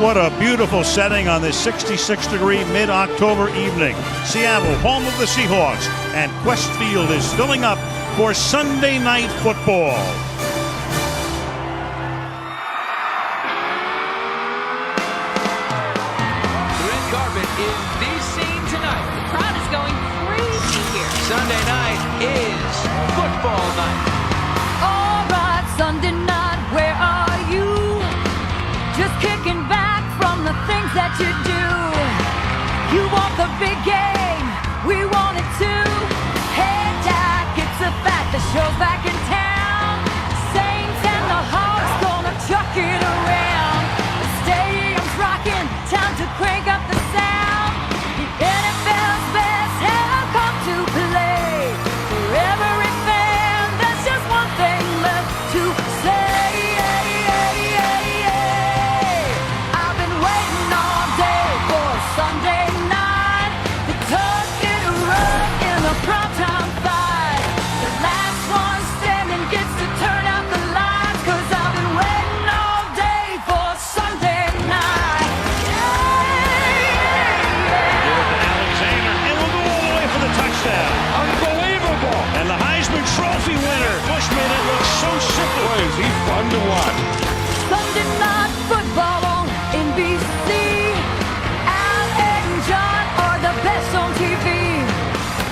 What a beautiful setting on this 66-degree mid-October evening. Seattle, home of the Seahawks, and Quest Field is filling up for Sunday Night Football. The red carpet is the scene tonight. The crowd is going crazy here. Sunday night is football night. All right, Sunday night, where are you? Just kicking back from the things that you do. You want the big game, we want it too. Hey, Jack, it's a fact, the show's back in town. Saints and the Hawks gonna chuck it around. The stadium's rocking, time to crank up the sound. The NFL's best have come to play. For every fan, there's just one thing left to say. I've been waiting all day for Sunday night. The tuck it run in the primetime fight. The last one standing gets to turn out the lights. 'Cause I've been waiting all day for Sunday night. Give it to Alexander, and we'll go all the way for the touchdown. Unbelievable! And the Heisman Trophy winner. Bush made it look so simple. Boy, is he fun to watch. Sunday night football on NBC. Al and John are the best on TV.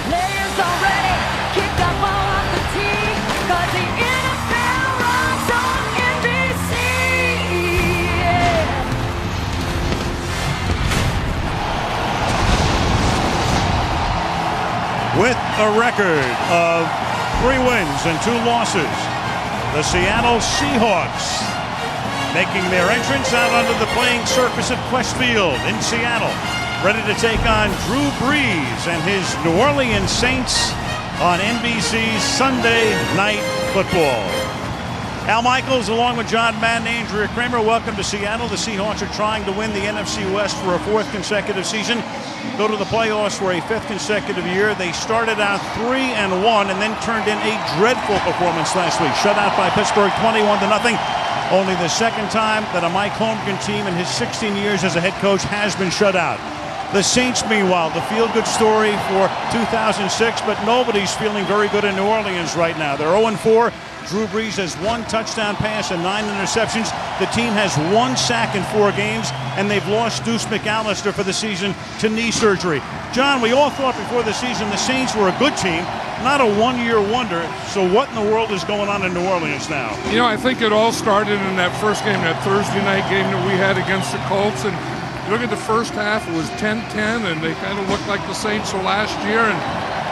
Players already kicked up off the tee. 'Cause the NFL runs on NBC. With a record of 3 wins and 2 losses, the Seattle Seahawks making their entrance out onto the playing surface at Quest Field in Seattle, ready to take on Drew Brees and his New Orleans Saints on NBC's Sunday Night Football. Al Michaels, along with John Madden, Andrea Kramer, welcome to Seattle. The Seahawks are trying to win the NFC West for a 4th consecutive season, go to the playoffs for a 5th consecutive year. They started out 3-1 and then turned in a dreadful performance last week. Shut out by Pittsburgh 21-0. Only the second time that a Mike Holmgren team in his 16 years as a head coach has been shut out. The Saints, meanwhile, the feel-good story for 2006, but nobody's feeling very good in New Orleans right now. They're 0-4. Drew Brees has 1 touchdown pass and 9 interceptions. The team has 1 sack in 4 games, and they've lost Deuce McAllister for the season to knee surgery. John, we all thought before the season the Saints were a good team, not a one-year wonder. So what in the world is going on in New Orleans now? You know, I think it all started in that first game, that Thursday night game that we had against the Colts. And you look at the first half, it was 10-10, and they kind of looked like the Saints of last year.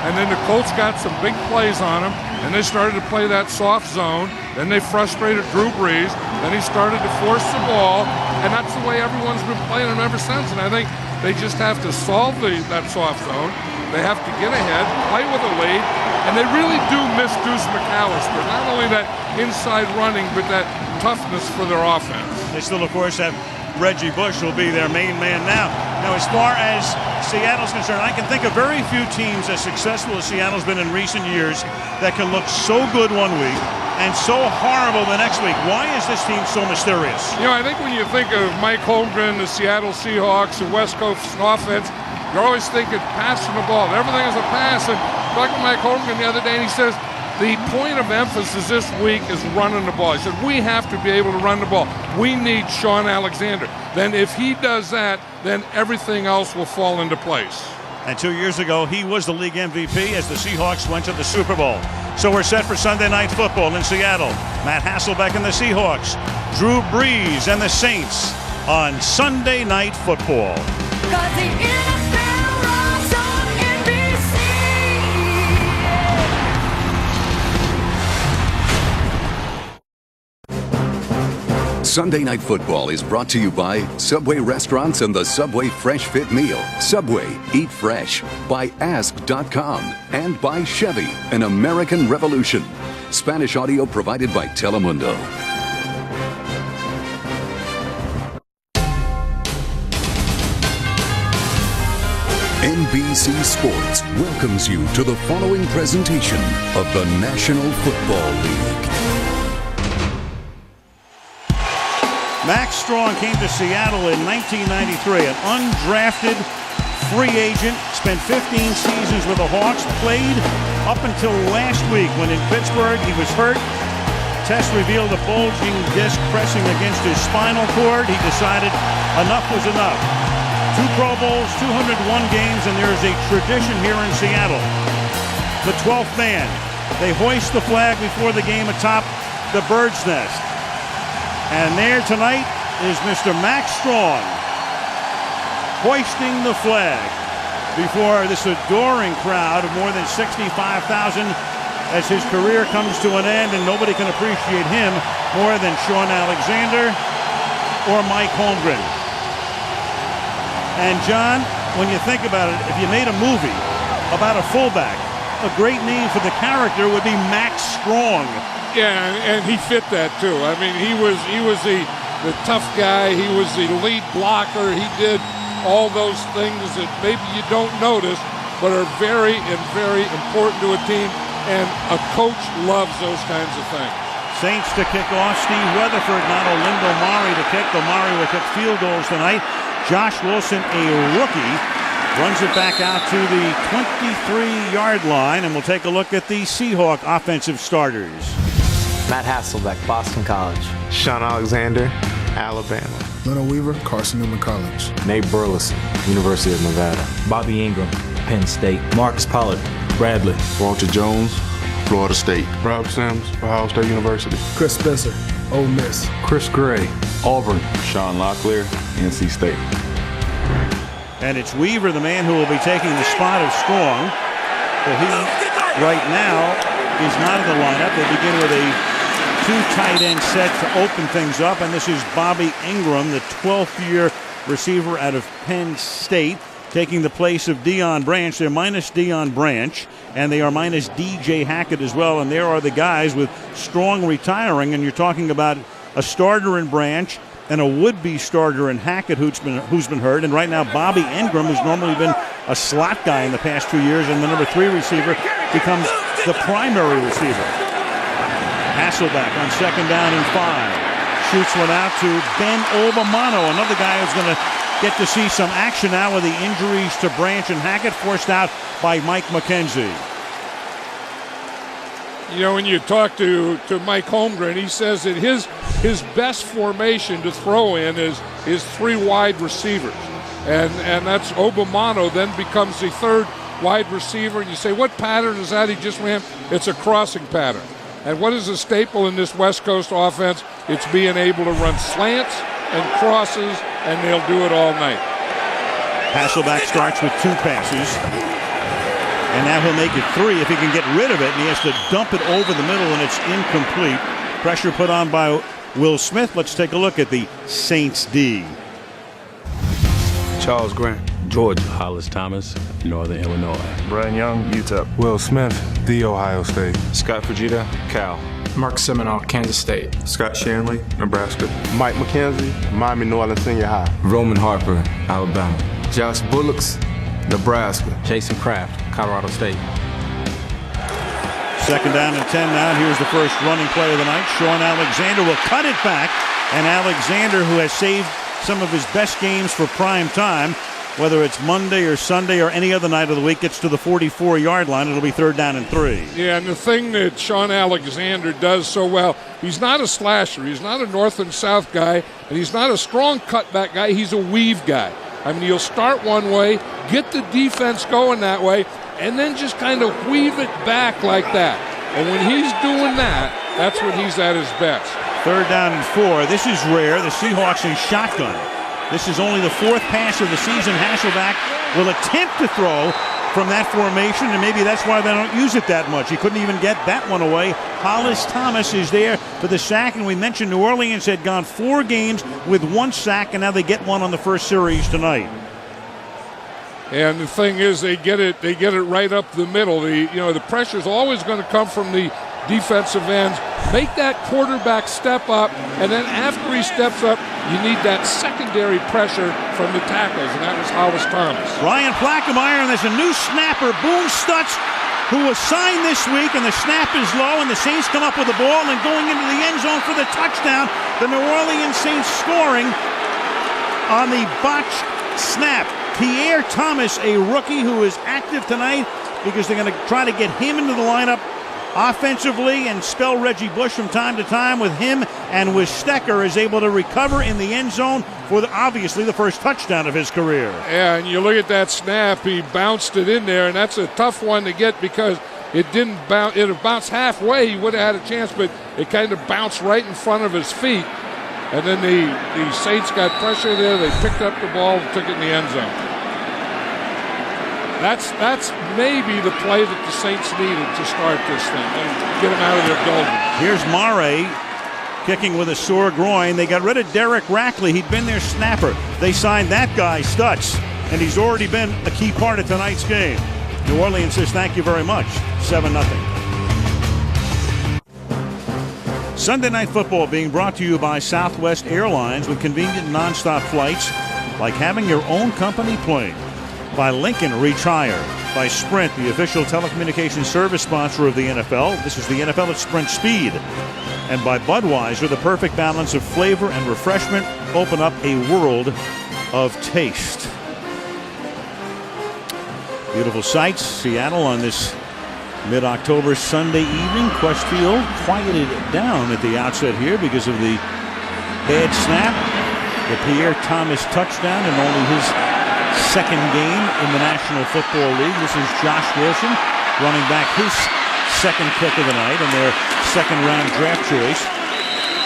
And then the Colts got some big plays on them, and they started to play that soft zone. Then they frustrated Drew Brees. Then he started to force the ball, and that's the way everyone's been playing him ever since. And I think they just have to solve that soft zone. They have to get ahead, play with a lead, and they really do miss Deuce McAllister. Not only that inside running, but that toughness for their offense. They still, of course, have Reggie Bush will be their main man now. Now, as far as Seattle's concerned, I can think of very few teams as successful as Seattle's been in recent years that can look so good one week and so horrible the next week. Why is this team so mysterious? You know, I think when you think of Mike Holmgren, the Seattle Seahawks, the West Coast offense, you're always thinking passing the ball. Everything is a pass. And talking to Mike Holmgren the other day, and he says, the point of emphasis this week is running the ball. He said, we have to be able to run the ball. We need Sean Alexander. Then if he does that, then everything else will fall into place. And 2 years ago, he was the league MVP as the Seahawks went to the Super Bowl. So we're set for Sunday Night Football in Seattle. Matt Hasselbeck and the Seahawks. Drew Brees and the Saints on Sunday Night Football. 'Cause the NFL runs on NBC. Sunday Night Football is brought to you by Subway Restaurants and the Subway Fresh Fit Meal. Subway, eat fresh. By Ask.com and by Chevy, an American Revolution. Spanish audio provided by Telemundo. NBC Sports welcomes you to the following presentation of the National Football League. Max Strong came to Seattle in 1993, an undrafted free agent, spent 15 seasons with the Hawks, played up until last week when in Pittsburgh he was hurt. Test revealed a bulging disc pressing against his spinal cord. He decided enough was enough. 2 Pro Bowls, 201 games, and there is a tradition here in Seattle. The 12th man. They hoist the flag before the game atop the Bird's Nest. And there tonight is Mr. Max Strong hoisting the flag before this adoring crowd of more than 65,000 as his career comes to an end, and nobody can appreciate him more than Sean Alexander or Mike Holmgren. And John, when you think about it, if you made a movie about a fullback, a great name for the character would be Max Strong. Yeah, and he fit that too. I mean, he was the tough guy. He was the lead blocker. He did all those things that maybe you don't notice, but are very important to a team. And a coach loves those kinds of things. Saints to kick off. Steve Weatherford, not Olindo Mari to kick. But Mari will kick field goals tonight. Josh Wilson, a rookie, runs it back out to the 23-yard line. And we'll take a look at the Seahawk offensive starters. Matt Hasselbeck, Boston College. Sean Alexander, Alabama. Leonard Weaver, Carson Newman College. Nate Burleson, University of Nevada. Bobby Ingram, Penn State. Marcus Pollard, Bradley. Walter Jones, Florida State. Rob Sims, Ohio State University. Chris Spencer, Ole Miss. Chris Gray, Auburn. Sean Locklear, NC State. And it's Weaver, the man who will be taking the spot of Strong. But he, right now, is not in the lineup. They begin with a 2 tight end set to open things up. And this is Bobby Ingram, the 12th-year receiver out of Penn State, taking the place of Deion Branch. They're minus Deion Branch, and they are minus DJ Hackett as well. And there are the guys with Strong retiring, and you're talking about a starter in Branch and a would-be starter in Hackett who's been hurt. And right now, Bobby Ingram, who's normally been a slot guy in the past 2 years, and the number 3 receiver, becomes the primary receiver. Hasselbeck on 2nd down and 5. Shoots one out to Ben Obamano, another guy who's going to get to see some action now with the injuries to Branch and Hackett, forced out by Mike McKenzie. You know, when you talk to Mike Holmgren, he says that his best formation to throw in is 3 wide receivers. And that's Obamano then becomes the 3rd wide receiver. And you say, what pattern is that he just ran? It's a crossing pattern. And what is a staple in this West Coast offense? It's being able to run slants and crosses, and they'll do it all night. Hasselbeck starts with 2 passes, and now he'll make it 3 if he can get rid of it, and he has to dump it over the middle, and it's incomplete. Pressure put on by Will Smith. Let's take a look at the Saints D. Charles Grant, Georgia. Hollis Thomas, Northern Illinois. Brian Young, UTEP. Will Smith, The Ohio State. Scott Fujita, Cal. Mark Seminoff, Kansas State. Scott Shanley, Nebraska. Mike McKenzie, Miami Northern Senior High. Roman Harper, Alabama. Josh Bullocks, Nebraska. Jason Kraft, Colorado State. 2nd down and 10 now. Here's the first running play of the night. Sean Alexander will cut it back, and Alexander, who has saved some of his best games for prime time, whether it's Monday or Sunday or any other night of the week, gets to the 44-yard line. It'll be 3rd down and 3. Yeah, and the thing that Sean Alexander does so well, he's not a slasher. He's not a north and south guy, and he's not a strong cutback guy. He's a weave guy. I mean, he'll start one way, get the defense going that way, and then just kind of weave it back like that. And when he's doing that, that's when he's at his best. 3rd down and 4. This is rare. The Seahawks in shotgun. This is only the 4th pass of the season. Hasselbeck will attempt to throw from that formation, and maybe that's why they don't use it that much. He couldn't even get that one away. Hollis Thomas is there for the sack, and we mentioned New Orleans had gone 4 games with 1 sack, and now they get one on the first series tonight. And the thing is, they get it right up the middle. The pressure is always going to come from the defensive ends. Make that quarterback step up, and then after he steps up, you need that secondary pressure from the tackles, and that was Hollis Thomas. Ryan Plackemire, and there's a new snapper. Boone Stutz who was signed this week, and the snap is low, and the Saints come up with the ball and going into the end zone for the touchdown. The New Orleans Saints scoring on the botched snap. Pierre Thomas, a rookie who is active tonight because they're going to try to get him into the lineup offensively and spell Reggie Bush from time to time with him, and with Stecker is able to recover in the end zone for obviously the first touchdown of his career. Yeah, and you look at that snap, he bounced it in there, and that's a tough one to get because it didn't bounce. It bounced halfway, he would have had a chance, but it kind of bounced right in front of his feet. And then the Saints got pressure there, they picked up the ball and took it in the end zone. That's maybe the play that the Saints needed to start this thing and get them out of their doldrums. Here's Mare kicking with a sore groin. They got rid of Derek Rackley. He'd been their snapper. They signed that guy, Stutz, and he's already been a key part of tonight's game. New Orleans says thank you very much. 7-0. Sunday Night Football being brought to you by Southwest Airlines with convenient nonstop flights like having your own company plane. By Lincoln Retire. By Sprint, the official telecommunications service sponsor of the NFL. This is the NFL at Sprint Speed. And by Budweiser, the perfect balance of flavor and refreshment. Open up a world of taste. Beautiful sights. Seattle on this mid-October Sunday evening. Quest Field quieted down at the outset here because of the bad snap. The Pierre Thomas touchdown and only his second game in the National Football League. This is Josh Wilson running back his second kick of the night and their second-round draft choice.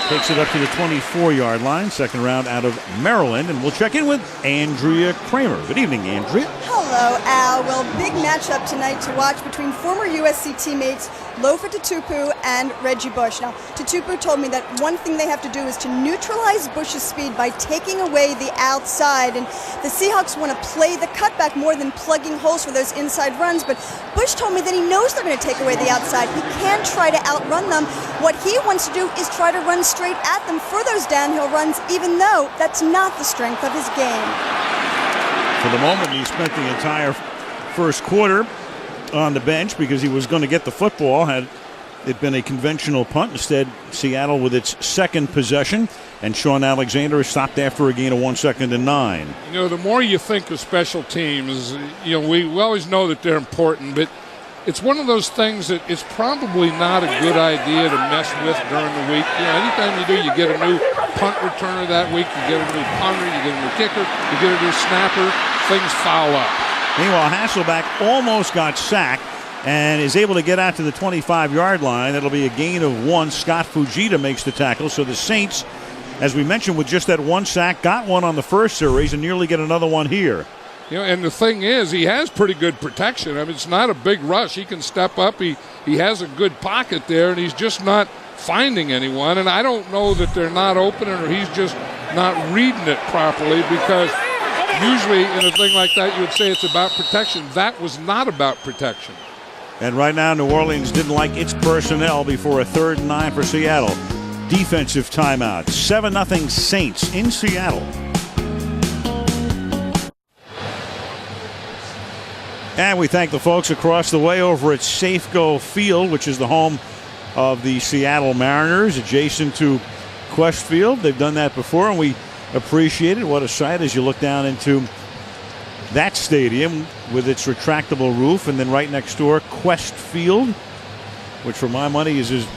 Takes it up to the 24-yard line, second round out of Maryland. And we'll check in with Andrea Kramer. Good evening, Andrea. Hello, Al. Well, big matchup tonight to watch between former USC teammates Lofa Tatupu and Reggie Bush. Now, Tatupu told me that one thing they have to do is to neutralize Bush's speed by taking away the outside. And the Seahawks want to play the cutback more than plugging holes for those inside runs. But Bush told me that he knows they're going to take away the outside. He can try to outrun them. What he wants to do is try to run straight at them for those downhill runs, even though that's not the strength of his game. For the moment, he spent the entire first quarter on the bench because he was going to get the football had it been a conventional punt. Instead, Seattle with its second possession, and Sean Alexander is stopped after a gain of 1 second and 9. You know, the more you think of special teams, you know, we always know that they're important, but it's one of those things that it's probably not a good idea to mess with during the week. You know, anytime you do, you get a new punt returner that week, you get a new punter, you get a new kicker, you get a new snapper, things foul up. Meanwhile, Hasselbeck almost got sacked and is able to get out to the 25-yard line. That'll be a gain of 1. Scott Fujita makes the tackle. So the Saints, as we mentioned, with just that 1 sack, got one on the first series and nearly get another one here. You know, and the thing is, he has pretty good protection. I mean, it's not a big rush. He can step up. He has a good pocket there, and he's just not finding anyone. And I don't know that they're not open or he's just not reading it properly, because usually in a thing like that you would say it's about protection. That was not about protection. And right now, New Orleans didn't like its personnel before a 3rd and 9 for Seattle. Defensive timeout. 7-0 Saints in Seattle. And we thank the folks across the way over at Safeco Field, which is the home of the Seattle Mariners, adjacent to Quest Field. They've done that before, and we appreciate it. What a sight as you look down into that stadium with its retractable roof, and then right next door, Quest Field, which for my money is as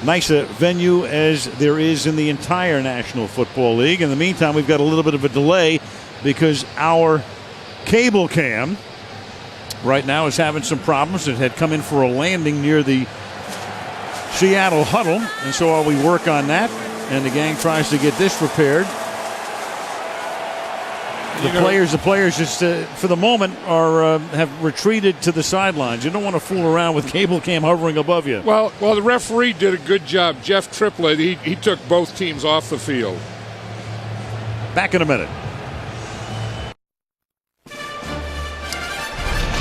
nice a venue as there is in the entire National Football League. In the meantime, we've got a little bit of a delay because our cable cam right now is having some problems. It had come in for a landing near the Seattle huddle, and so while we work on that and the gang tries to get this repaired, the players just for the moment are have retreated to the sidelines. You don't want to fool around with cable cam hovering above you. Well, the referee did a good job. Jeff Triplett, he took both teams off the field. Back in a minute.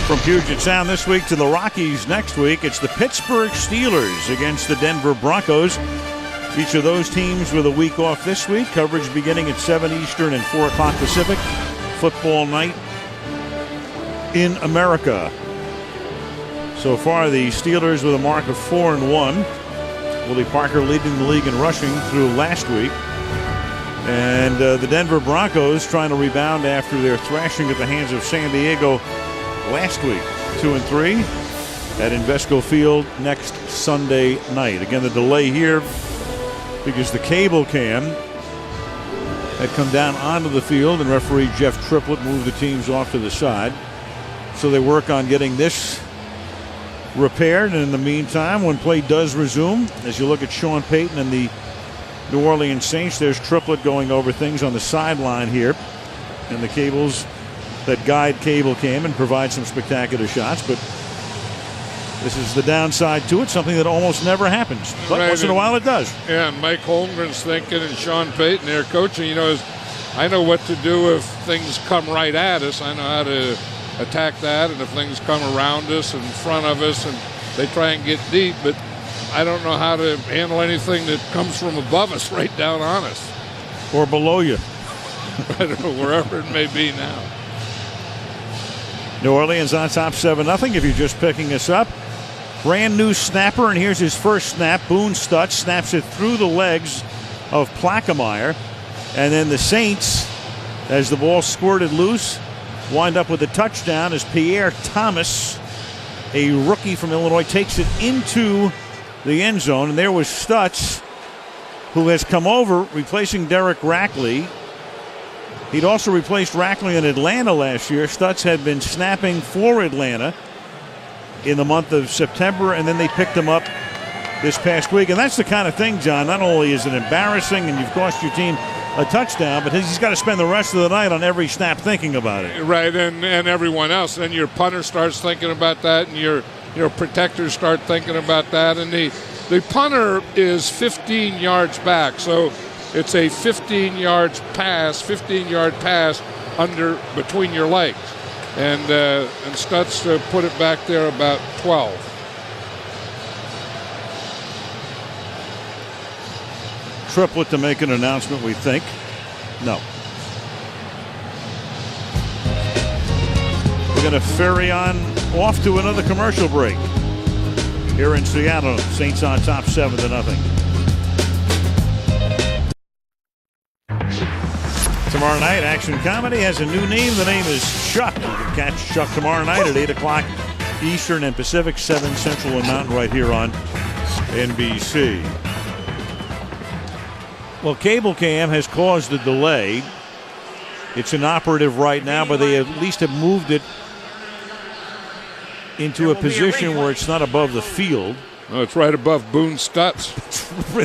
From Puget Sound this week to the Rockies next week, it's the Pittsburgh Steelers against the Denver Broncos. Each of those teams with a week off this week. Coverage beginning at 7 Eastern and 4 o'clock Pacific. Football night in America. So far, the Steelers with a mark of 4-1. Willie Parker leading the league in rushing through last week. And the Denver Broncos trying to rebound after their thrashing at the hands of San Diego last week. 2-3 at Invesco Field next Sunday night. Again, the delay here because the cable cam had come down onto the field and referee Jeff Triplett moved the teams off to the side. So they work on getting this repaired. And in the meantime, when play does resume, as you look at Sean Payton and the New Orleans Saints, there's Triplett going over things on the sideline here. And the cables that guide cable cam and provide some spectacular shots. But this is the downside to it, something that almost never happens. But right, once in a while it does. Yeah, and Mike Holmgren's thinking, and Sean Payton, their coaching, I know what to do if things come right at us. I know how to attack that, and if things come around us, in front of us, and they try and get deep, but I don't know how to handle anything that comes from above us right down on us. Or below you. I don't know, wherever it may be now. New Orleans on top 7-0 if you're just picking us up. Brand new snapper, and here's his first snap. Boone Stutz snaps it through the legs of Plaquemire. And then the Saints, as the ball squirted loose, wind up with a touchdown as Pierre Thomas, a rookie from Illinois, takes it into the end zone. And there was Stutz, who has come over, replacing Derek Rackley. He'd also replaced Rackley in Atlanta last year. Stutz had been snapping for Atlanta in the month of September, and then they picked him up this past week. And that's the kind of thing, John, not only is it embarrassing and you've cost your team a touchdown, but he's got to spend the rest of the night on every snap thinking about it. Right, and everyone else. Then your punter starts thinking about that, and your protectors start thinking about that. And the punter is 15 yards back, so it's a 15-yard pass under between your legs. And Stutz put it back there about 12. Triplett to make an announcement, we think. No. We're going to ferry on off to another commercial break. Here in Seattle, Saints on top 7-0. Tomorrow night, Action Comedy has a new name. The name is Chuck. You can catch Chuck tomorrow night at 8 o'clock Eastern and Pacific, 7 Central and Mountain, right here on NBC. Well, cable cam has caused a delay. It's inoperative right now, but they at least have moved it into a position where it's not above the field. No, it's right above Boone Stutz.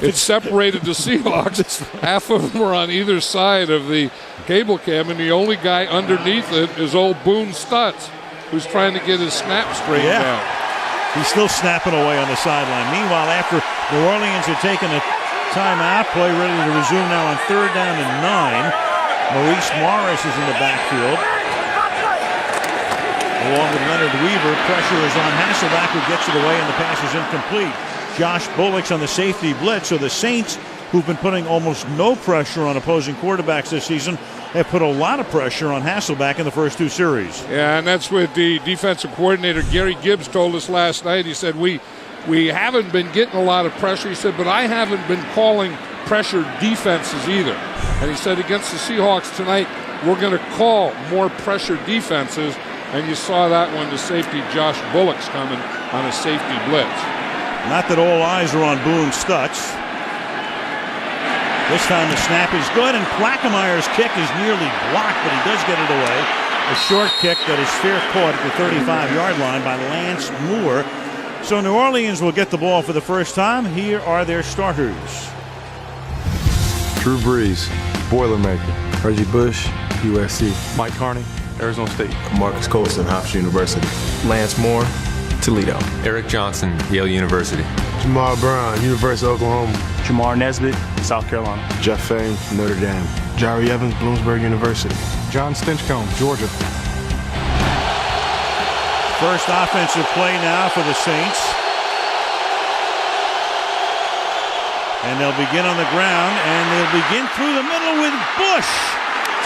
It separated the Seahawks. Half of them are on either side of the cable cam, and the only guy underneath it is old Boone Stutz, who's trying to get his snap straightened out. He's still snapping away on the sideline. Meanwhile, after New Orleans had taken a timeout, play ready to resume now on 3rd down and 9. Maurice Morris is in the backfield, along with Leonard Weaver. Pressure is on Hasselbeck, who gets it away, and the pass is incomplete. Josh Bullock's on the safety blitz. So the Saints, who've been putting almost no pressure on opposing quarterbacks this season, have put a lot of pressure on Hasselbeck in the first 2 series. Yeah, and that's what the defensive coordinator Gary Gibbs told us last night. He said, we haven't been getting a lot of pressure. He said, but I haven't been calling pressure defenses either. And he said, against the Seahawks tonight, we're going to call more pressure defenses. And you saw that when the safety Josh Bullock's coming on a safety blitz. Not that all eyes are on Boone Stutz. This time the snap is good, and Plaquemire's kick is nearly blocked, but he does get it away. A short kick that is fair caught at the 35-yard line by Lance Moore. So New Orleans will get the ball for the first time. Here are their starters. Drew Brees, Boilermaker. Reggie Bush, USC. Mike Carney, Arizona State. Marcus Colston, Hofstra University. Lance Moore, Toledo. Eric Johnson, Yale University. Jamal Brown, University of Oklahoma. Jamar Nesbitt, South Carolina. Jeff Fain, Notre Dame. Jari Evans, Bloomsburg University. John Stinchcomb, Georgia. First offensive play now for the Saints. And they'll begin on the ground, and they'll begin through the middle with Bush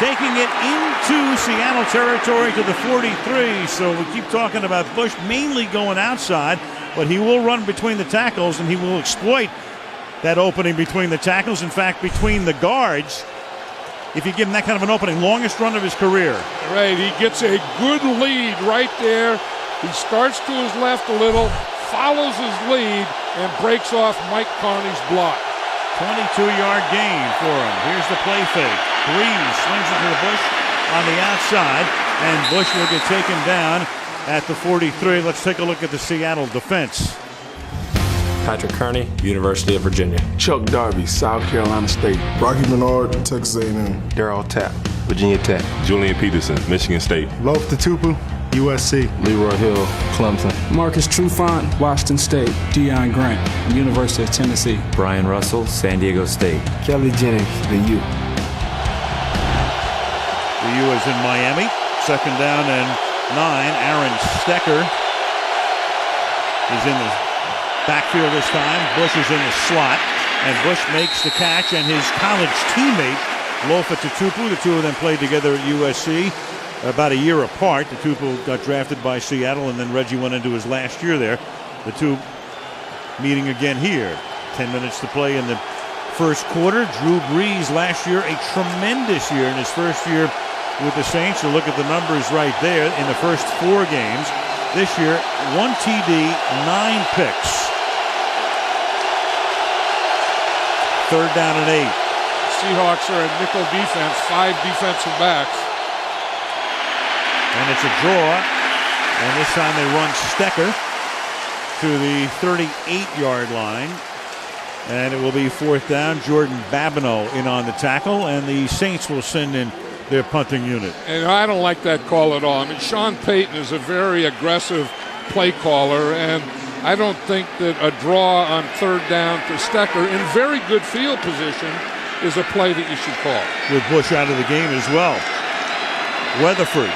taking it into Seattle territory to the 43. So we keep talking about Bush mainly going outside, but he will run between the tackles, and he will exploit that opening between the tackles. In fact, between the guards, if you give him that kind of an opening. Longest run of his career. Right, he gets a good lead right there. He starts to his left a little, follows his lead, and breaks off Mike Carney's block. 22-yard gain for him. Here's the play fake. Brees swings it to the Bush on the outside, and Bush will get taken down at the 43. Let's take a look at the Seattle defense. Patrick Kearney, University of Virginia. Chuck Darby, South Carolina State. Rocky Bernard, Texas A&M. Daryl Tapp, Virginia Tech. Julian Peterson, Michigan State. Lof Tupu, USC. Leroy Hill, Clemson. Marcus Trufant, Washington State. Deion Grant, University of Tennessee. Brian Russell, San Diego State. Kelly Jennings, the U. The U is in Miami. 2nd down and 9. Aaron Stecker is in the backfield this time. Bush is in the slot, and Bush makes the catch, and his college teammate, Lofa Tupu, the two of them played together at USC about a year apart. Tupu got drafted by Seattle, and then Reggie went into his last year there. The two meeting again here. 10 minutes to play in the first quarter. Drew Brees last year, a tremendous year in his first year with the Saints. You look at the numbers right there in the first 4 games. This year, 1 TD, 9 picks. 3rd down and 8. Seahawks are in nickel defense, 5 defensive backs. And it's a draw. And this time they run Stecker to the 38-yard line. And it will be 4th down. Jordan Babineau in on the tackle. And the Saints will send in their punting unit. And I don't like that call at all. I mean, Sean Payton is a very aggressive play caller, and I don't think that a draw on 3rd down to Stecker in very good field position is a play that you should call. With Bush out of the game as well. Weatherford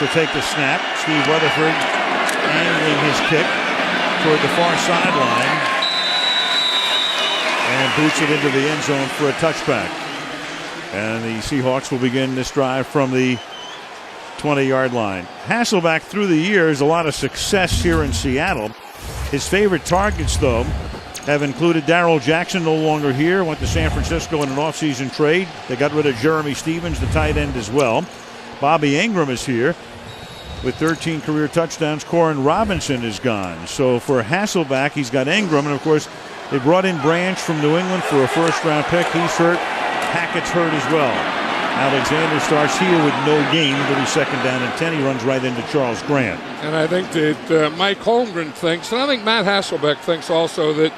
to take the snap. Steve Weatherford angling his kick toward the far sideline and boots it into the end zone for a touchback. And the Seahawks will begin this drive from the 20-yard line. Hasselbeck, through the years, a lot of success here in Seattle. His favorite targets, though, have included Darrell Jackson, no longer here, went to San Francisco in an offseason trade. They got rid of Jeremy Stevens, the tight end, as well. Bobby Ingram is here with 13 career touchdowns. Corin Robinson is gone. So for Hasselbeck, he's got Ingram, and of course, they brought in Branch from New England for a first-round pick. He's hurt. Hackett's hurt as well. Alexander starts here with no gain. It'll be 2nd down and 10. He runs right into Charles Grant. And I think that Mike Holmgren thinks, and I think Matt Hasselbeck thinks also that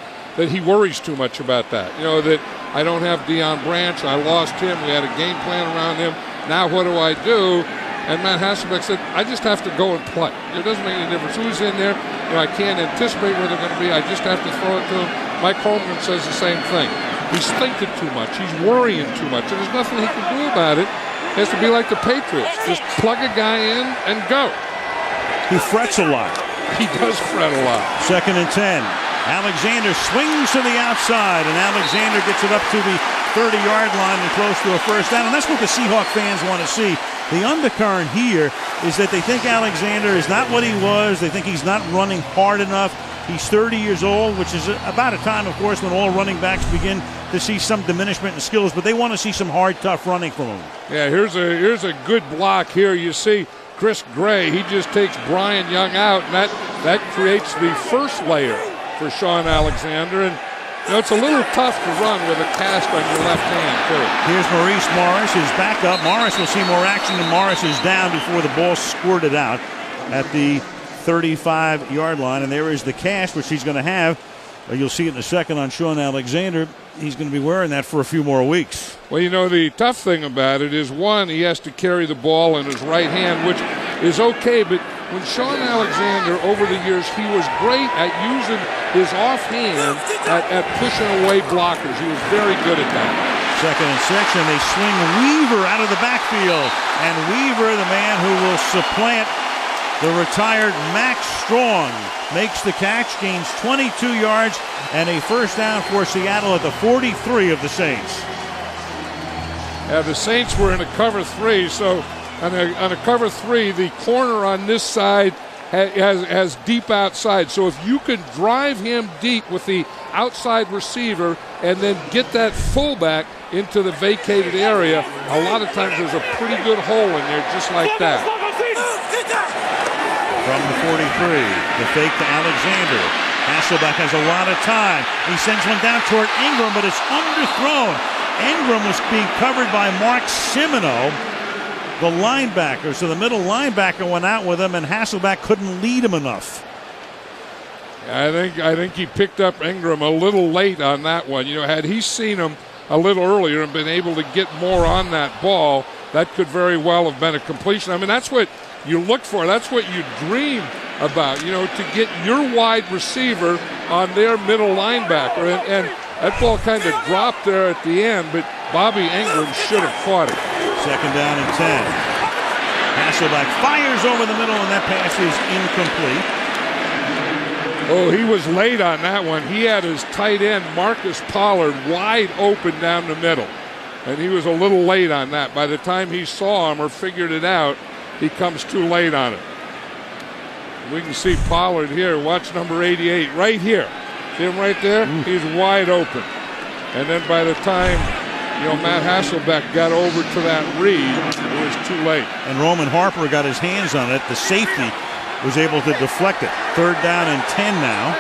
he worries too much about that. You know, that I don't have Deion Branch. I lost him. We had a game plan around him. Now what do I do? And Matt Hasselbeck said, I just have to go and play. It doesn't make any difference who's in there. You know, I can't anticipate where they're going to be. I just have to throw it to him. Mike Holmgren says the same thing. He's thinking too much. He's worrying too much. And there's nothing he can do about it. He has to be like the Patriots. Just plug a guy in and go. He frets a lot. He does fret a lot. 2nd and 10. Alexander swings to the outside, and Alexander gets it up to the 30-yard line and close to a first down. And that's what the Seahawk fans want to see. The undercurrent here is that they think Alexander is not what he was. They think he's not running hard enough. He's 30 years old, which is about a time, of course, when all running backs begin to see some diminishment in skills, but they want to see some hard, tough running from him. Yeah, here's a good block here. You see Chris Gray, he just takes Brian Young out, and that creates the first layer for Sean Alexander. And you know, it's a little tough to run with a cast on your left hand, too. Here's Maurice Morris, his backup. Morris will see more action, and Morris is down before the ball squirted out at the 35-yard line, and there is the cast, which he's going to have. You'll see it in a second on Sean Alexander. He's going to be wearing that for a few more weeks. Well, you know, the tough thing about it is, one, he has to carry the ball in his right hand, which is okay, but when Sean Alexander, over the years, he was great at using his offhand at pushing away blockers. He was very good at that. 2nd and 6, and they swing Weaver out of the backfield. And Weaver, the man who will supplant the retired Max Strong, makes the catch, gains 22 yards, and a first down for Seattle at the 43 of the Saints. The Saints were in a cover 3, so on a cover 3, the corner on this side has deep outside. So if you can drive him deep with the outside receiver and then get that fullback into the vacated area, a lot of times there's a pretty good hole in there just like that. From the 43, the fake to Alexander. Hasselbeck has a lot of time. He sends one down toward Ingram, but it's underthrown. Ingram was being covered by Mark Simino, the linebacker. So the middle linebacker went out with him, and Hasselbeck couldn't lead him enough. I think he picked up Ingram a little late on that one. Had he seen him a little earlier and been able to get more on that ball, that could very well have been a completion. I mean, that's what you look for. That's what you dream about, to get your wide receiver on their middle linebacker. And that ball kind of dropped there at the end, but Bobby Ingram should have caught it. Second down and 10. Hasselbeck fires over the middle, and that pass is incomplete. Oh, he was late on that one. He had his tight end, Marcus Pollard, wide open down the middle. And he was a little late on that. By the time he saw him or figured it out, he comes too late on it. We can see Pollard here. Watch number 88 right here. See him right there? He's wide open. And then by the time, Matt Hasselbeck got over to that read, it was too late. And Roman Harper got his hands on it. The safety was able to deflect it. Third down and 10 now.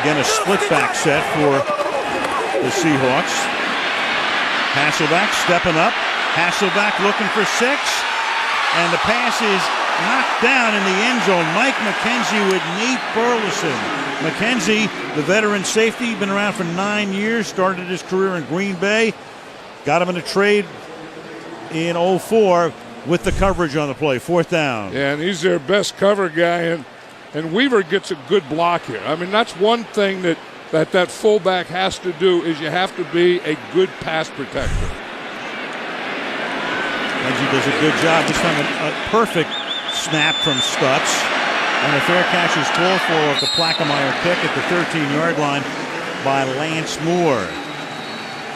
Again, a split back set for the Seahawks. Hasselbeck stepping up. Hasselbeck looking for 6. And the pass is knocked down in the end zone. Mike McKenzie with Nate Burleson. McKenzie, the veteran safety, been around for 9 years, started his career in Green Bay. Got him in a trade in 04 with the coverage on the play. Fourth down. Yeah, and he's their best cover guy, and Weaver gets a good block here. I mean, that's one thing that fullback has to do, is you have to be a good pass protector. McKenzie does a good job. This time a perfect snap from Stutz. And a fair catch is called for at the Plaquemine pick at the 13-yard line by Lance Moore.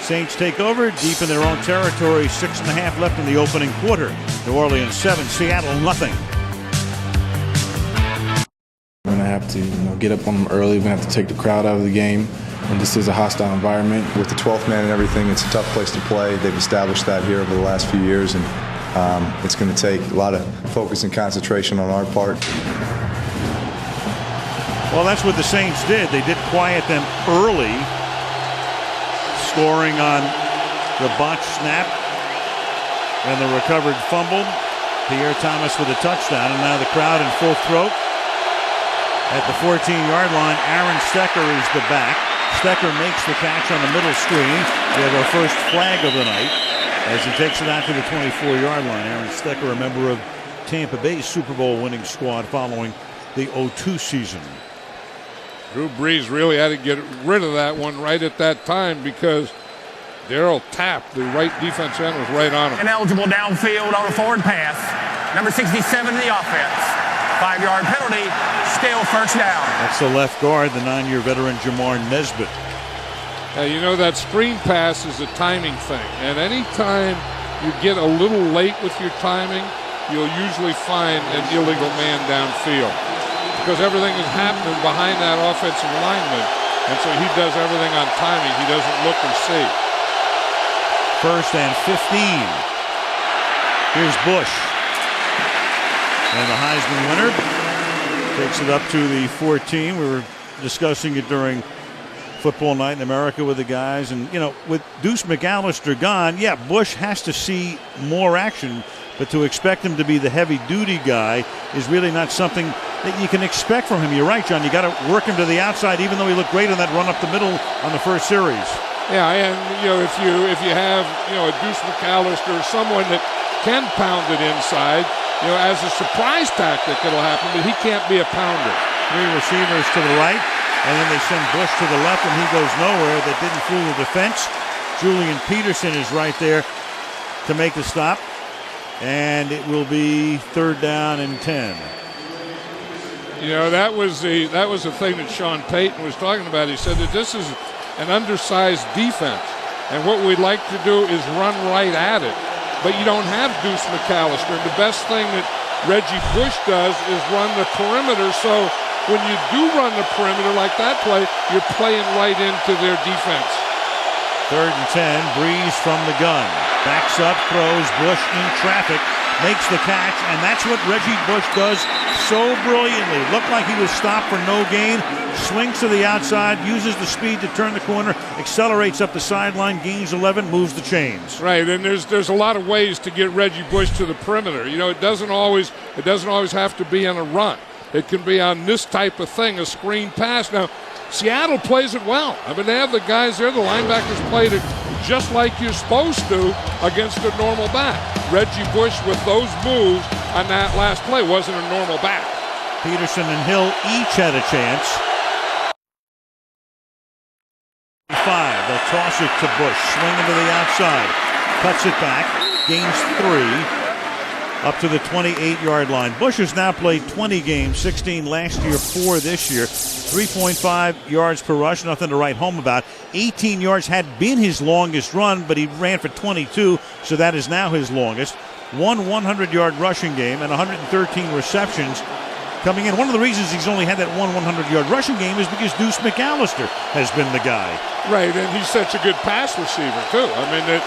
Saints take over deep in their own territory. 6.5 left in the opening quarter. New Orleans 7, Seattle nothing. We're going to have to get up on them early. We're going to have to take the crowd out of the game. And this is a hostile environment. With the 12th man and everything, it's a tough place to play. They've established that here over the last few years, and it's going to take a lot of focus and concentration on our part. Well, that's what the Saints did. They did quiet them early, scoring on the botched snap and the recovered fumble. Pierre Thomas with a touchdown, and now the crowd in full throat. At the 14-yard line, Aaron Stecker is the back. Stecker makes the catch on the middle screen. We have our first flag of the night as he takes it out to the 24-yard line. Aaron Stecker, a member of Tampa Bay's Super Bowl winning squad following the 02 season. Drew Brees really had to get rid of that one right at that time because Darryl Tapp, the right defense end, was right on him. Ineligible downfield on a forward pass. Number 67 in the offense. 5-yard penalty, still first down. That's the left guard, the 9-year veteran Jamar Nesbitt. Now, that screen pass is a timing thing. And anytime you get a little late with your timing, you'll usually find an illegal man downfield. Because everything is happening behind that offensive lineman. And so he does everything on timing. He doesn't look or see. First and 15. Here's Bush. And the Heisman winner takes it up to the 14. We were discussing it during Football Night in America with the guys. And, with Deuce McAllister gone, Bush has to see more action. But to expect him to be the heavy-duty guy is really not something that you can expect from him. You're right, John. You got to work him to the outside, even though he looked great on that run up the middle on the first series. Yeah, and, if you have, a Deuce McAllister or someone that can pound it inside, as a surprise tactic, it'll happen, but he can't be a pounder. 3 receivers to the right, and then they send Bush to the left, and he goes nowhere. That didn't fool the defense. Julian Peterson is right there to make the stop, and it will be third down and 10. That was the thing that Sean Payton was talking about. He said that this is an undersized defense. and what we'd like to do is run right at it. But you don't have Deuce McAllister, and the best thing that Reggie Bush does is run the perimeter, so when you do run the perimeter like that play, you're playing right into their defense. 3rd and 10, Brees from the gun. Backs up, throws, Bush in traffic, makes the catch, and that's what Reggie Bush does so brilliantly. Looked like he was stopped for no gain, swings to the outside, uses the speed to turn the corner, accelerates up the sideline, gains 11, moves the chains. Right, and there's a lot of ways to get Reggie Bush to the perimeter. You know, it doesn't always have to be on a run. It can be on this type of thing, a screen pass. Now, Seattle plays it well. I mean, they have the guys there. The linebackers played it just like you're supposed to against a normal back. Reggie Bush with those moves on that last play wasn't a normal back. Peterson and Hill each had a chance. 5, they'll toss it to Bush, swinging to the outside, cuts it back, gains 3. Up to the 28-yard line. Bush has now played 20 games, 16 last year, 4 this year. 3.5 yards per rush, nothing to write home about. 18 yards had been his longest run, but he ran for 22, so that is now his longest. 100-yard rushing game and 113 receptions coming in. One of the reasons he's only had that 100-yard rushing game is because Deuce McAllister has been the guy. Right, and he's such a good pass receiver, too. I mean, that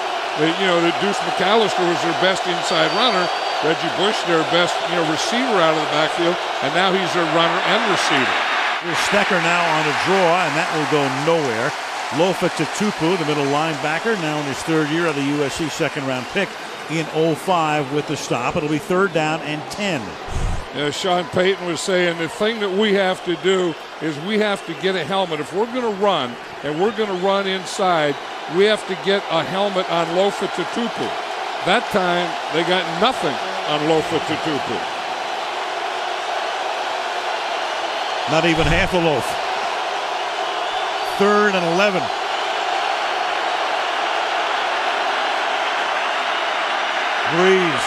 Deuce McAllister was their best inside runner. Reggie Bush, their best receiver out of the backfield, and now he's their runner and receiver. Here's Stecker now on a draw, and that will go nowhere. Lofa Tupu, the middle linebacker, now in his 3rd year of the USC second-round pick in 05 with the stop. It'll be 3rd down and 10. Sean Payton was saying the thing that we have to do is we have to get a helmet. If we're going to run, and we're going to run inside, we have to get a helmet on Lofa Tupu. That time, they got nothing on Lofa Tupu. Not even half a loaf. 3rd and 11. Brees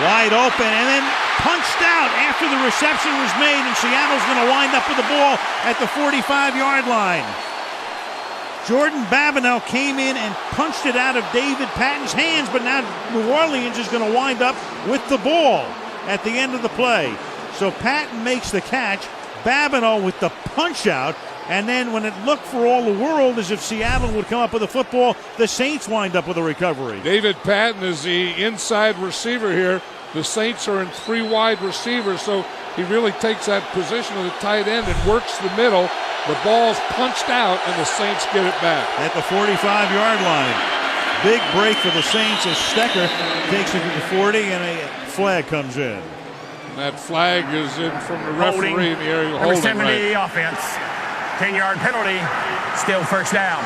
wide open and then punched out after the reception was made, and Seattle's going to wind up with the ball at the 45-yard line. Jordan Babineau came in and punched it out of David Patton's hands, but now New Orleans is going to wind up with the ball at the end of the play. So Patton makes the catch, Babineau with the punch out, and then when it looked for all the world as if Seattle would come up with a football, the Saints wind up with a recovery. David Patton is the inside receiver here. The Saints are in 3 wide receivers, so he really takes that position of the tight end and works the middle. The ball's punched out, and the Saints get it back. At the 45-yard line. Big break for the Saints as Stecker takes it to the 40, and a flag comes in. And that flag is in from the referee in the area. Number 70 offense. 10-yard penalty, still 1st down.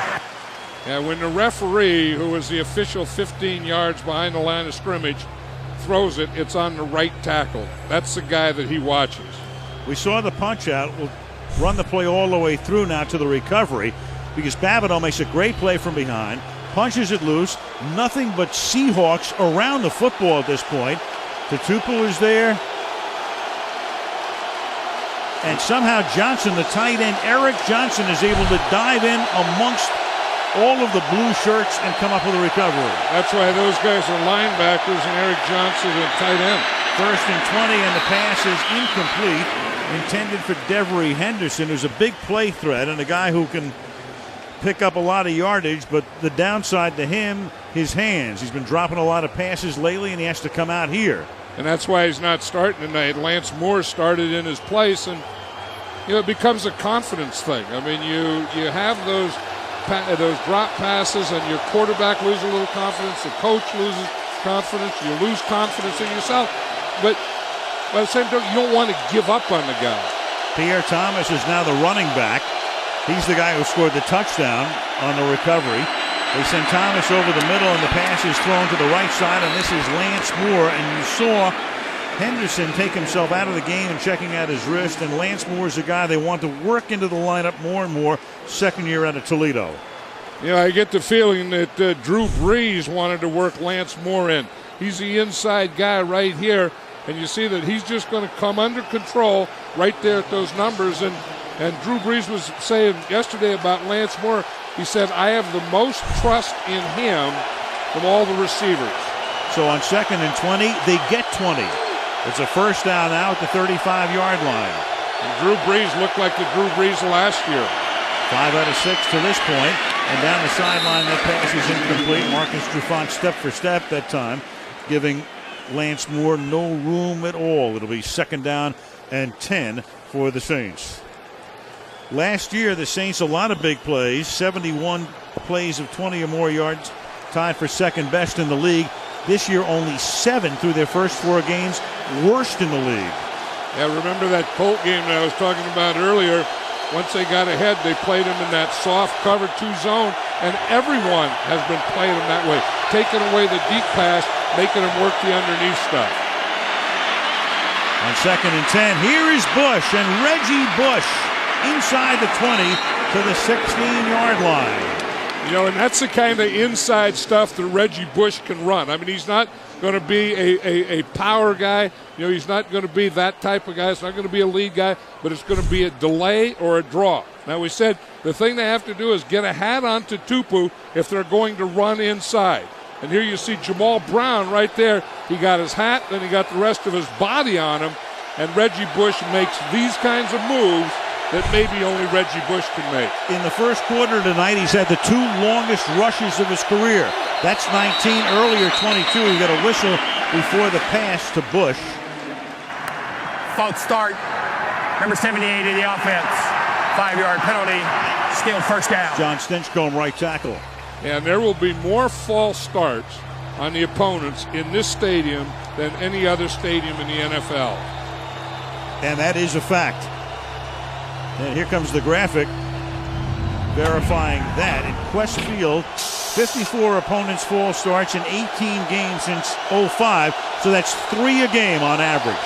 Yeah, when the referee, who is the official 15 yards behind the line of scrimmage, throws it, it's on the right tackle. That's the guy that he watches. We saw the punch out. We'll run the play all the way through now to the recovery because Babineau makes a great play from behind, punches it loose, nothing but Seahawks around the football at this point. Tupu is there. And somehow Johnson, the tight end, Eric Johnson, is able to dive in amongst all of the blue shirts and come up with a recovery. That's why those guys are linebackers and Eric Johnson is tight end. 1st and 20, and the pass is incomplete. Intended for Devery Henderson, who's a big play threat and a guy who can pick up a lot of yardage, but the downside to him, his hands. He's been dropping a lot of passes lately, and he has to come out here. And that's why he's not starting tonight. Lance Moore started in his place, and it becomes a confidence thing. I mean, you have those drop passes, and your quarterback loses a little confidence, the coach loses confidence, you lose confidence in yourself. But by the same token, you don't want to give up on the guy. Pierre Thomas is now the running back. He's the guy who scored the touchdown on the recovery. They send Thomas over the middle, and the pass is thrown to the right side, and this is Lance Moore. And you saw Henderson take himself out of the game and checking out his wrist, and Lance Moore is a guy they want to work into the lineup more and more, 2nd year out of Toledo. Yeah, I get the feeling that Drew Brees wanted to work Lance Moore in. He's the inside guy right here, and you see that he's just going to come under control right there at those numbers. And Drew Brees was saying yesterday about Lance Moore, he said, I have the most trust in him from all the receivers. So on 2nd and 20, they get 20. It's a first down now at the 35-yard line. And Drew Brees looked like the Drew Brees of last year. 5 out of 6 to this point. And down the sideline, that pass is incomplete. Marcus Trufant step for step that time, giving Lance Moore no room at all. It'll be 2nd down and 10 for the Saints. Last year, the Saints, a lot of big plays, 71 plays of 20 or more yards, tied for second best in the league. This year, only 7 through their first 4 games, worst in the league. Yeah, remember that Colt game that I was talking about earlier? Once they got ahead, they played him in that soft cover 2 zone, and everyone has been playing him that way, taking away the deep pass, making him work the underneath stuff. On 2nd and 10, here is Bush, and Reggie Bush inside the 20 to the 16-yard line. You know, and that's the kind of inside stuff that Reggie Bush can run. I mean, he's not going to be a power guy. You know, he's not going to be that type of guy. It's not going to be a lead guy, but it's going to be a delay or a draw. Now, we said the thing they have to do is get a hat onto Tupu if they're going to run inside. And here you see Jamal Brown right there. He got his hat, then he got the rest of his body on him, and Reggie Bush makes these kinds of moves that maybe only Reggie Bush can make. In the first quarter tonight, he's had the 2 longest rushes of his career. That's 19, earlier 22. He got a whistle before the pass to Bush. False start. Number 78 of the offense. 5-yard penalty. Still first down. John Stinchcomb, right tackle. And there will be more false starts on the opponents in this stadium than any other stadium in the NFL. And that is a fact. And here comes the graphic verifying that. In Quest Field, 54 opponents' false starts in 18 games since 05. So that's 3 a game on average.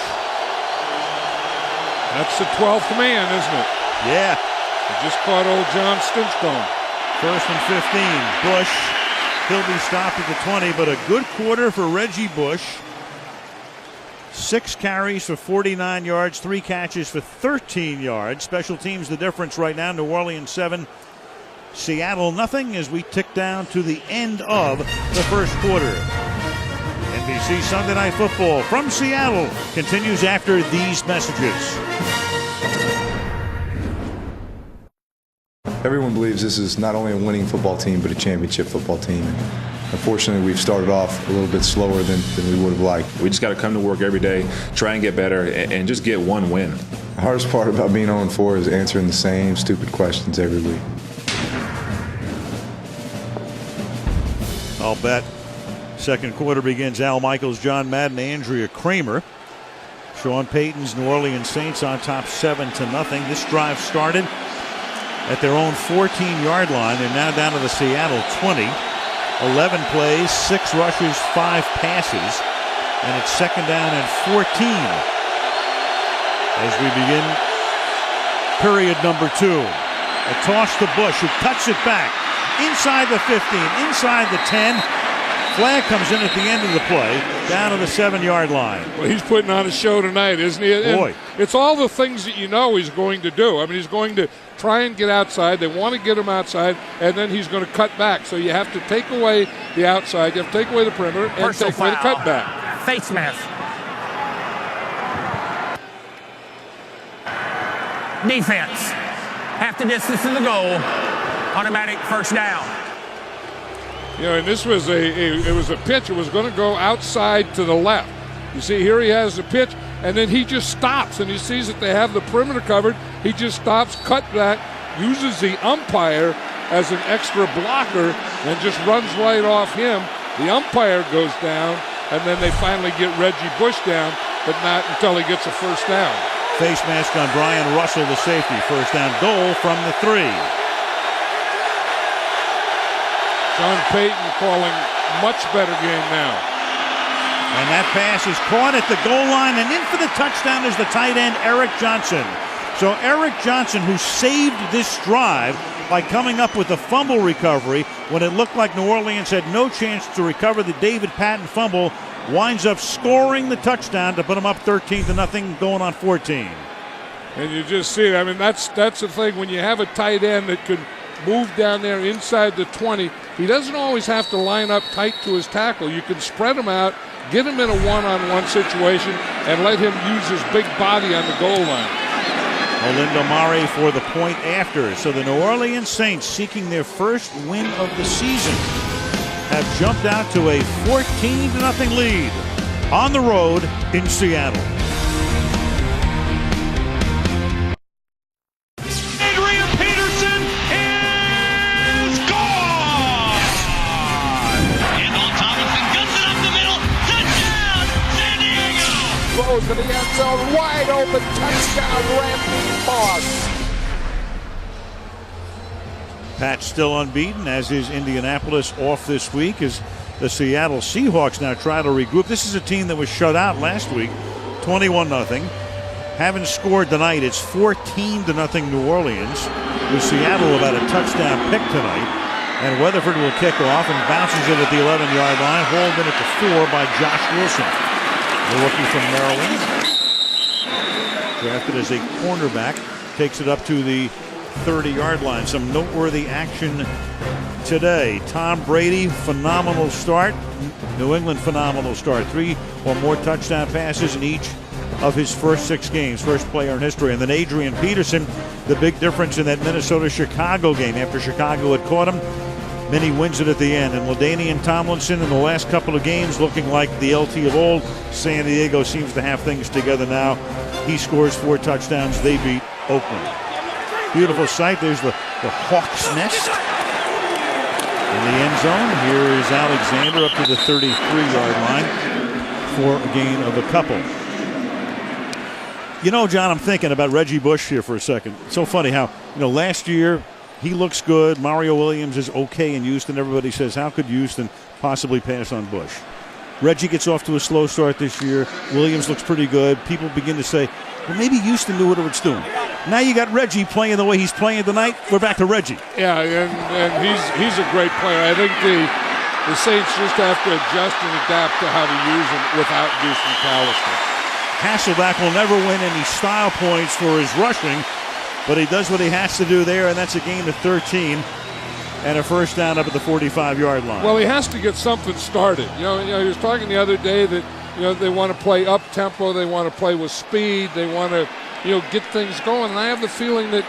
That's the 12th man, isn't it? Yeah. They just caught old John Stinchcomb. 1st and 15. Bush. He'll be stopped at the 20, but a good quarter for Reggie Bush. 6 carries for 49 yards, 3 catches for 13 yards. Special teams the difference right now. New Orleans 7, Seattle nothing as we tick down to the end of the first quarter. NBC Sunday Night Football from Seattle continues after these messages. Everyone believes this is not only a winning football team, but a championship football team. And unfortunately, we've started off a little bit slower than we would have liked. We just got to come to work every day, try and get better, and just get one win. The hardest part about being 0-4 is answering the same stupid questions every week. I'll bet. Second quarter begins. Al Michaels, John Madden, Andrea Kramer. Sean Payton's New Orleans Saints on top 7-0. This drive started at their own 14-yard line. They're now down to the Seattle 20. 11 plays, 6 rushes, 5 passes, and it's 2nd down and 14 as we begin period number 2. A toss to Bush, who cuts it back inside the 15, inside the 10. Flag comes in at the end of the play, down to the 7-yard line. Well, he's putting on a show tonight, isn't he? And boy, it's all the things that you know he's going to do. I mean, he's going to try and get outside. They want to get him outside, and then he's going to cut back. So you have to take away the outside, you have to take away the perimeter, and Personal take away the foul. cutback. Face mask. Defense. Half the distance to the goal. Automatic first down. You know, and this was it was a pitch. It was going to go outside to the left. You see, here he has the pitch, and then he just stops, and he sees that they have the perimeter covered. He just stops, cut back, uses the umpire as an extra blocker, and just runs right off him. The umpire goes down, and then they finally get Reggie Bush down, but not until he gets a first down. Face mask on Brian Russell, the safety. First down goal from the 3. Sean Payton calling much better game now. And that pass is caught at the goal line, and in for the touchdown is the tight end, Eric Johnson. So Eric Johnson, who saved this drive by coming up with a fumble recovery when it looked like New Orleans had no chance to recover the David Patton fumble, winds up scoring the touchdown to put them up 13-0, going on 14. And you just see it. I mean, that's the thing. When you have a tight end that can move down there inside the 20. He doesn't always have to line up tight to his tackle. You can spread him out, get him in a one-on-one situation, and let him use his big body on the goal line. Olindo Mare for the point after. So the New Orleans Saints, seeking their first win of the season, have jumped out to a 14-0 lead on the road in Seattle. Adrian Peterson is gone! Anthony Thomason guns it up the middle. Touchdown, San Diego! Goes to the end zone, wide open, touchdown, Randy Moss. Pat still unbeaten, as is Indianapolis, off this week as the Seattle Seahawks now try to regroup. This is a team that was shut out last week, 21-0. Haven't scored tonight. It's 14-0 New Orleans, with Seattle about a touchdown pick tonight. And Weatherford will kick off and bounces it at the 11-yard line, hauled in at the 4 by Josh Wilson, the rookie from Maryland. Drafted as a cornerback, takes it up to the 30-yard line. Some noteworthy action today. Tom Brady, phenomenal start. New England, phenomenal start. 3 or more touchdown passes in each of his first 6 games. First player in history. And then Adrian Peterson, the big difference in that Minnesota-Chicago game. After Chicago had caught him, then he wins it at the end. And LaDainian Tomlinson in the last couple of games looking like the LT of old. San Diego seems to have things together now. He scores 4 touchdowns. They beat Oakland. Beautiful sight. There's the Hawks nest in the end zone. Here is Alexander up to the 33-yard line for a gain of a couple. You know, John, I'm thinking about Reggie Bush here for a second. It's so funny how, last year he looks good. Mario Williams is okay in Houston. Everybody says, how could Houston possibly pass on Bush? Reggie gets off to a slow start this year. Williams looks pretty good. People begin to say, well, maybe Houston knew what it was doing. Now you got Reggie playing the way he's playing tonight. We're back to Reggie. Yeah, and he's a great player. I think the Saints just have to adjust and adapt to how to use him without Deuce McAllister. Hasselbeck will never win any style points for his rushing, but he does what he has to do there, and that's a gain of 13 and a first down up at the 45-yard line. Well, he has to get something started. He was talking the other day that they want to play up tempo, they want to play with speed, they want to get things going. And I have the feeling that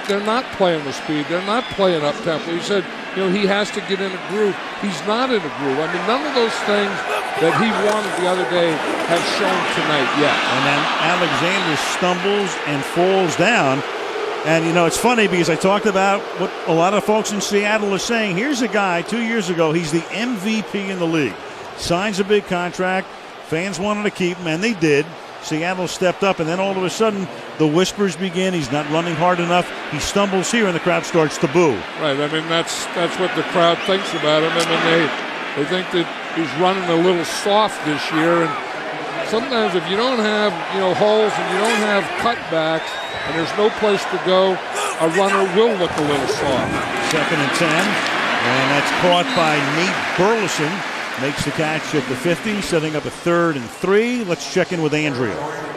they're not playing with speed. They're not playing up tempo. He said, he has to get in a groove. He's not in a groove. I mean, none of those things that he wanted the other day have shown tonight yet. And then Alexander stumbles and falls down. And, it's funny because I talked about what a lot of folks in Seattle are saying. Here's a guy 2 years ago. He's the MVP in the league. Signs a big contract. Fans wanted to keep him, and they did. Seattle stepped up, and then all of a sudden the whispers begin. He's not running hard enough. He stumbles here, and the crowd starts to boo. Right. I mean, that's what the crowd thinks about him. I mean, they think that he's running a little soft this year. And sometimes if you don't have holes and you don't have cutbacks, and there's no place to go, a runner will look a little soft. 2nd and 10, and that's caught by Nate Burleson. Makes the catch at the 50, setting up a 3rd and 3. Let's check in with Andrea.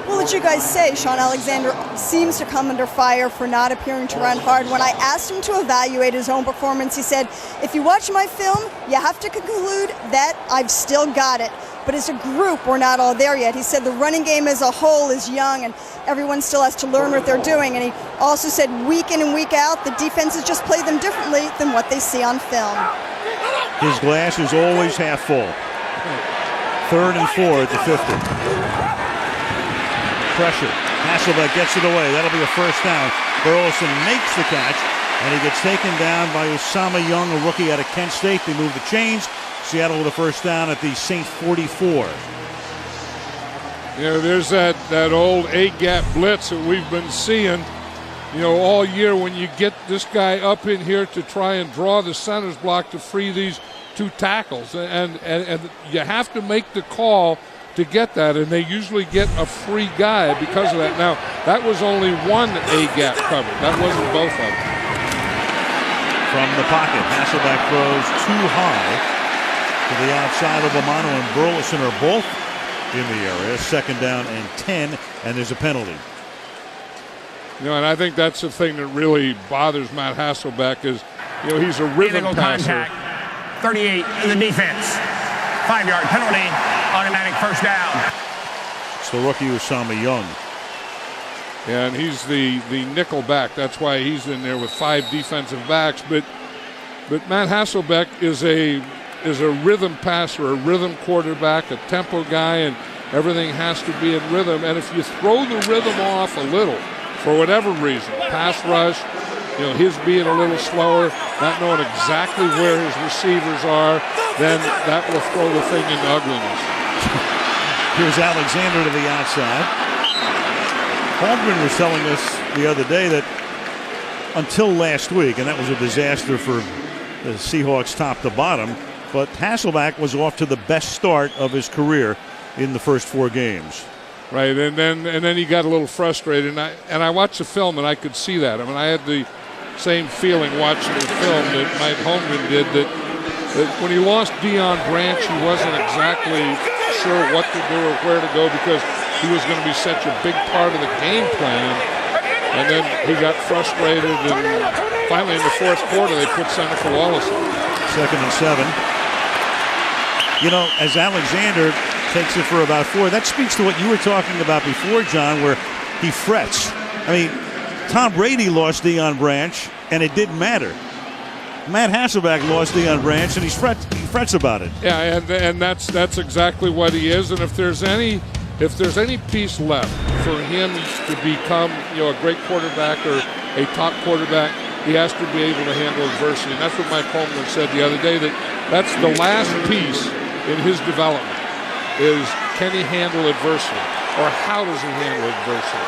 Well, what you guys say, Sean Alexander seems to come under fire for not appearing to run hard. When I asked him to evaluate his own performance, he said, if you watch my film, you have to conclude that I've still got it. But as a group, we're not all there yet. He said the running game as a whole is young and everyone still has to learn what they're doing. And he also said week in and week out, the defenses just play them differently than what they see on film. His glass is always half full. 3rd and 4 at the 50. Pressure. Hasselbeck gets it away. That'll be a first down. Burleson makes the catch, and he gets taken down by Usama Young, a rookie out of Kent State. They move the chains. Seattle with a first down at the Saint 44. There's that old A-gap blitz that we've been seeing all year when you get this guy up in here to try and draw the center's block to free these 2 tackles. And you have to make the call to get that, and they usually get a free guy because of that. Now, that was only one A-gap cover. That wasn't both of them. From the pocket, Hasselbeck throws too high to the outside of Romano and Burleson are both in the area. 2nd down and 10, and there's a penalty. And I think that's the thing that really bothers Matt Hasselbeck is, he's a rhythm passer. Contact, 38 in the defense. 5-yard penalty, automatic first down. It's the rookie Usama Young. And he's the nickel back. That's why he's in there with 5 defensive backs. But Matt Hasselbeck is a rhythm passer, a rhythm quarterback, a tempo guy, and everything has to be in rhythm. And if you throw the rhythm off a little, for whatever reason, pass rush, his being a little slower, not knowing exactly where his receivers are, then that will throw the thing into ugliness. Here's Alexander to the outside. Holmgren was telling us the other day that until last week, and that was a disaster for the Seahawks top to bottom, but Hasselbeck was off to the best start of his career in the first 4 games. Right, and then he got a little frustrated, and I watched the film and I could see that. I mean, I had the same feeling watching the film that Mike Holmgren did, that when he lost Deion Branch, he wasn't exactly sure what to do or where to go because he was going to be such a big part of the game plan. And then he got frustrated, and finally in the fourth quarter they put center for Wallace. 2nd and 7. As Alexander takes it for about 4, that speaks to what you were talking about before, John, where he frets. I mean, Tom Brady lost Deion Branch, and it didn't matter. Matt Hasselbeck lost Deion Branch, and he frets about it. Yeah, and that's exactly what he is. And if there's any piece left for him to become, a great quarterback or a top quarterback, he has to be able to handle adversity. And that's what Mike Holmgren said the other day, that's the last piece in his development is, can he handle adversity, or how does he handle adversity?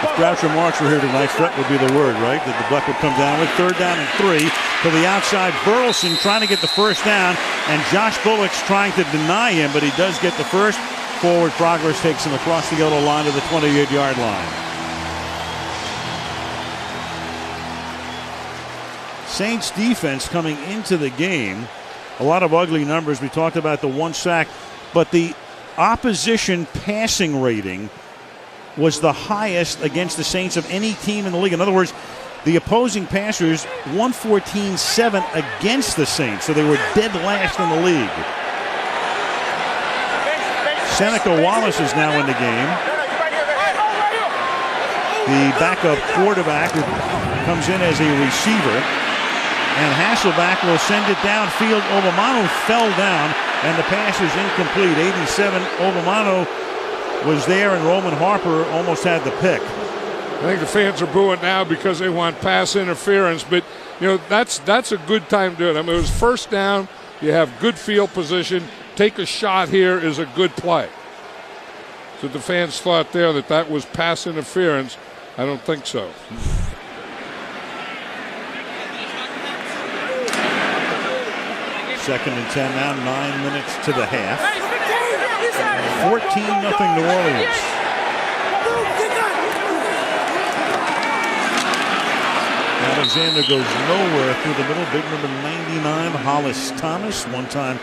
If Groucho Marx were here tonight, threat would be the word, right? That the Buck would come down with 3rd down and 3 to the outside. Burleson trying to get the first down, and Josh Bullock's trying to deny him, but he does get the first. Forward progress takes him across the yellow line to the 28-yard line. Saints defense coming into the game, a lot of ugly numbers. We talked about the 1 sack, but the opposition passing rating was the highest against the Saints of any team in the league. In other words, the opposing passers 114-7 against the Saints, so they were dead last in the league. Seneca Wallace is now in the game. The backup quarterback who comes in as a receiver. And Hasselbeck will send it downfield. Obamano fell down, and the pass is incomplete. 87, Obamano was there, and Roman Harper almost had the pick. I think the fans are booing now because they want pass interference, but that's a good time to do it. I mean, it was first down. You have good field position. Take a shot here is a good play. So the fans thought there that was pass interference. I don't think so. Second and 10 now, 9 minutes to the half. 14-0 New Orleans. Alexander goes nowhere through the middle. Big number 99, Hollis Thomas, one-time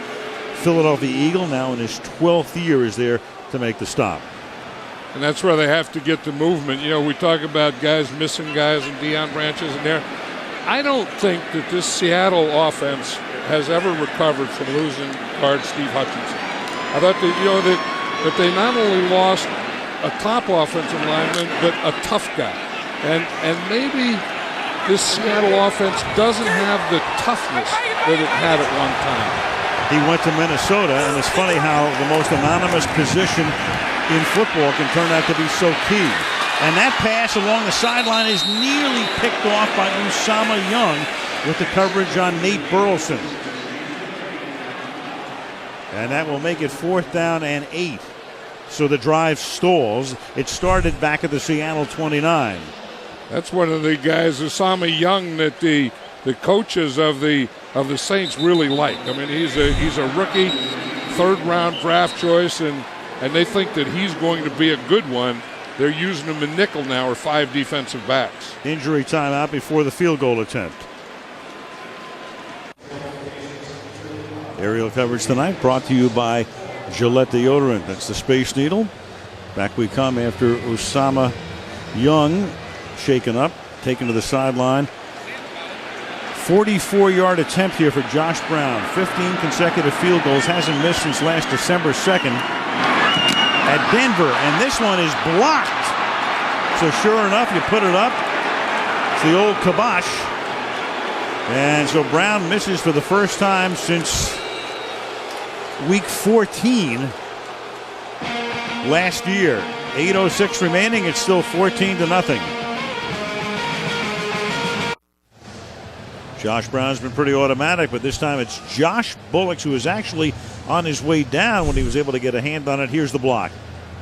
Philadelphia Eagle, now in his 12th year is there to make the stop. And that's where they have to get the movement. We talk about guys missing guys and Deion Branches in there. I don't think that this Seattle offense has ever recovered from losing guard Steve Hutchinson. I thought that they not only lost a top offensive lineman, but a tough guy. And maybe this Seattle offense doesn't have the toughness that it had at one time. He went to Minnesota, and it's funny how the most anonymous position in football can turn out to be so key. And that pass along the sideline is nearly picked off by Usama Young with the coverage on Nate Burleson. And that will make it 4th down and 8. So the drive stalls. It started back at the Seattle 29. That's one of the guys, Usama Young, that the coaches of the Saints really like. I mean, he's a rookie, 3rd-round draft choice, and they think that he's going to be a good one. They're using him in nickel now, or 5 defensive backs. Injury timeout before the field goal attempt. Aerial coverage tonight brought to you by Gillette deodorant. That's the Space Needle. Back we come after Usama Young shaken up, taken to the sideline. 44-yard attempt here for Josh Brown. 15 consecutive field goals. Hasn't missed since last December 2nd at Denver. And this one is blocked. So sure enough, you put it up. It's the old kibosh. And so Brown misses for the first time since week 14 last year. 8:06 remaining. It's still 14-0. Josh Brown's been pretty automatic, but this time it's Josh Bullock who was actually on his way down when he was able to get a hand on it. Here's the block.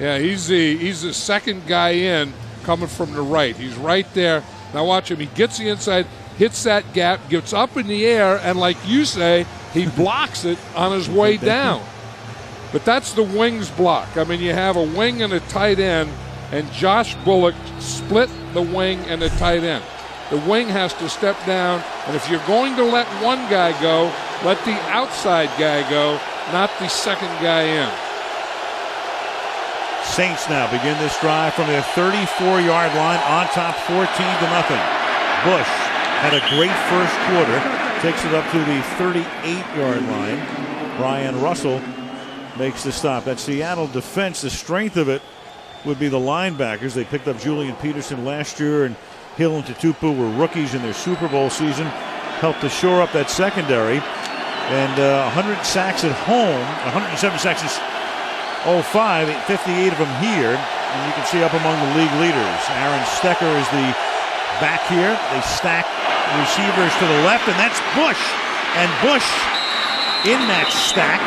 Yeah, he's the second guy in coming from the right. He's right there. Now watch him. He gets the inside, hits that gap, gets up in the air, and like you say, he blocks it on his way down. But that's the wings block. I mean, you have a wing and a tight end, and Josh Bullock split the wing and the tight end. The wing has to step down, and if you're going to let one guy go, let the outside guy go, not the second guy in. Saints now begin this drive from their 34-yard line on top 14-0. Bush had a great first quarter, takes it up to the 38-yard line. Brian Russell makes the stop. That Seattle defense, the strength of it would be the linebackers. They picked up Julian Peterson last year, and Hill and Tutupu were rookies in their Super Bowl season. Helped to shore up that secondary. And 100 sacks at home, 107 sacks since 05, 58 of them here. And you can see up among the league leaders. Aaron Stecker is the back here. They stack receivers to the left, and that's Bush. And Bush, in that stack,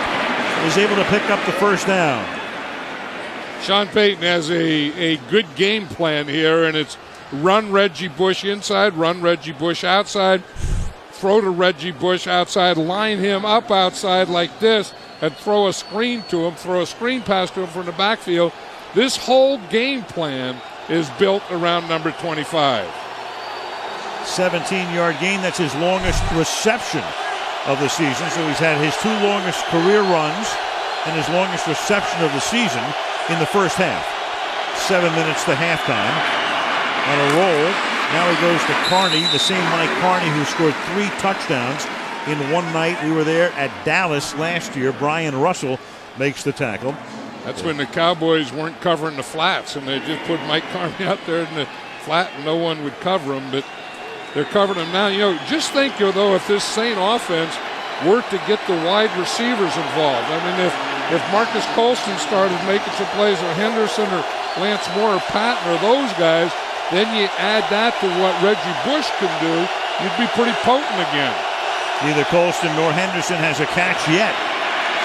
is able to pick up the first down. Sean Payton has a good game plan here, and it's run Reggie Bush inside, run Reggie Bush outside, throw to Reggie Bush outside, line him up outside like this, and throw a screen to him, throw a screen pass to him from the backfield. This whole game plan is built around number 25. 17-yard gain. That's his longest reception of the season. So he's had his two longest career runs and his longest reception of the season in the first half. 7 minutes to halftime. On a roll. Now he goes to Carney, the same Mike Carney who scored 3 touchdowns in one night. We were there at Dallas last year. Brian Russell makes the tackle. That's when the Cowboys weren't covering the flats, and they just put Mike Carney out there in the flat, and no one would cover him, but they're covering him now. You know, just think, though, if this Saint offense were to get the wide receivers involved. I mean, if Marcus Colston started making some plays, or Henderson or Lance Moore or Patton or those guys, then you add that to what Reggie Bush can do, you'd be pretty potent again. Neither Colston nor Henderson has a catch yet.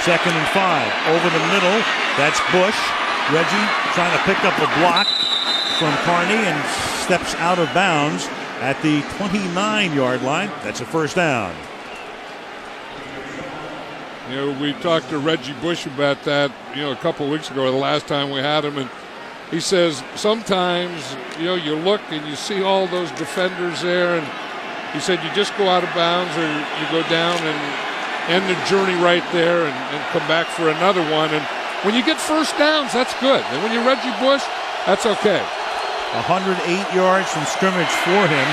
2nd and 5. Over the middle, that's Bush. Reggie trying to pick up a block from Carney and steps out of bounds at the 29-yard line. That's a first down. You know, we talked to Reggie Bush about that, a couple of weeks ago, the last time we had him, and he says sometimes, you look and you see all those defenders there, and he said you just go out of bounds or you go down and end the journey right there and come back for another one. And when you get first downs, that's good. And when you're Reggie Bush, that's okay. 108 yards from scrimmage for him.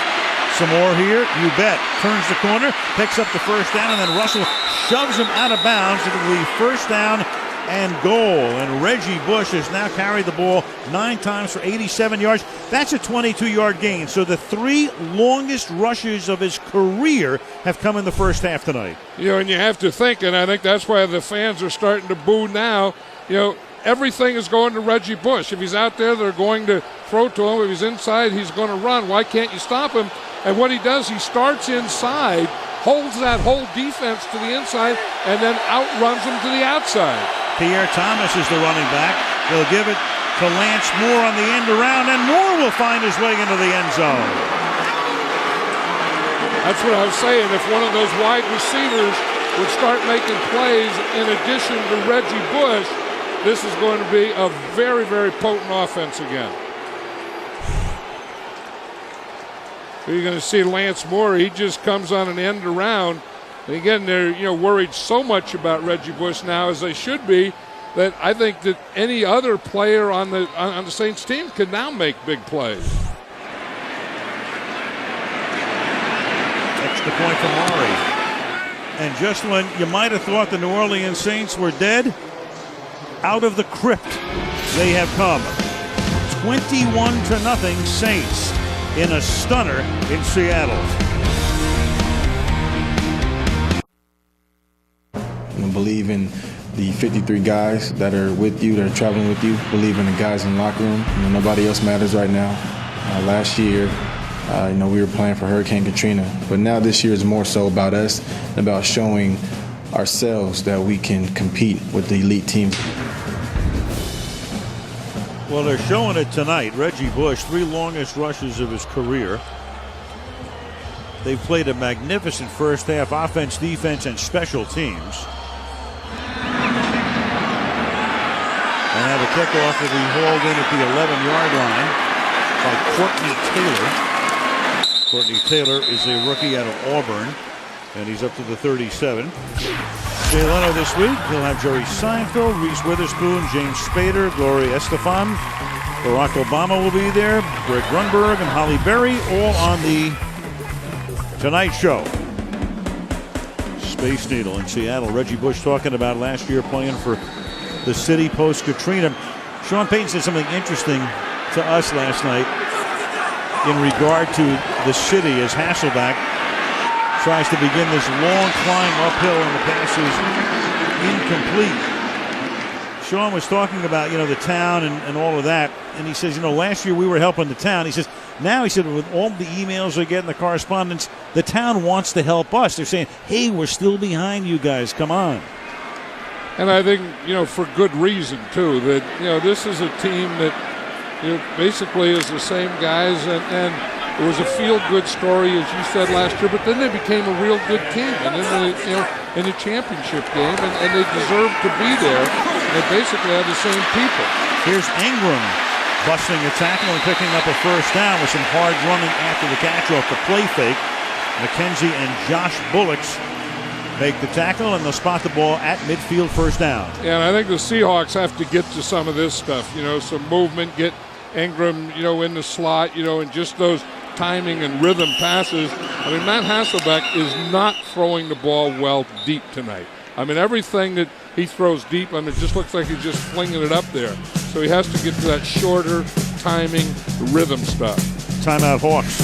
Some more here, you bet. Turns the corner, picks up the first down, and then Russell shoves him out of bounds. It'll be first down and goal. And Reggie Bush has now carried the ball 9 times for 87 yards. That's a 22-yard gain. So the 3 longest rushes of his career have come in the first half tonight. And you have to think, and I think that's why the fans are starting to boo now, everything is going to Reggie Bush. If he's out there, they're going to throw to him. If he's inside, he's going to run. Why can't you stop him? And what he does, he starts inside, holds that whole defense to the inside, and then outruns them to the outside. Pierre Thomas is the running back. They'll give it to Lance Moore on the end around, and Moore will find his way into the end zone. That's what I was saying. If one of those wide receivers would start making plays in addition to Reggie Bush, this is going to be a very, very potent offense again. You're going to see Lance Moore. He just comes on an end around. And again, they're worried so much about Reggie Bush now, as they should be, that I think that any other player on the Saints team could now make big plays. Extra point for Maury. And just when you might have thought the New Orleans Saints were dead, out of the crypt they have come. 21-0 Saints in a stunner in Seattle. Believe in the 53 guys that are with you, that are traveling with you. Believe in the guys in the locker room. Nobody else matters right now. Last year, we were playing for Hurricane Katrina, but now this year is more so about us, about showing ourselves that we can compete with the elite teams. Well, they're showing it tonight. Reggie Bush, 3 longest rushes of his career. They've played a magnificent first half, offense, defense, and special teams. And have a kickoff that will be hauled in at the 11-yard line by Courtney Taylor. Courtney Taylor is a rookie out of Auburn, and he's up to the 37. Jay Leno this week. He'll have Jerry Seinfeld, Reese Witherspoon, James Spader, Gloria Estefan. Barack Obama will be there, Greg Grunberg, and Holly Berry, all on the Tonight Show. Space Needle in Seattle. Reggie Bush talking about last year playing for the city post-Katrina. Sean Payton said something interesting to us last night in regard to the city as Hasselbeck tries to begin this long climb uphill and the pass is incomplete. Sean was talking about, the town and all of that, and he says, last year we were helping the town. He says, now, he said, with all the emails they get and the correspondence, the town wants to help us. They're saying, hey, we're still behind you guys. Come on. And I think, for good reason, too, that, this is a team that basically is the same guys, and it was a feel-good story, as you said last year, but then they became a real good team, and then they, in the championship game, and they deserved to be there. They basically had the same people. Here's Ingram busting a tackle and picking up a first down with some hard running after the catch off the play fake. McKenzie and Josh Bullocks make the tackle, and they'll spot the ball at midfield, first down. Yeah, and I think the Seahawks have to get to some of this stuff, some movement, get Ingram, in the slot, and just those timing and rhythm passes. I mean, Matt Hasselbeck is not throwing the ball well deep tonight. I mean, everything that he throws deep, it just looks like he's just flinging it up there. So he has to get to that shorter timing, rhythm stuff. Timeout, Hawks.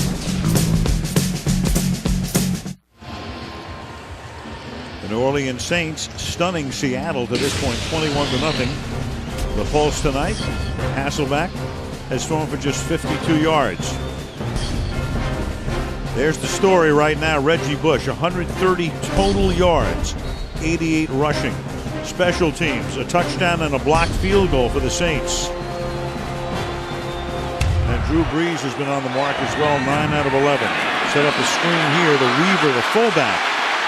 The New Orleans Saints stunning Seattle to this point, 21-0. The Pulse tonight, Hasselbeck has thrown for just 52 yards. There's the story right now. Reggie Bush, 130 total yards, 88 rushing. Special teams, a touchdown and a blocked field goal for the Saints. And Drew Brees has been on the mark as well, 9 out of 11. Set up a screen here, the Weaver, the fullback.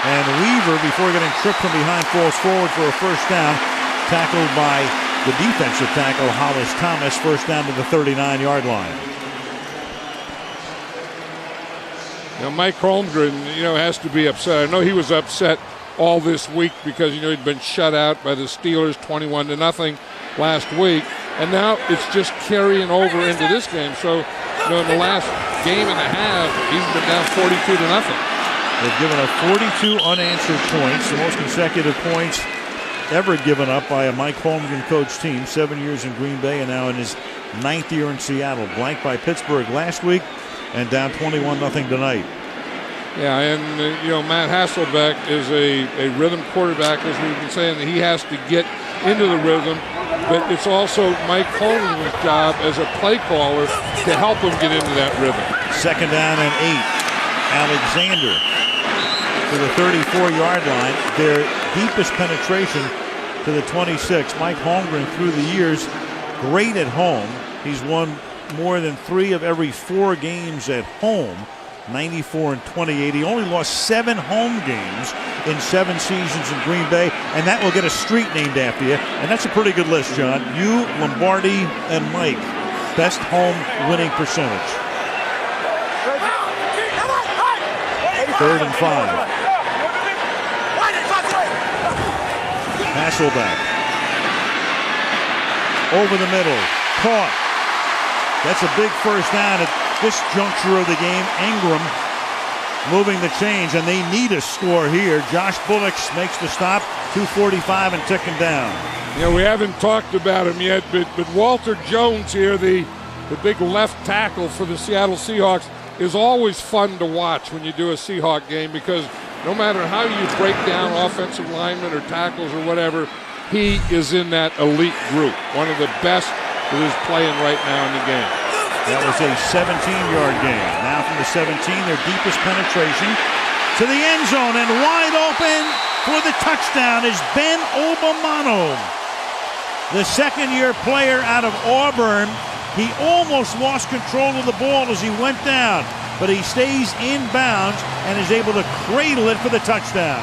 And Weaver, before getting tripped from behind, falls forward for a first down. Tackled by the defensive tackle, Hollis Thomas, first down to the 39-yard line. Mike Holmgren, has to be upset. I know he was upset all this week because, he'd been shut out by the Steelers 21-0 last week. And now it's just carrying over into this game. So, in the last game and a half, he's been down 42-0. They've given up 42 unanswered points, the most consecutive points ever given up by a Mike Holmgren coach team. 7 years in Green Bay and now in his 9th year in Seattle. Blanked by Pittsburgh last week and down 21-0 tonight. Yeah, and Matt Hasselbeck is a rhythm quarterback, as we've been saying, that he has to get into the rhythm. But it's also Mike Holmgren's job as a play caller to help him get into that rhythm. Second down and 8. Alexander to the 34-yard line. Their deepest penetration to the 26. Mike Holmgren through the years, great at home. He's won more than 3 of every 4 games at home. 94 and 28. He only lost 7 home games in 7 seasons in Green Bay, and that will get a street named after you. And that's a pretty good list, John. You, Lombardi, and Mike. Best home winning percentage. 3rd and 5. Hasselbeck over the middle. Caught. That's a big first down at this juncture of the game. Ingram moving the chains, and they need a score here. Josh Bullocks makes the stop. 2:45 and ticking down. Yeah, we haven't talked about him yet, but Walter Jones here, the big left tackle for the Seattle Seahawks, is always fun to watch when you do a Seahawk game, because no matter how you break down offensive linemen or tackles or whatever, he is in that elite group. One of the best that is playing right now in the game. That was a 17-yard gain. Now from the 17, their deepest penetration to the end zone, and wide open for the touchdown is Ben Obamano, the second-year player out of Auburn. He almost lost control of the ball as he went down, but he stays in bounds and is able to cradle it for the touchdown.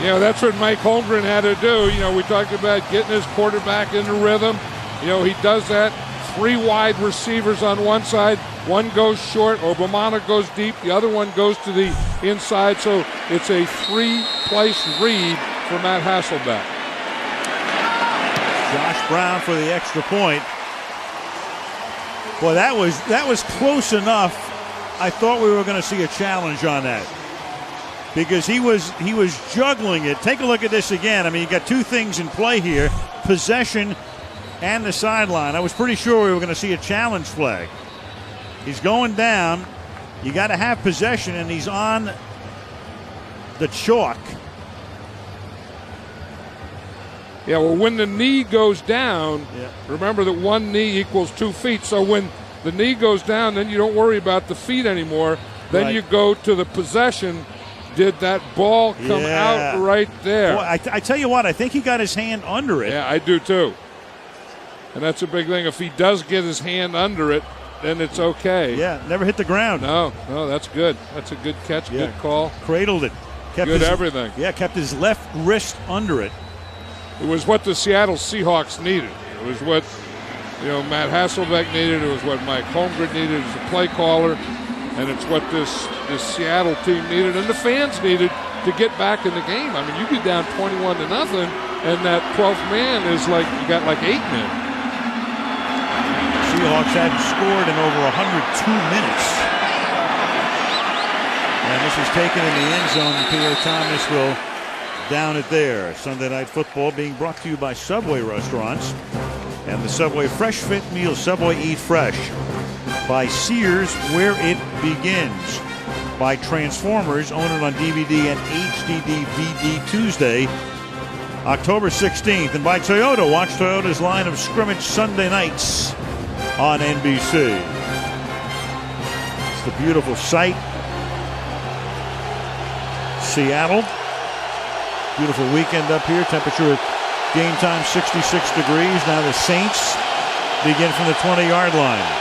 Yeah, that's what Mike Holmgren had to do. We talked about getting his quarterback into rhythm. He does that. 3 wide receivers on one side. One goes short. Obamano goes deep. The other one goes to the inside. So it's a 3-place read for Matt Hasselbeck. Josh Brown for the extra point. Boy, that was close enough. I thought we were going to see a challenge on that, because he was juggling it. Take a look at this again. I mean, you got 2 things in play here: possession and the sideline. I was pretty sure we were going to see a challenge flag. He's going down. You got to have possession, and he's on the chalk. Yeah, well, when the knee goes down, remember that 1 knee equals 2 feet. So when the knee goes down, then you don't worry about the feet anymore. Then you go to the possession. Did that ball come out right there? Boy, I tell you what, I think he got his hand under it. Yeah, I do too. And that's a big thing. If he does get his hand under it, then it's okay. Yeah, never hit the ground. No, that's good. That's a good catch, good call. Cradled it. Kept everything. Yeah, kept his left wrist under it. It was what the Seattle Seahawks needed. It was what Matt Hasselbeck needed. It was what Mike Holmgren needed as a play caller. And it's what this Seattle team needed and the fans needed to get back in the game. I mean, you get down 21-0, and that 12th man is like, you got like 8 men. Seahawks hadn't scored in over 102 minutes. And this is taken in the end zone. Pierre Thomas will down it there. Sunday Night Football being brought to you by Subway Restaurants and the Subway Fresh Fit Meal, Subway Eat Fresh. By Sears, where it begins. By Transformers, own it on DVD and HD DVD Tuesday, October 16th. And by Toyota, watch Toyota's line of scrimmage Sunday nights on NBC. It's the beautiful sight. Seattle. Beautiful weekend up here. Temperature at game time 66 degrees. Now the Saints begin from the 20-yard line.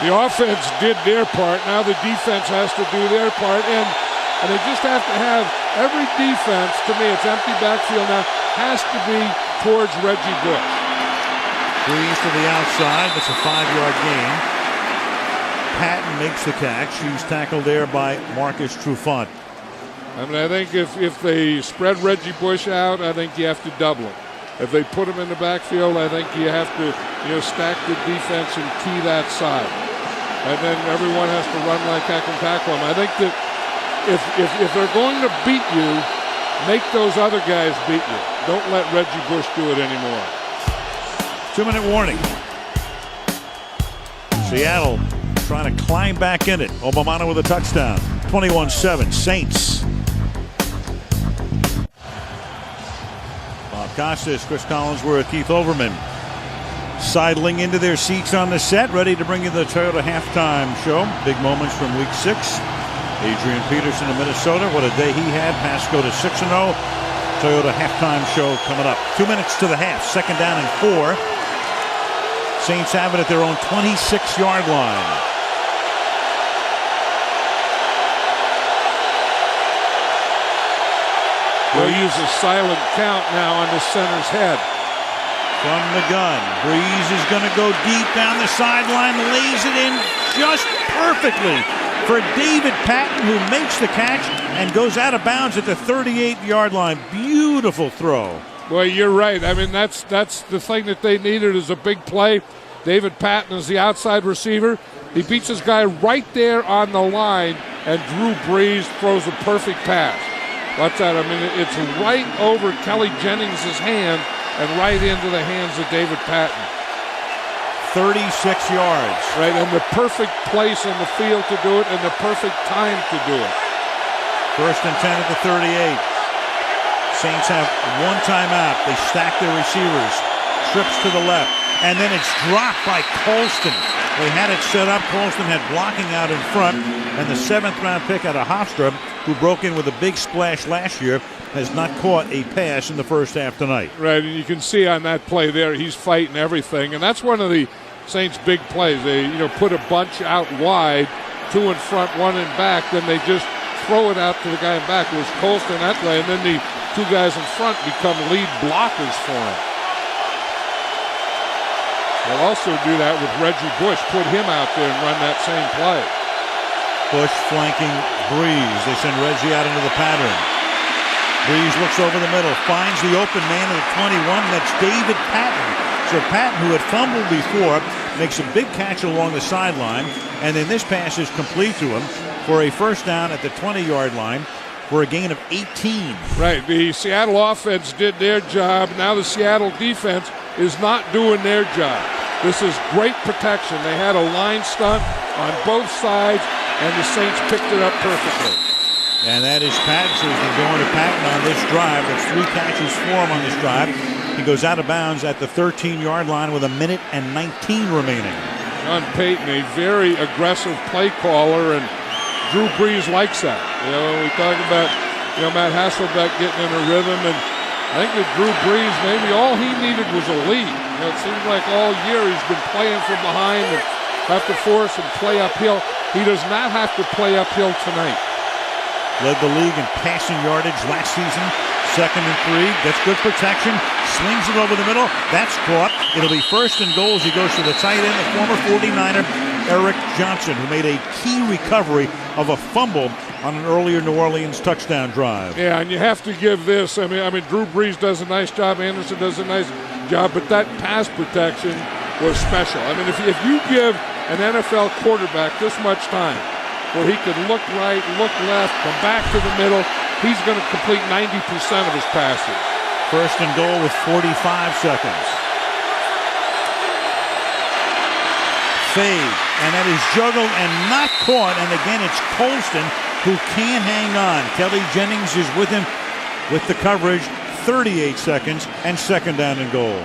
The offense did their part. Now the defense has to do their part. And they just have to have every defense, to me, it's empty backfield now, has to be towards Reggie Bush. Brees to the outside. That's a 5-yard gain. Patton makes the catch. He's tackled there by Marcus Trufant. I mean, I think if they spread Reggie Bush out, I think you have to double him. If they put him in the backfield, I think you have to stack the defense and key that side. And then everyone has to run like heck and tackle him. I think that if they're going to beat you, make those other guys beat you. Don't let Reggie Bush do it anymore. 2-minute warning. Seattle trying to climb back in it. Obamano with a touchdown. 21-7, Saints. Bob Costas, Chris Collinsworth, Keith Olbermann sidling into their seats on the set, ready to bring you the Toyota halftime show. Big moments from Week 6. Adrian Peterson of Minnesota, what a day he had. Pasco to 6-0. Toyota halftime show coming up. 2 minutes to the half. 2nd down and 4. Saints have it at their own 26-yard line. They'll use a silent count now on the center's head. From the gun, Brees is going to go deep down the sideline, lays it in just perfectly for David Patton, who makes the catch and goes out of bounds at the 38-yard line. Beautiful throw. Well, you're right. I mean, that's the thing that they needed is a big play. David Patton is the outside receiver. He beats his guy right there on the line, and Drew Brees throws a perfect pass. Watch that. I mean, it's right over Kelly Jennings' hand and right into the hands of David Patton. 36 yards. Right, and the perfect place in the field to do it and the perfect time to do it. 1st and 10 at the 38. Saints have one timeout. They stack their receivers. Trips to the left. And then it's dropped by Colston. They had it set up. Colston had blocking out in front. And the 7th-round pick out of Hofstra, who broke in with a big splash last year, has not caught a pass in the first half tonight. Right, and you can see on that play there, he's fighting everything. And that's one of the Saints' big plays. They put a bunch out wide, 2 in front, 1 in back. Then they just throw it out to the guy in back. It was Colston that way. And then the 2 guys in front become lead blockers for him. They'll also do that with Reggie Bush, put him out there and run that same play. Bush flanking Brees. They send Reggie out into the pattern. Brees looks over the middle, finds the open man at the 21. That's David Patton. So Patton, who had fumbled before, makes a big catch along the sideline, and then this pass is complete to him for a first down at the 20-yard line for a gain of 18. Right, the Seattle offense did their job. Now the Seattle defense is not doing their job. This is great protection. They had a line stunt on both sides, and the Saints picked it up perfectly. And that is Patton. So he's been going to Patton on this drive. That's 3 catches for him on this drive. He goes out of bounds at the 13-yard line with 1:19 remaining. John Payton, a very aggressive play caller, and Drew Brees likes that. We talk about Matt Hasselbeck getting in a rhythm, and I think that Drew Brees, maybe all he needed was a lead. It seems like all year he's been playing from behind and have to force and play uphill. He does not have to play uphill tonight. Led the league in passing yardage last season. 2nd and 3. Gets good protection. Slings it over the middle. That's caught. It'll be 1st and goal as he goes to the tight end, the former 49er, Eric Johnson, who made a key recovery of a fumble on an earlier New Orleans touchdown drive. Yeah, and you have to give this. I mean, Drew Brees does a nice job. Anderson does a nice job, but that pass protection was special. I mean, if you give an NFL quarterback this much time, where he could look right, look left, come back to the middle, he's going to complete 90% of his passes. 1st and goal with 45 seconds. Fade, and that is juggled and not caught, and again it's Colston who can't hang on. Kelly Jennings is with him with the coverage. 38 seconds and 2nd down and goal.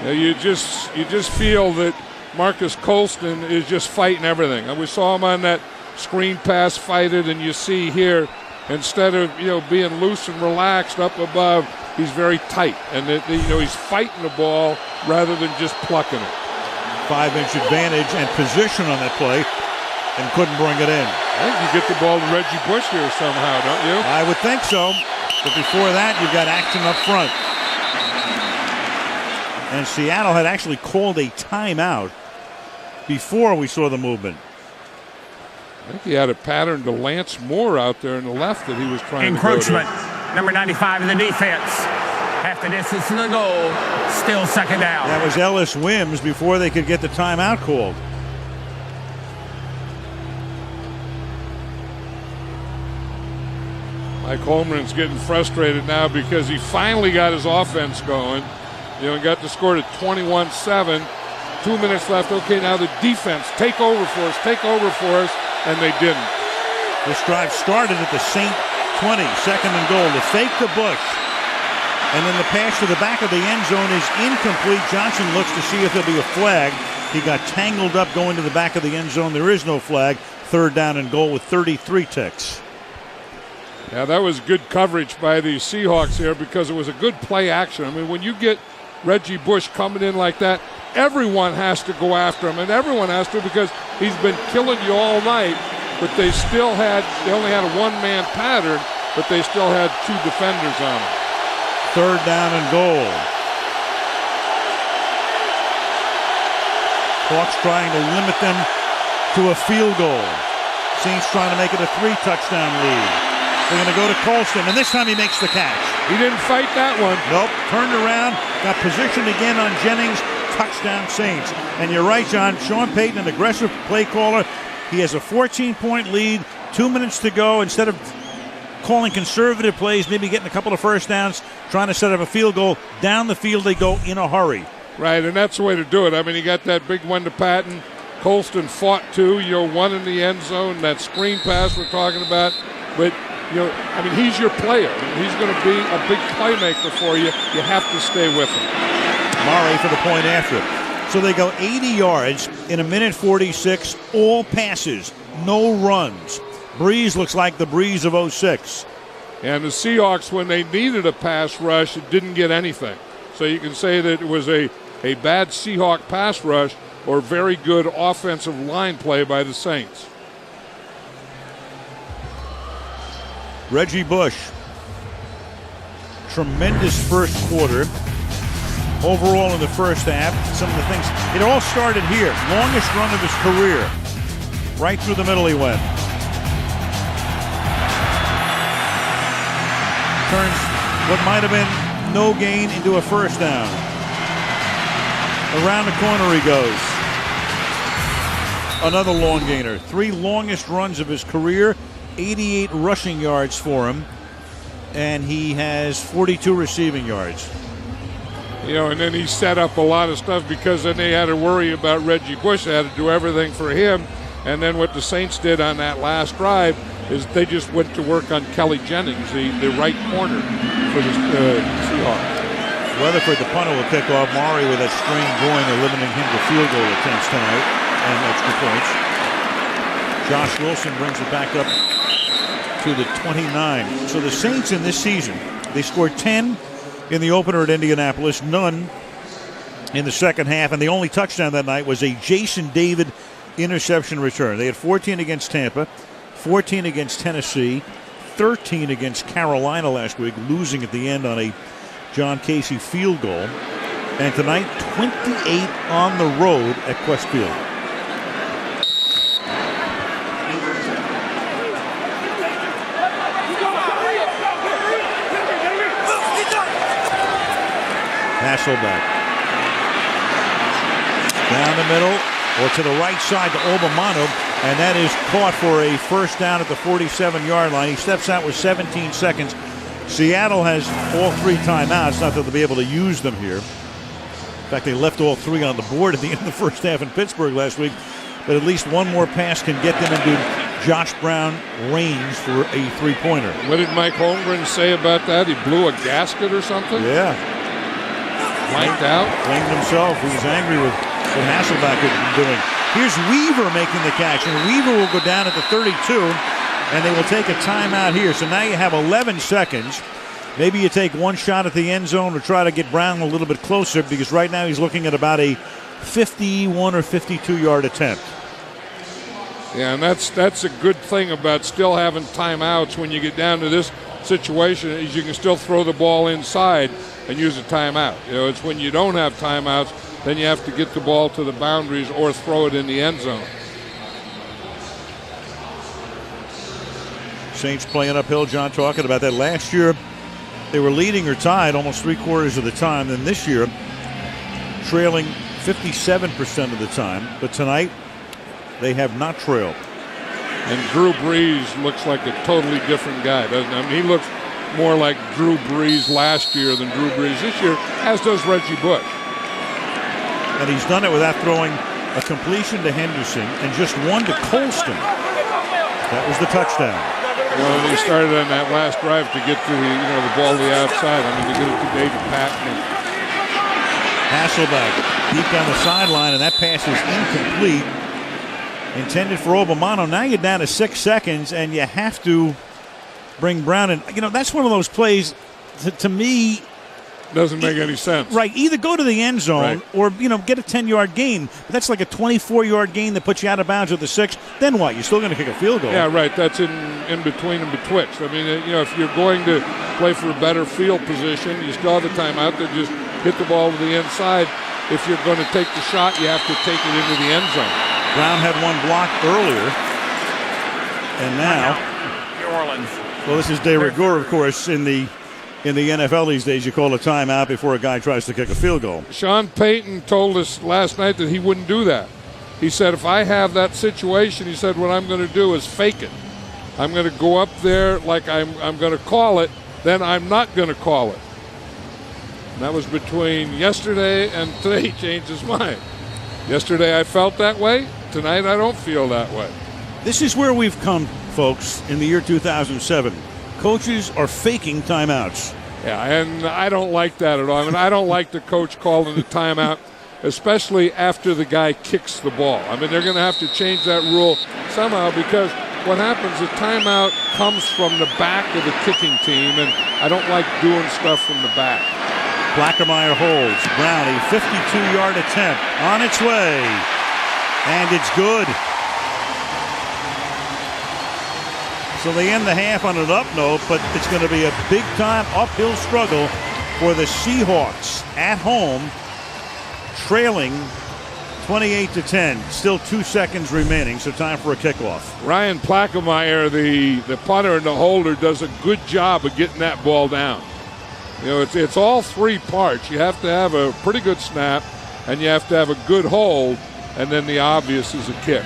You just feel that Marcus Colston is just fighting everything. And we saw him on that screen pass, fight it, and you see here, instead of being loose and relaxed up above, he's very tight, and he's fighting the ball rather than just plucking it. 5-inch advantage and position on that play, and couldn't bring it in. I think you get the ball to Reggie Bush here somehow, don't you? I would think so, but before that, you've got action up front. And Seattle had actually called a timeout before we saw the movement. I think he had a pattern to Lance Moore out there in the left that he was trying encroachment. to go to. Number 95 in the defense. Half the distance to the goal. Still 2nd down. That was Ellis Wims before they could get the timeout called. Mike Holmgren's getting frustrated now because he finally got his offense going. And got the score to 21-7. 2 minutes left. Okay, now the defense, take over for us, and they didn't. This drive started at the Saint 20, 2nd and goal. The fake to Bush, and then the pass to the back of the end zone is incomplete. Johnson looks to see if there'll be a flag. He got tangled up going to the back of the end zone. There is no flag. 3rd down and goal with 33 ticks. Yeah, that was good coverage by the Seahawks here because it was a good play action. I mean, when you get Reggie Bush coming in like that, everyone has to go after him, and everyone has to because he's been killing you all night, but they only had a 1-man pattern, but they still had 2 defenders on him. 3rd down and goal. Hawks trying to limit them to a field goal. Saints trying to make it a 3-touchdown lead. They're going to go to Colston, and this time he makes the catch. He didn't fight that one. Nope. Turned around, got positioned again on Jennings. Touchdown Saints. And you're right, John. Sean Payton, an aggressive play caller. He has a 14-point lead, 2 minutes to go. Instead of calling conservative plays, maybe getting a couple of first downs, trying to set up a field goal, down the field they go in a hurry. Right, and that's the way to do it. I mean, he got that big one to Patton. Colston fought two, one in the end zone, that screen pass we're talking about. But, I mean, he's your player. He's going to be a big playmaker for you. You have to stay with him. Murray for the point after. So they go 80 yards in a minute 46, all passes, no runs. Brees looks like the Brees of 06. And the Seahawks, when they needed a pass rush, didn't get anything. So you can say that it was a bad Seahawk pass rush or very good offensive line play by the Saints. Reggie Bush, tremendous first quarter. Overall in the first half, some of the things, it all started here. Longest run of his career. Right through the middle he went. Turns what might have been no gain into a first down. Around the corner he goes. Another long gainer. 3 longest runs of his career. 88 rushing yards for him. And he has 42 receiving yards. And then he set up a lot of stuff because then they had to worry about Reggie Bush. They had to do everything for him. And then what the Saints did on that last drive is they just went to work on Kelly Jennings, the right corner for the Seahawks. Weatherford, the punter, will kick off. Maury with that strained groin, limiting him to field goal attempts tonight and extra points. Josh Wilson brings it back up to the 29. So the Saints in this season, they scored 10 in the opener at Indianapolis, none in the second half, and the only touchdown that night was a Jason David interception return. They had 14 against Tampa, 14 against Tennessee, 13 against Carolina last week, losing at the end on a John Casey field goal. And tonight, 28 on the road at Quest Field. Hasselbeck. Down the middle, or to the right side to Obamano, and that is caught for a first down at the 47-yard line. He steps out with 17 seconds. Seattle has all 3 timeouts, not that they'll be able to use them here. In fact, they left all 3 on the board at the end of the first half in Pittsburgh last week, but at least one more pass can get them into Josh Brown range for a 3-pointer. What did Mike Holmgren say about that? He blew a gasket or something? Yeah. Blanked out. Blamed himself. He was angry with what Hasselbeck had been doing. Here's Weaver making the catch, and Weaver will go down at the 32, and they will take a timeout here. So now you have 11 seconds. Maybe you take one shot at the end zone or try to get Brown a little bit closer, because right now he's looking at about a 51 or 52-yard attempt. Yeah, and that's a good thing about still having timeouts when you get down to this situation, is you can still throw the ball inside and use a timeout. It's when you don't have timeouts, then you have to get the ball to the boundaries or throw it in the end zone. Saints playing uphill. John talking about that. Last year, they were leading or tied almost 3/4 of the time. Then this year, trailing 57% of the time. But tonight, they have not trailed. And Drew Brees looks like a totally different guy, doesn't he? I mean, he looks more like Drew Brees last year than Drew Brees this year, as does Reggie Bush. And he's done it without throwing a completion to Henderson and just one to Colston. That was the touchdown. Well, he started on that last drive to get to the ball to the outside. I mean, to get it to David Patton. Hasselbeck deep down the sideline, and that pass is incomplete. Intended for Obamano. Now you're down to 6 seconds, and you have to bring Brown in. That's one of those plays, to me, doesn't make any sense. Right. Either go to the end zone or, get a 10-yard gain. But that's like a 24-yard gain that puts you out of bounds at the 6. Then what? You're still going to kick a field goal. Yeah, right. That's in between and betwixt. I mean, if you're going to play for a better field position, you still have the timeout to just hit the ball to the inside. If you're going to take the shot, you have to take it into the end zone. Brown had one block earlier. And now New Orleans. Well, this is de rigueur, of course, in the NFL these days. You call a timeout before a guy tries to kick a field goal. Sean Payton told us last night that he wouldn't do that. He said, if I have that situation, he said, what I'm going to do is fake it. I'm going to go up there like I'm going to call it, then I'm not going to call it. And that was between yesterday and today he changed his mind. Yesterday I felt that way. Tonight I don't feel that way. This is where we've come, folks, in the year 2007. Coaches are faking timeouts. Yeah, and I don't like that at all. I mean, I don't like the coach calling the timeout, especially after the guy kicks the ball. I mean, they're going to have to change that rule somehow, because what happens, the timeout comes from the back of the kicking team, and I don't like doing stuff from the back. Plackemeyer holds. Brownie, 52-yard attempt on its way, and it's good. So they end the half on an up note, but it's going to be a big-time uphill struggle for the Seahawks at home, trailing 28-10. Still 2 seconds remaining, so time for a kickoff. Ryan Plackemeyer, the punter and the holder, does a good job of getting that ball down. You know, it's all three parts. You have to have a pretty good snap, and you have to have a good hold, and then the obvious is a kick.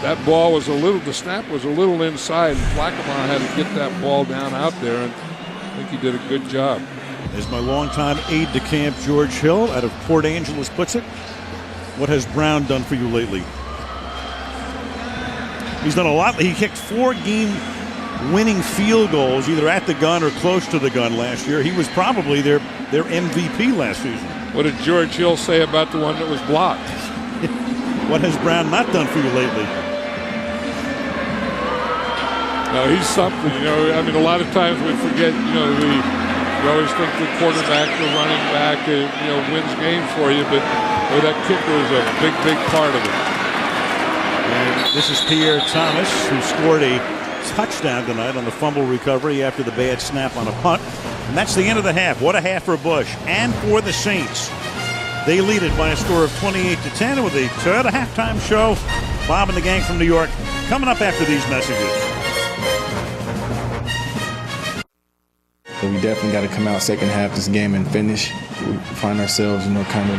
That ball was the snap was a little inside, and Plackemeyer had to get that ball down out there, and I think he did a good job. As my longtime aide-de-camp George Hill out of Port Angeles puts it, what has Brown done for you lately? He's done a lot. He kicked 4 game-winning field goals, either at the gun or close to the gun last year. He was probably their MVP last season. What did George Hill say about the one that was blocked? What has Brown not done for you lately? No, he's something, you know. I mean, a lot of times we forget, you know, we always think the quarterback, the running back, wins games for you, but that kicker is a big, big part of it. And this is Pierre Thomas, who scored a touchdown tonight on the fumble recovery after the bad snap on a punt. And that's the end of the half. What a half for Bush and for the Saints. They lead it by a score of 28-10 with the Toyota halftime show. Bob and the gang from New York coming up after these messages. But we definitely got to come out second half this game and finish. We find ourselves, kind of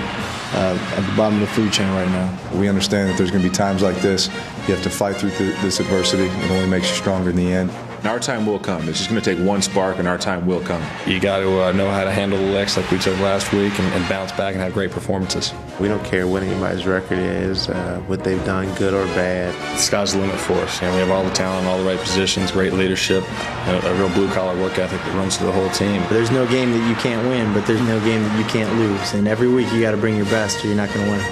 at the bottom of the food chain right now. We understand that there's going to be times like this. You have to fight through this adversity. It only makes you stronger in the end. And our time will come. It's just going to take one spark, and our time will come. You got to know how to handle the licks like we took last week and bounce back and have great performances. We don't care what anybody's record is, what they've done, good or bad. The sky's the limit for us. We have all the talent, all the right positions, great leadership, a real blue-collar work ethic that runs through the whole team. There's no game that you can't win, but there's no game that you can't lose. And every week you got to bring your best or you're not going to win.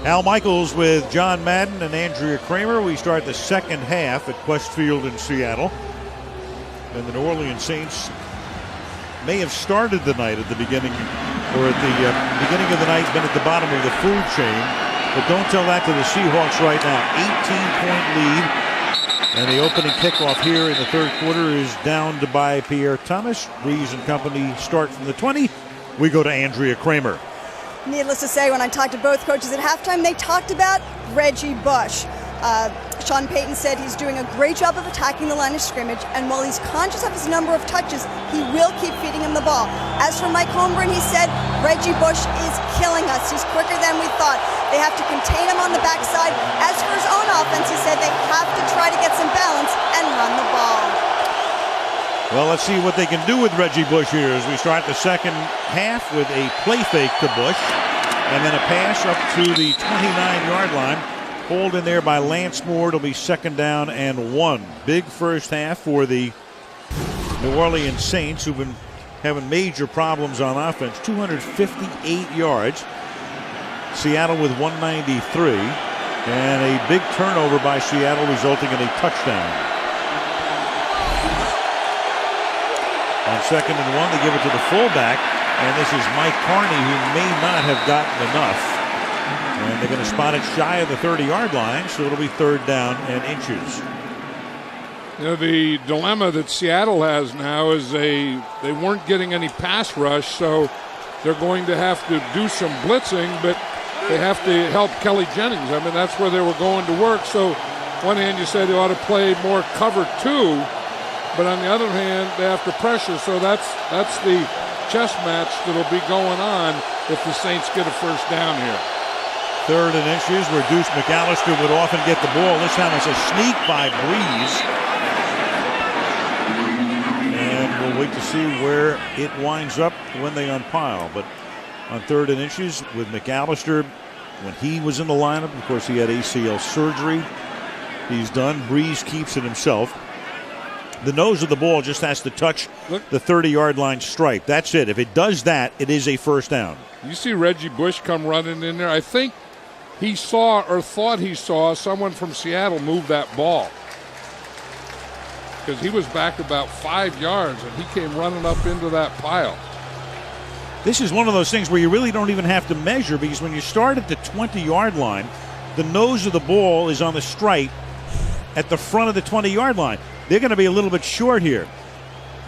Al Michaels with John Madden and Andrea Kramer. We start the second half at Quest Field in Seattle. And the New Orleans Saints may have started the night at the beginning, or at the beginning of the night, been at the bottom of the food chain. But don't tell that to the Seahawks right now. 18-point lead. And the opening kickoff here in the third quarter is downed by Pierre Thomas. Brees and company start from the 20. We go to Andrea Kramer. Needless to say, when I talked to both coaches at halftime, they talked about Reggie Bush. Sean Payton said he's doing a great job of attacking the line of scrimmage, and while he's conscious of his number of touches, he will keep feeding him the ball. As for Mike Holmgren, he said, Reggie Bush is killing us. He's quicker than we thought. They have to contain him on the backside. As for his own offense, he said they have to try to get some balance and run the ball. Well, let's see what they can do with Reggie Bush here as we start the second half with a play fake to Bush and then a pass up to the 29-yard line. Pulled in there by Lance Moore. It'll be second down and 1. Big first half for the New Orleans Saints, who've been having major problems on offense. 258 yards. Seattle with 193. And a big turnover by Seattle resulting in a touchdown. On second and 1, they give it to the fullback, and this is Mike Carney, who may not have gotten enough. And they're going to spot it shy of the 30-yard line, so it'll be third down and inches. You know, the dilemma that Seattle has now is they weren't getting any pass rush, so they're going to have to do some blitzing, but they have to help Kelly Jennings. I mean, that's where they were going to work. So one hand you say they ought to play more cover 2, but on the other hand, they have to pressure. So that's the chess match that'll be going on if the Saints get a first down here. 3rd and inches where Deuce McAllister would often get the ball. This time it's a sneak by Brees. And we'll wait to see where it winds up when they unpile. But on 3rd and inches with McAllister, when he was in the lineup, of course he had ACL surgery. He's done. Brees keeps it himself. The nose of the ball just has to touch the 30-yard line stripe. That's it. If it does that, it is a first down. You see Reggie Bush come running in there. I think he saw or thought he saw someone from Seattle move that ball, because he was back about 5 yards and he came running up into that pile. This is one of those things where you really don't even have to measure, because when you start at the 20-yard line, the nose of the ball is on the stripe at the front of the 20-yard line. They're going to be a little bit short here.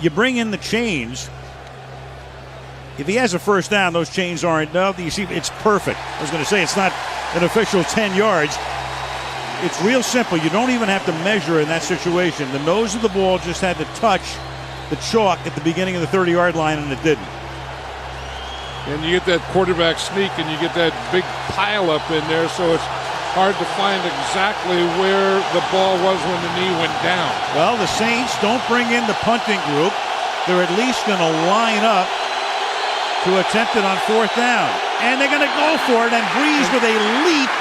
You bring in the chains. If he has a first down, those chains aren't. No, you see, it's perfect. I was going to say it's not an official 10 yards. It's real simple. You don't even have to measure in that situation. The nose of the ball just had to touch the chalk at the beginning of the 30-yard line, and it didn't. And you get that quarterback sneak, and you get that big pile up in there, so it's hard to find exactly where the ball was when the knee went down. Well, the Saints don't bring in the punting group. They're at least going to line up to attempt it on 4th down. And they're going to go for it, and Brees with a leap.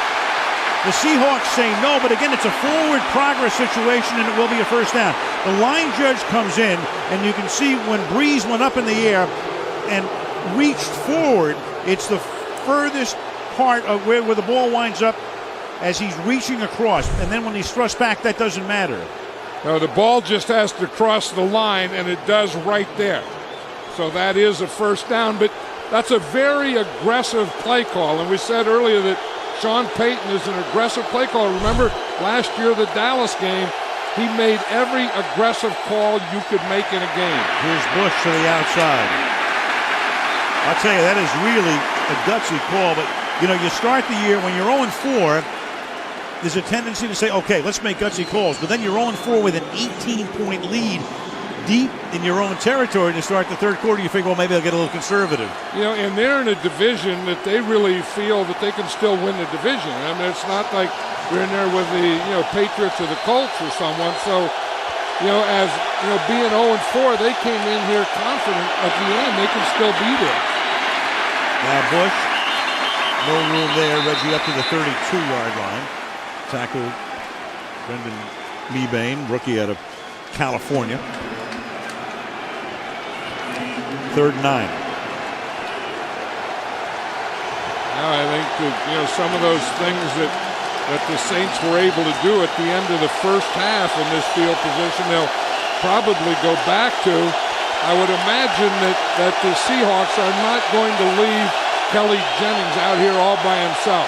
The Seahawks say no, but again, it's a forward progress situation, and it will be a first down. The line judge comes in, and you can see when Brees went up in the air and reached forward, it's the furthest part of where the ball winds up as he's reaching across. And then when he's thrust back, that doesn't matter. No, the ball just has to cross the line, and it does right there. So that is a first down, but that's a very aggressive play call. And we said earlier that Sean Payton is an aggressive play caller. Remember, last year, the Dallas game, he made every aggressive call you could make in a game. Here's Bush to the outside. I'll tell you, that is really a gutsy call. But, you know, you start the year when you're 0-4, there's a tendency to say, okay, let's make gutsy calls. But then you're 0-4 with an 18-point lead deep in your own territory to start the 3rd quarter. You figure, well, maybe I'll get a little conservative. You know, and they're in a division that they really feel that they can still win the division. I mean, it's not like they're in there with the, you know, Patriots or the Colts or someone. So, you know, as, you know, being 0-4, they came in here confident at the end they can still be there. Now Bush, no room there. Reggie up to the 32-yard line. Tackle Brendan Mebane, rookie out of California. 3rd and 9. Now I think that, you know, some of those things that the Saints were able to do at the end of the first half in this field position, they'll probably go back to. I would imagine that the Seahawks are not going to leave Kelly Jennings out here all by himself.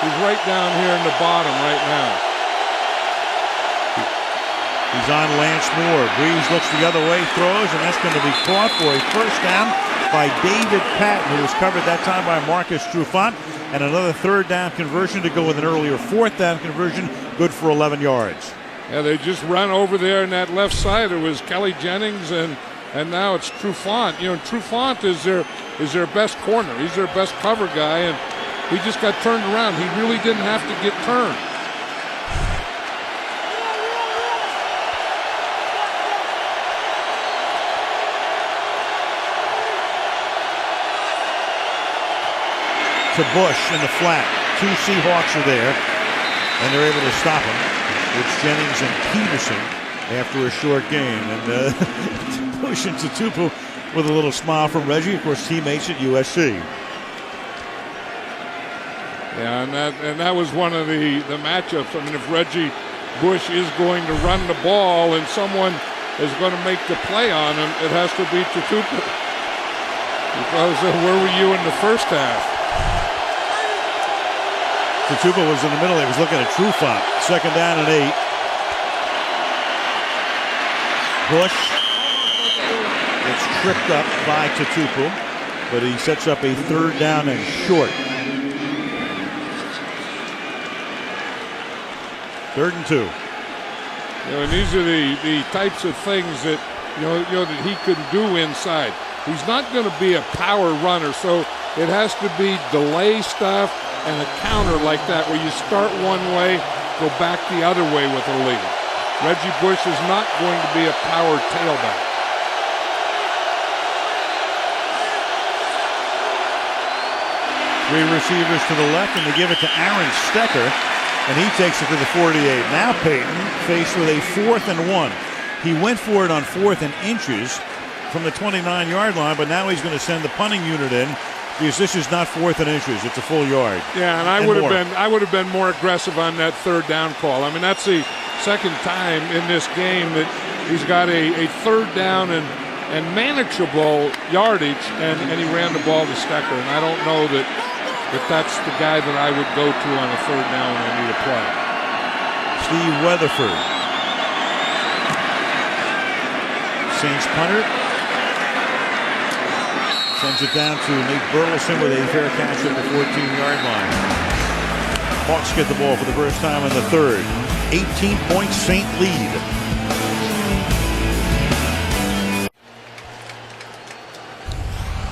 He's right down here in the bottom right now. He's on Lance Moore. Brees looks the other way, throws, and that's going to be caught for a first down by David Patton, who was covered that time by Marcus Trufant. And another 3rd down conversion to go with an earlier 4th down conversion, good for 11 yards. Yeah, they just run over there on that left side. It was Kelly Jennings, and now it's Trufant. You know, Trufant is their best corner. He's their best cover guy, and he just got turned around. He really didn't have to get turned. To Bush in the flat. 2 Seahawks are there, and they're able to stop him. It's Jennings and Peterson after a short game. And Bush and Tutupu with a little smile from Reggie, of course, teammates at USC. Yeah, and that was one of the matchups. I mean, if Reggie Bush is going to run the ball and someone is going to make the play on him, it has to be Tutupu. Because where were you in the first half? Tutupu was in the middle. He was looking at Trufant. 2nd down and 8. Bush gets tripped up by Tutupu, but he sets up a 3rd down and short. 3rd and 2. And these are the types of things that that he can do inside. He's not going to be a power runner, so it has to be delay stuff and a counter like that where you start one way, go back the other way with a lead. Reggie Bush is not going to be a power tailback. Three receivers to the left, and they give it to Aaron Stecker, and he takes it to the 48. Now Peyton faced with a 4th and 1. He went for it on 4th and inches from the 29-yard line, but now he's going to send the punting unit in because this is not 4th and inches; it's a full yard. Yeah, and I would have been more aggressive on that 3rd down call. I mean, that's the second time in this game that he's got a 3rd down and manageable yardage, and he ran the ball to Stecker. And I don't know that that's the guy that I would go to on a 3rd down when I need a play. Steve Weatherford. Saints punter. Sends it down to Nate Burleson with a fair catch at the 14-yard line. Hawks get the ball for the first time in the 3rd. 18-point Saint lead.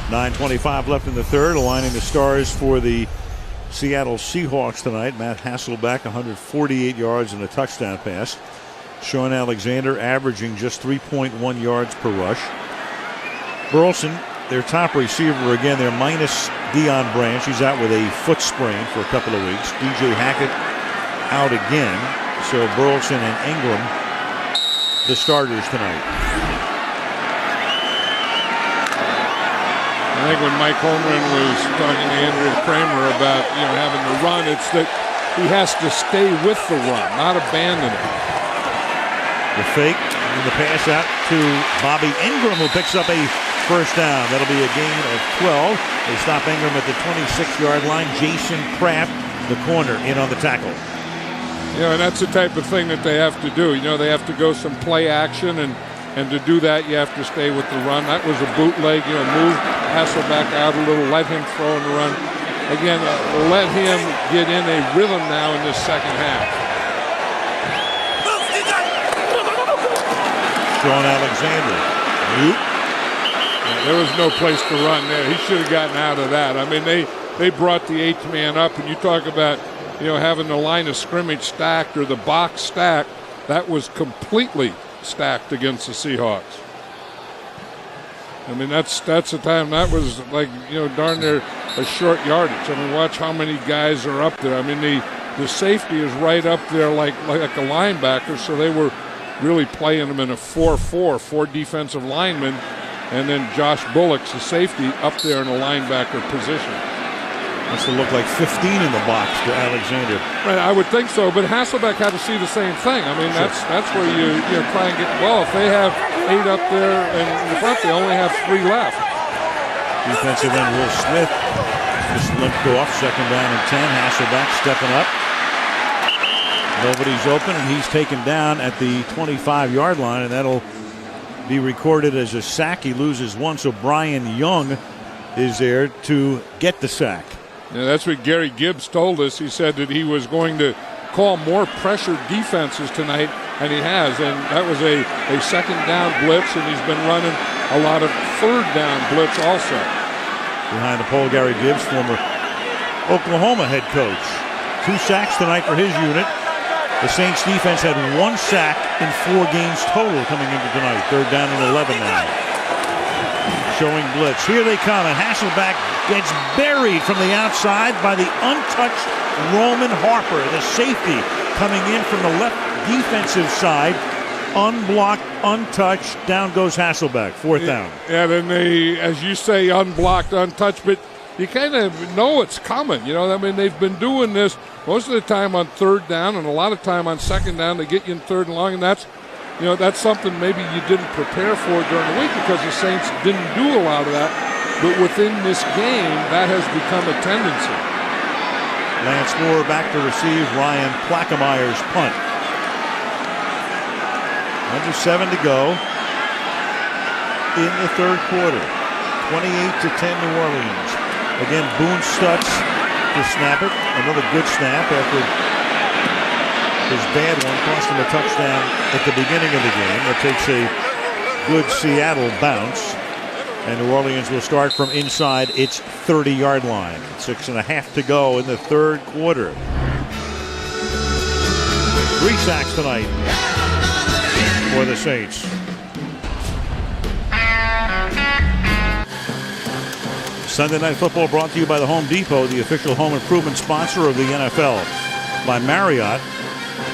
.9:25 left in the 3rd. Aligning the stars for the Seattle Seahawks tonight. Matt Hasselbeck, 148 yards and a touchdown pass. Sean Alexander averaging just 3.1 yards per rush. Burleson, their top receiver, again, they're minus Deion Branch. He's out with a foot sprain for a couple of weeks. DJ Hackett out again. So Burleson and Ingram, the starters tonight. I think when Mike Holmgren was talking to Andrew Kramer about having the run, it's that he has to stay with the run, not abandon it. The fake and the pass out to Bobby Ingram, who picks up a first down. That'll be a gain of 12. They stop Ingram at the 26-yard line. Jason Kraft, the corner, in on the tackle. And that's the type of thing that they have to do. They have to go some play action, and to do that, you have to stay with the run. That was a bootleg. Move Hasselbeck out a little, let him throw and run. Again, let him get in a rhythm now in this second half. Sean Alexander. There was no place to run there. He should have gotten out of that. I mean, they brought the 8th man up, and you talk about having the line of scrimmage stacked or the box stacked. That was completely stacked against the Seahawks. I mean, that's the time. That was like darn near a short yardage. I mean, watch how many guys are up there. I mean, the safety is right up there like a linebacker, so they were really playing them in a 4-4, 4 defensive linemen, and then Josh Bullock's the safety up there in a linebacker position. Must have looked like 15 in the box to Alexander. Right, I would think so, but Hasselbeck had to see the same thing. I mean, that's where you try and get the ball. If they have 8 up there and in the front, they only have 3 left. Defensive end Will Smith just limped off. 2nd down and 10. Hasselbeck stepping up. Nobody's open, and he's taken down at the 25-yard line, and that'll be recorded as a sack. He loses 1, so Brian Young is there to get the sack. Yeah, that's what Gary Gibbs told us. He said that he was going to call more pressured defenses tonight, and he has. And that was a 2nd down blitz, and he's been running a lot of 3rd down blitz also. Behind the pole, Gary Gibbs, former Oklahoma head coach. 2 sacks tonight for his unit. The Saints defense had 1 sack in 4 games total coming into tonight. 3rd down and 11 now. Showing blitz. Here they come, and Hasselbeck gets buried from the outside by the untouched Roman Harper, the safety coming in from the left defensive side. Unblocked, untouched. Down goes Hasselbeck. 4th down. Yeah, then they, as you say, unblocked, untouched, but you kind of know it's coming. I mean, they've been doing this most of the time on 3rd down and a lot of time on 2nd down. They get you in 3rd and long, and that's something maybe you didn't prepare for during the week because the Saints didn't do a lot of that. But within this game, that has become a tendency. Lance Moore back to receive Ryan Plackemeyer's punt. Under 7 to go in the 3rd quarter. 28-10 New Orleans. Again, Boone Stutz to snap it. Another good snap after His bad one cost him a touchdown at the beginning of the game. That takes a good Seattle bounce. And New Orleans will start from inside its 30-yard line. 6.5 to go in the third quarter. 3 sacks tonight for the Saints. Sunday Night Football brought to you by the Home Depot, the official home improvement sponsor of the NFL. By Marriott,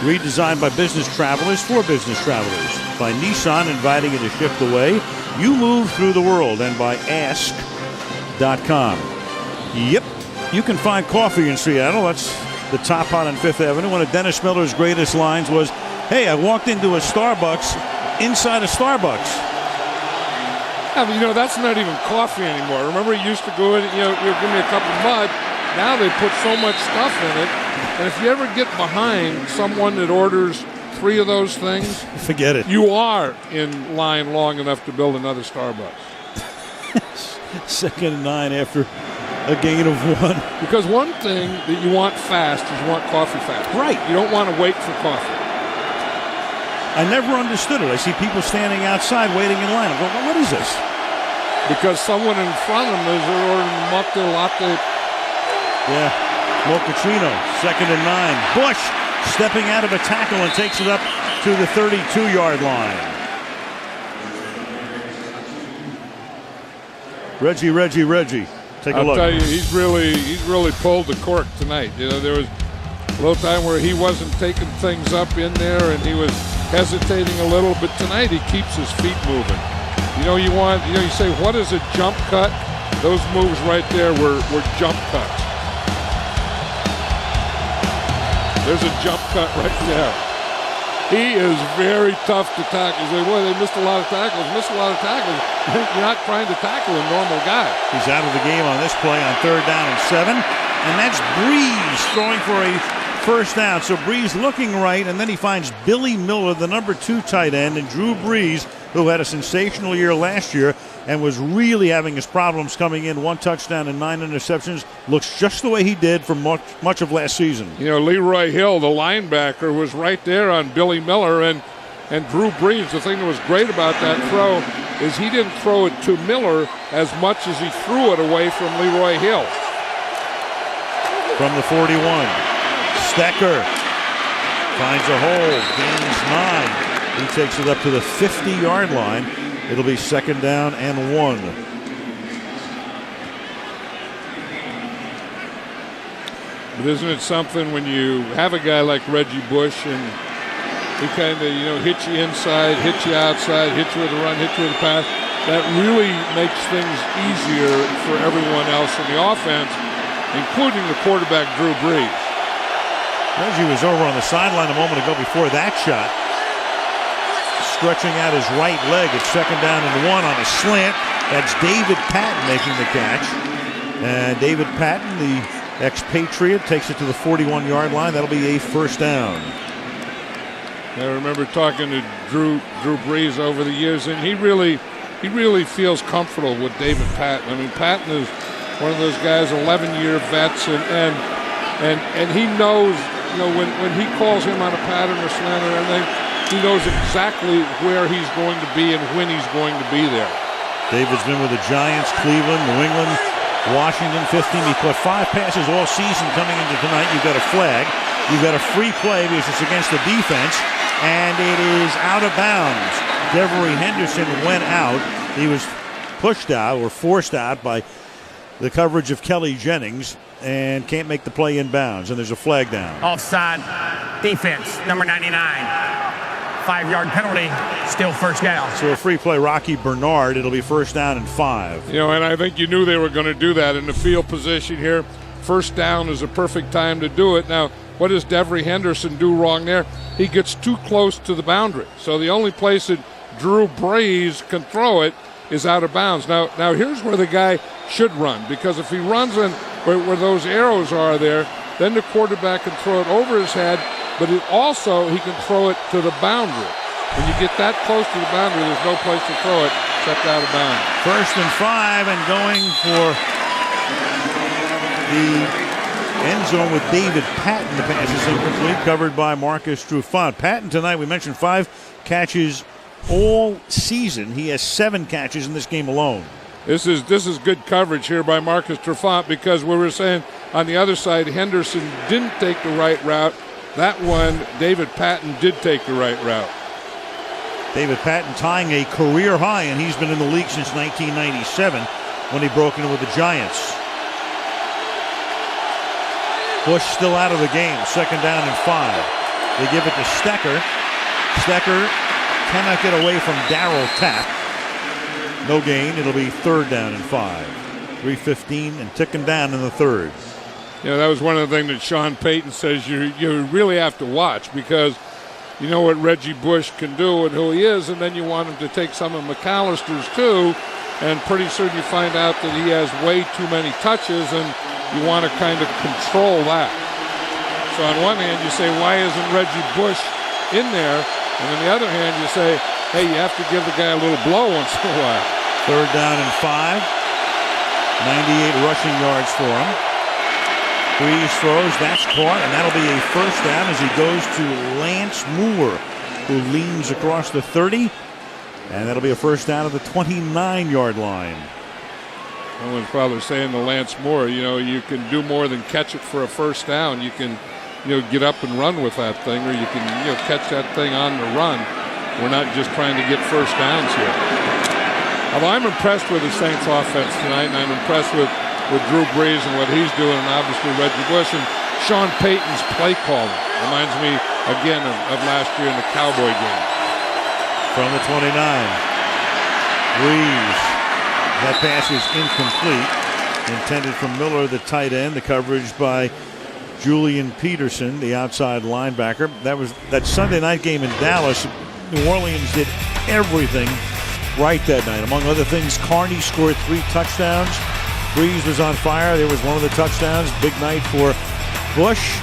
redesigned by business travelers for business travelers. By Nissan, inviting you to shift the way you move through the world. And by Ask.com. Yep, you can find coffee in Seattle. That's the Top Hot on 5th Avenue. One of Dennis Miller's greatest lines was, "Hey, I walked into a Starbucks inside a Starbucks." Yeah, but, that's not even coffee anymore. Remember, he used to go in, give me a cup of mud. Now they put so much stuff in it. And if you ever get behind someone that orders 3 of those things, forget it. You are in line long enough to build another Starbucks. 2nd and 9 after a gain of 1. Because one thing that you want fast is you want coffee fast. Right. You don't want to wait for coffee. I never understood it. I see people standing outside waiting in line. I go, what is this? Because someone in front of them is ordering a mocha latte. Yeah, Mochaccino, 2nd and 9. Bush stepping out of a tackle and takes it up to the 32-yard line. Reggie. Take a look. I'll tell you, he's really pulled the cork tonight. There was a little time where he wasn't taking things up in there and he was hesitating a little, but tonight he keeps his feet moving. You say, what is a jump cut? Those moves right there were jump cuts. There's a jump cut right there. He is very tough to tackle. You say, boy, they missed a lot of tackles. You're not trying to tackle a normal guy. He's out of the game on this play on 3rd down and 7. And that's Brees throwing for a first down. So Brees looking right, and then he finds Billy Miller, the number 2 tight end, and Drew Brees, who had a sensational year last year and was really having his problems coming in. 1 touchdown and 9 interceptions. Looks just the way he did for much of last season. Leroy Hill, the linebacker, was right there on Billy Miller and Drew Brees. The thing that was great about that throw is he didn't throw it to Miller as much as he threw it away from Leroy Hill. From the 41, Stecker finds a hole, gains 9. He takes it up to the 50-yard line. It'll be 2nd down and 1. But isn't it something when you have a guy like Reggie Bush and he kind of, hit you inside, hit you outside, hit you with a run, hit you with a pass, that really makes things easier for everyone else in the offense, including the quarterback, Drew Brees. Reggie was over on the sideline a moment ago before that shot, stretching out his right leg. It's 2nd down and 1 on a slant. That's David Patton making the catch. And David Patton, the expatriate, takes it to the 41-yard line. That'll be a first down. I remember talking to Drew Brees over the years, and he really feels comfortable with David Patton. I mean, Patton is one of those guys, 11-year vets, and he knows, when he calls him on a pattern or slant or anything, he knows exactly where he's going to be and when he's going to be there. David's been with the Giants, Cleveland, New England, Washington, 15. He caught 5 passes all season coming into tonight. You've got a flag. You've got a free play because it's against the defense, and it is out of bounds. Devery Henderson went out. He was pushed out or forced out by the coverage of Kelly Jennings and can't make the play in bounds, and there's a flag down. Offside defense, number 99. 5-yard penalty, still first down. So a free play, Rocky Bernard. It'll be 1st down and 5. And I think you knew they were going to do that in the field position here. 1st down is a perfect time to do it. Now, what does Devery Henderson do wrong there? He gets too close to the boundary. So the only place that Drew Brees can throw it is out of bounds. Now here's where the guy should run, because if he runs in where those arrows are there, then the quarterback can throw it over his head, but he can throw it to the boundary. When you get that close to the boundary, there's no place to throw it except out of bounds. 1st and 5, and going for the End zone with David Patton. The pass is incomplete, covered by Marcus Trufant. Patton tonight, we mentioned 5 catches all season. He has 7 catches in this game alone. This is good coverage here by Marcus Trufant, because we were saying on the other side, Henderson didn't take the right route. That one, David Patton did take the right route. David Patton tying a career high, and he's been in the league since 1997 when he broke into with the Giants. Bush still out of the game, 2nd down and 5. They give it to Stecker. Stecker cannot get away from Darryl Tapp. No gain. It'll be 3rd down and 5. 3:15 and ticking down in the 3rd. Yeah, that was one of the things that Sean Payton says you really have to watch, because you know what Reggie Bush can do and who he is, and then you want him to take some of McAllister's too, and pretty soon you find out that he has way too many touches, and you want to kind of control that. So on one hand, you say, why isn't Reggie Bush in there? And on the other hand, you say, hey, you have to give the guy a little blow once in a while. 3rd down and 5. 98 rushing yards for him. Brees throws, that's caught, and that'll be a 1st down as he goes to Lance Moore, who leans across the 30, and that'll be a 1st down at the 29-yard line. Someone's probably saying to Lance Moore, you can do more than catch it for a 1st down. You can, get up and run with that thing, or you can, catch that thing on the run. We're not just trying to get 1st downs here. Although I'm impressed with the Saints offense tonight, and I'm impressed with Drew Brees and what he's doing, and obviously Reggie Bush and Sean Payton's play calling. Reminds me, again, of last year in the Cowboy game. From the 29, Brees. That pass is incomplete. Intended for Miller, the tight end. The coverage by Julian Peterson, the outside linebacker. That Sunday night game in Dallas. New Orleans did everything right that night. Among other things, Carney scored 3 touchdowns. Brees was on fire. There was one of the touchdowns. Big night for Bush.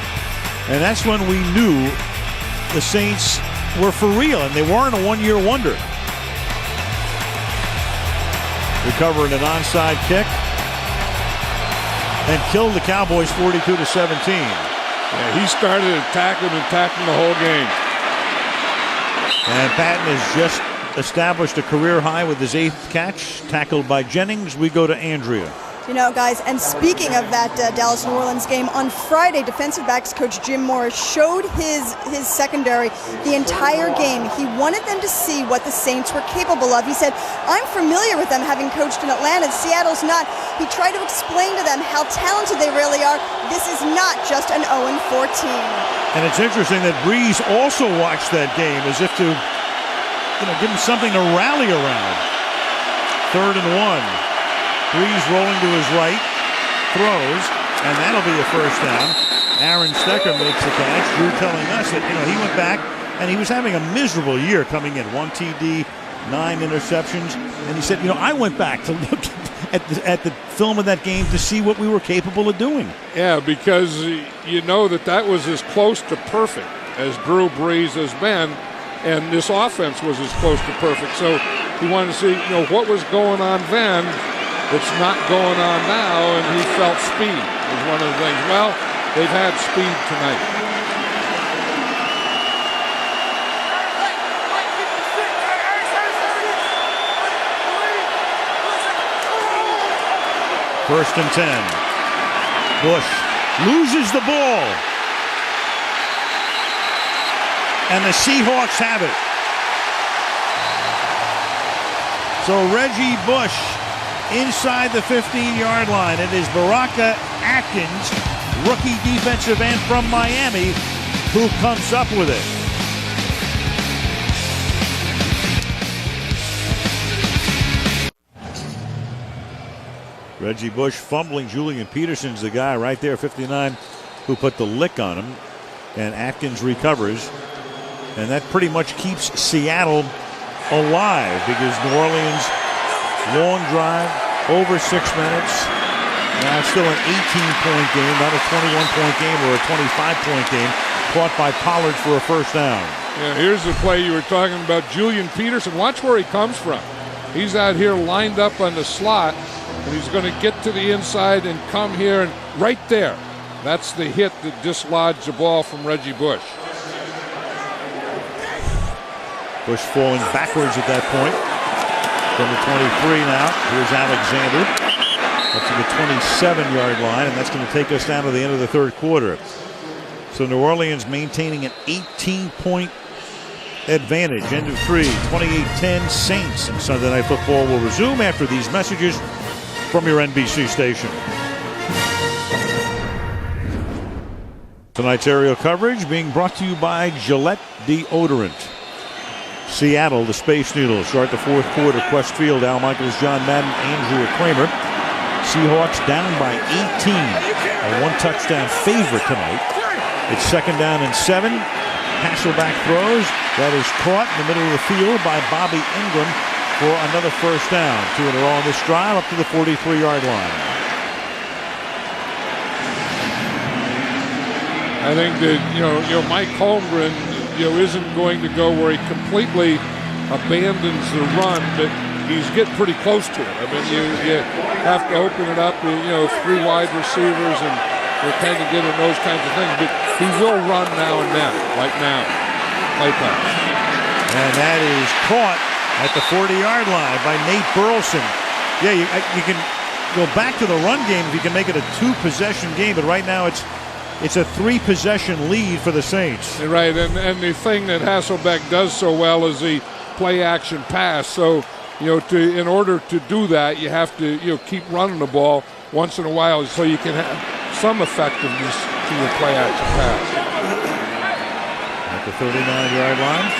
And that's when we knew the Saints were for real, and they weren't a one-year wonder. Recovering an onside kick and killed the Cowboys 42-17. Yeah, he started attacking the whole game. And Patton has just established a career high with his 8th catch, tackled by Jennings. We go to Andrea. Guys, and speaking of that Dallas-New Orleans game, on Friday, defensive backs coach Jim Morris showed his secondary the entire game. He wanted them to see what the Saints were capable of. He said, I'm familiar with them, having coached in Atlanta. Seattle's not. He tried to explain to them how talented they really are. This is not just an 0-4 team. And it's interesting that Brees also watched that game as if to give him something to rally around. 3rd and 1. Brees rolling to his right, throws, and that'll be a 1st down. Aaron Stecker makes the catch. Drew telling us that he went back and he was having a miserable year coming in. 1 TD, 9 interceptions, and he said, I went back to look at the film of that game to see what we were capable of doing. Yeah, because that was as close to perfect as Drew Brees has been, and this offense was as close to perfect. So he wanted to see, what was going on then that's not going on now, and he felt speed was one of the things. Well, they've had speed tonight. First and 10. Bush loses the ball. And the Seahawks have it. So Reggie Bush inside the 15-yard line. It is Baraka Atkins, rookie defensive end from Miami, who comes up with it. Reggie Bush fumbling. Julian Peterson's the guy right there, 59, who put the lick on him. And Atkins recovers. And that pretty much keeps Seattle alive, because New Orleans, long drive, over 6 minutes. Now it's still an 18-point game, not a 21-point game or a 25-point game. Caught by Pollard for a 1st down. Yeah, here's the play you were talking about. Julian Peterson, watch where he comes from. He's out here lined up on the slot, and he's going to get to the inside and come here, and right there. That's the hit that dislodged the ball from Reggie Bush. Bush falling backwards at that point. From the 23 now, here's Alexander up to the 27-yard line, and that's going to take us down to the end of the third quarter. So New Orleans maintaining an 18-point advantage. End of 3, 28-10 Saints. And Sunday Night Football will resume after these messages from your NBC station. Tonight's aerial coverage being brought to you by Gillette Deodorant. Seattle, the Space Needle, start the fourth quarter. Quest Field, Al Michaels, John Madden, Andrea Kramer. Seahawks down by 18. A one-touchdown favorite tonight. It's 2nd down and 7. Hasselbeck throws. That is caught in the middle of the field by Bobby Ingram for another first down. 2 in a row on this drive up to the 43-yard line. I think that, Mike Holmgren, isn't going to go where he completely abandons the run, but he's getting pretty close to it. I mean, you have to open it up, 3 wide receivers, and we're kind of getting those kinds of things. But he will run now and then, like now. Play pass. And that is caught at the 40-yard line by Nate Burleson. Yeah, you can go back to the run game if you can make it a 2-possession game, but right now it's a 3-possession lead for the Saints. Right, and the thing that Hasselbeck does so well is the play-action pass. So, in order to do that, you have to, keep running the ball once in a while so you can have some effectiveness to your play-action pass. At the 39-yard line.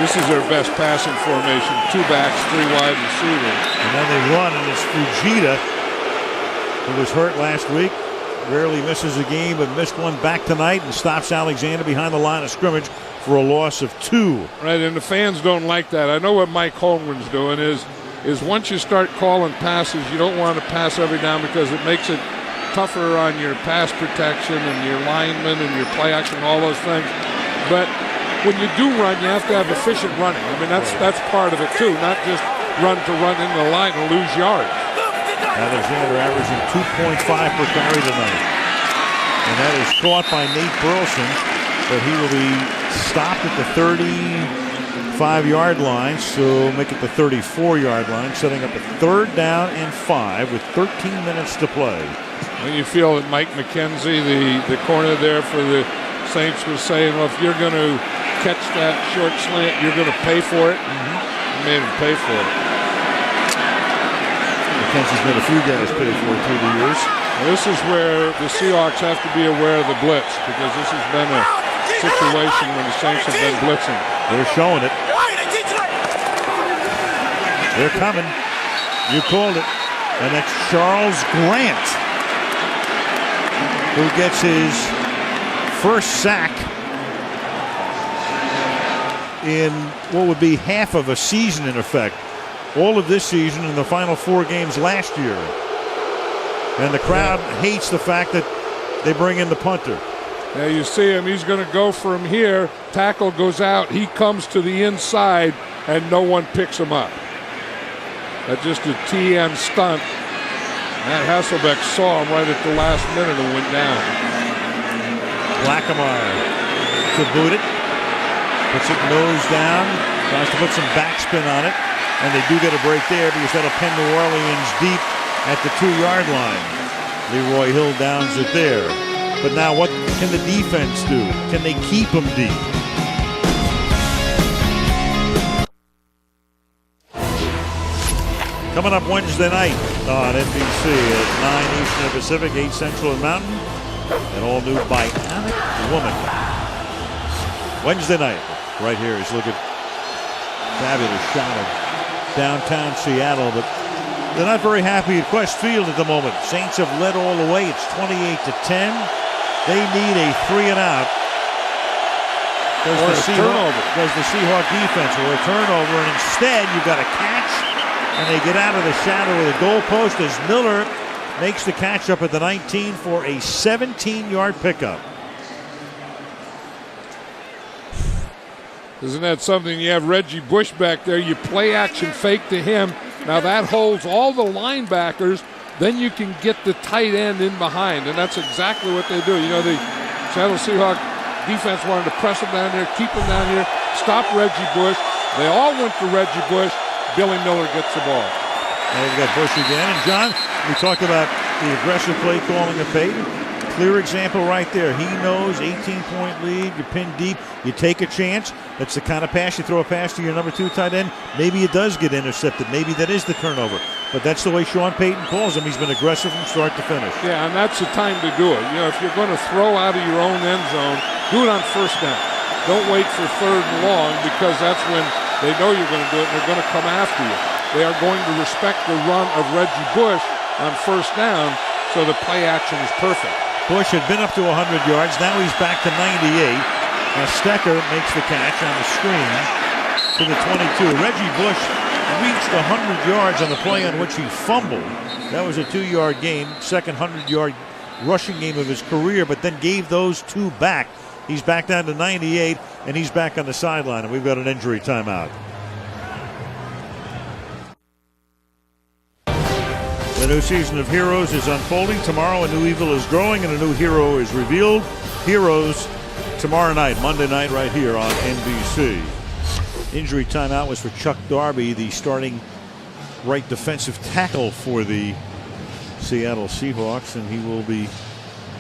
This is their best passing formation. 2 backs, 3 wide receivers. And then they run, and it's Fujita, who was hurt last week, rarely misses a game, but missed one back tonight and stops Alexander behind the line of scrimmage for a loss of 2. Right, and the fans don't like that. I know what Mike Holmgren's doing is once you start calling passes, you don't want to pass every down because it makes it tougher on your pass protection and your linemen and your play action, all those things. But when you do run, you have to have efficient running. I mean, that's part of it too, not just run into the line and lose yards. Alexander averaging 2.5 per carry tonight. And that is caught by Nate Burleson, but he will be stopped at the 35-yard line, so make it the 34-yard line, setting up a 3rd down and 5 with 13 minutes to play. Well, you feel that Mike McKenzie, the corner there for the Saints, was saying, well, if you're going to catch that short slant, you're going to pay for it. He made him pay for it. McKenzie's made a few guys pay for it through the years. Well, this is where the Seahawks have to be aware of the blitz, because this has been a situation when the Saints have been blitzing. They're showing it. They're coming. You called it. And that's Charles Grant, who gets his first sack in what would be half of a season, in effect. All of this season and the final 4 games last year. And the crowd hates the fact that they bring in the punter. Now you see him, he's going to go from here. Tackle goes out, he comes to the inside, and no one picks him up. That's just a TN stunt. Matt Hasselbeck saw him right at the last minute and went down. Blackameyer to boot it. Puts it nose down. Tries to put some backspin on it. And they do get a break there because that'll pin New Orleans deep at the 2-yard line. Leroy Hill downs it there. But now what can the defense do? Can they keep them deep? Coming up Wednesday night on NBC at 9 Eastern and Pacific, 8 Central and Mountain. An all-new Bionic Woman. Wednesday night, right here, is look at fabulous shot of downtown Seattle, but they're not very happy at Quest Field at the moment. Saints have led all the way. It's 28-10. They need a 3-and-out. Does the Seahawk defense or a turnover, and instead you've got a catch, and they get out of the shadow of the goalpost as Miller makes the catch up at the 19 for a 17-yard pickup. Isn't that something? You have Reggie Bush back there. You play action fake to him. Now that holds all the linebackers then you can get the tight end in behind, and that's exactly what they do. You know, the Seattle Seahawks defense wanted to press him down there, keep him down here, stop Reggie Bush. They all went to Reggie Bush. Billy Miller gets the ball. And we've got Bush again. And John, we talked about the aggressive play calling of Peyton. Clear example right there. He knows 18-point lead. You pin deep. You take a chance. That's the kind of pass. You throw a pass to your number 2 tight end. Maybe it does get intercepted. Maybe that is the turnover. But that's the way Sean Payton calls him. He's been aggressive from start to finish. Yeah, and that's the time to do it. You know, if you're going to throw out of your own end zone, do it on first down. Don't wait for third and long, because that's when they know you're going to do it and they're going to come after you. They are going to respect the run of Reggie Bush on first down, so the play action is perfect. Bush had been up to 100 yards. Now he's back to 98. Now Stecker makes the catch on the screen to the 22. Reggie Bush reached 100 yards on the play on which he fumbled. That was a 2-yard game, second 100-yard rushing game of his career, but then gave those 2 back. He's back down to 98, and he's back on the sideline, and we've got an injury timeout. The new season of Heroes is unfolding. Tomorrow a new evil is growing and a new hero is revealed. Heroes tomorrow night, Monday night, right here on NBC. Injury timeout was for Chuck Darby, the starting right defensive tackle for the Seattle Seahawks, and he will be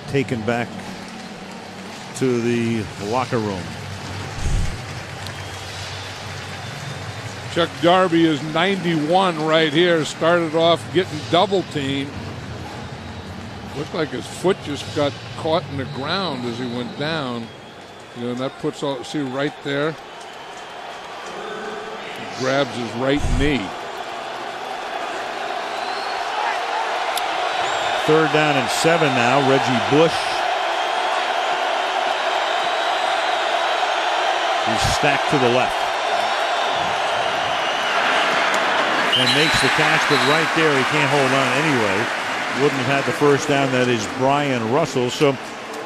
taken back to the locker room. Chuck Darby is 91 right here. Started off getting double teamed. Looked like his foot just got caught in the ground as he went down. You know, and that puts all, see right there. He grabs his right knee. 3rd down and 7 now. Reggie Bush. He's stacked to the left. And makes the catch, but right there he can't hold on anyway. Wouldn't have had the first down. That is Brian Russell. So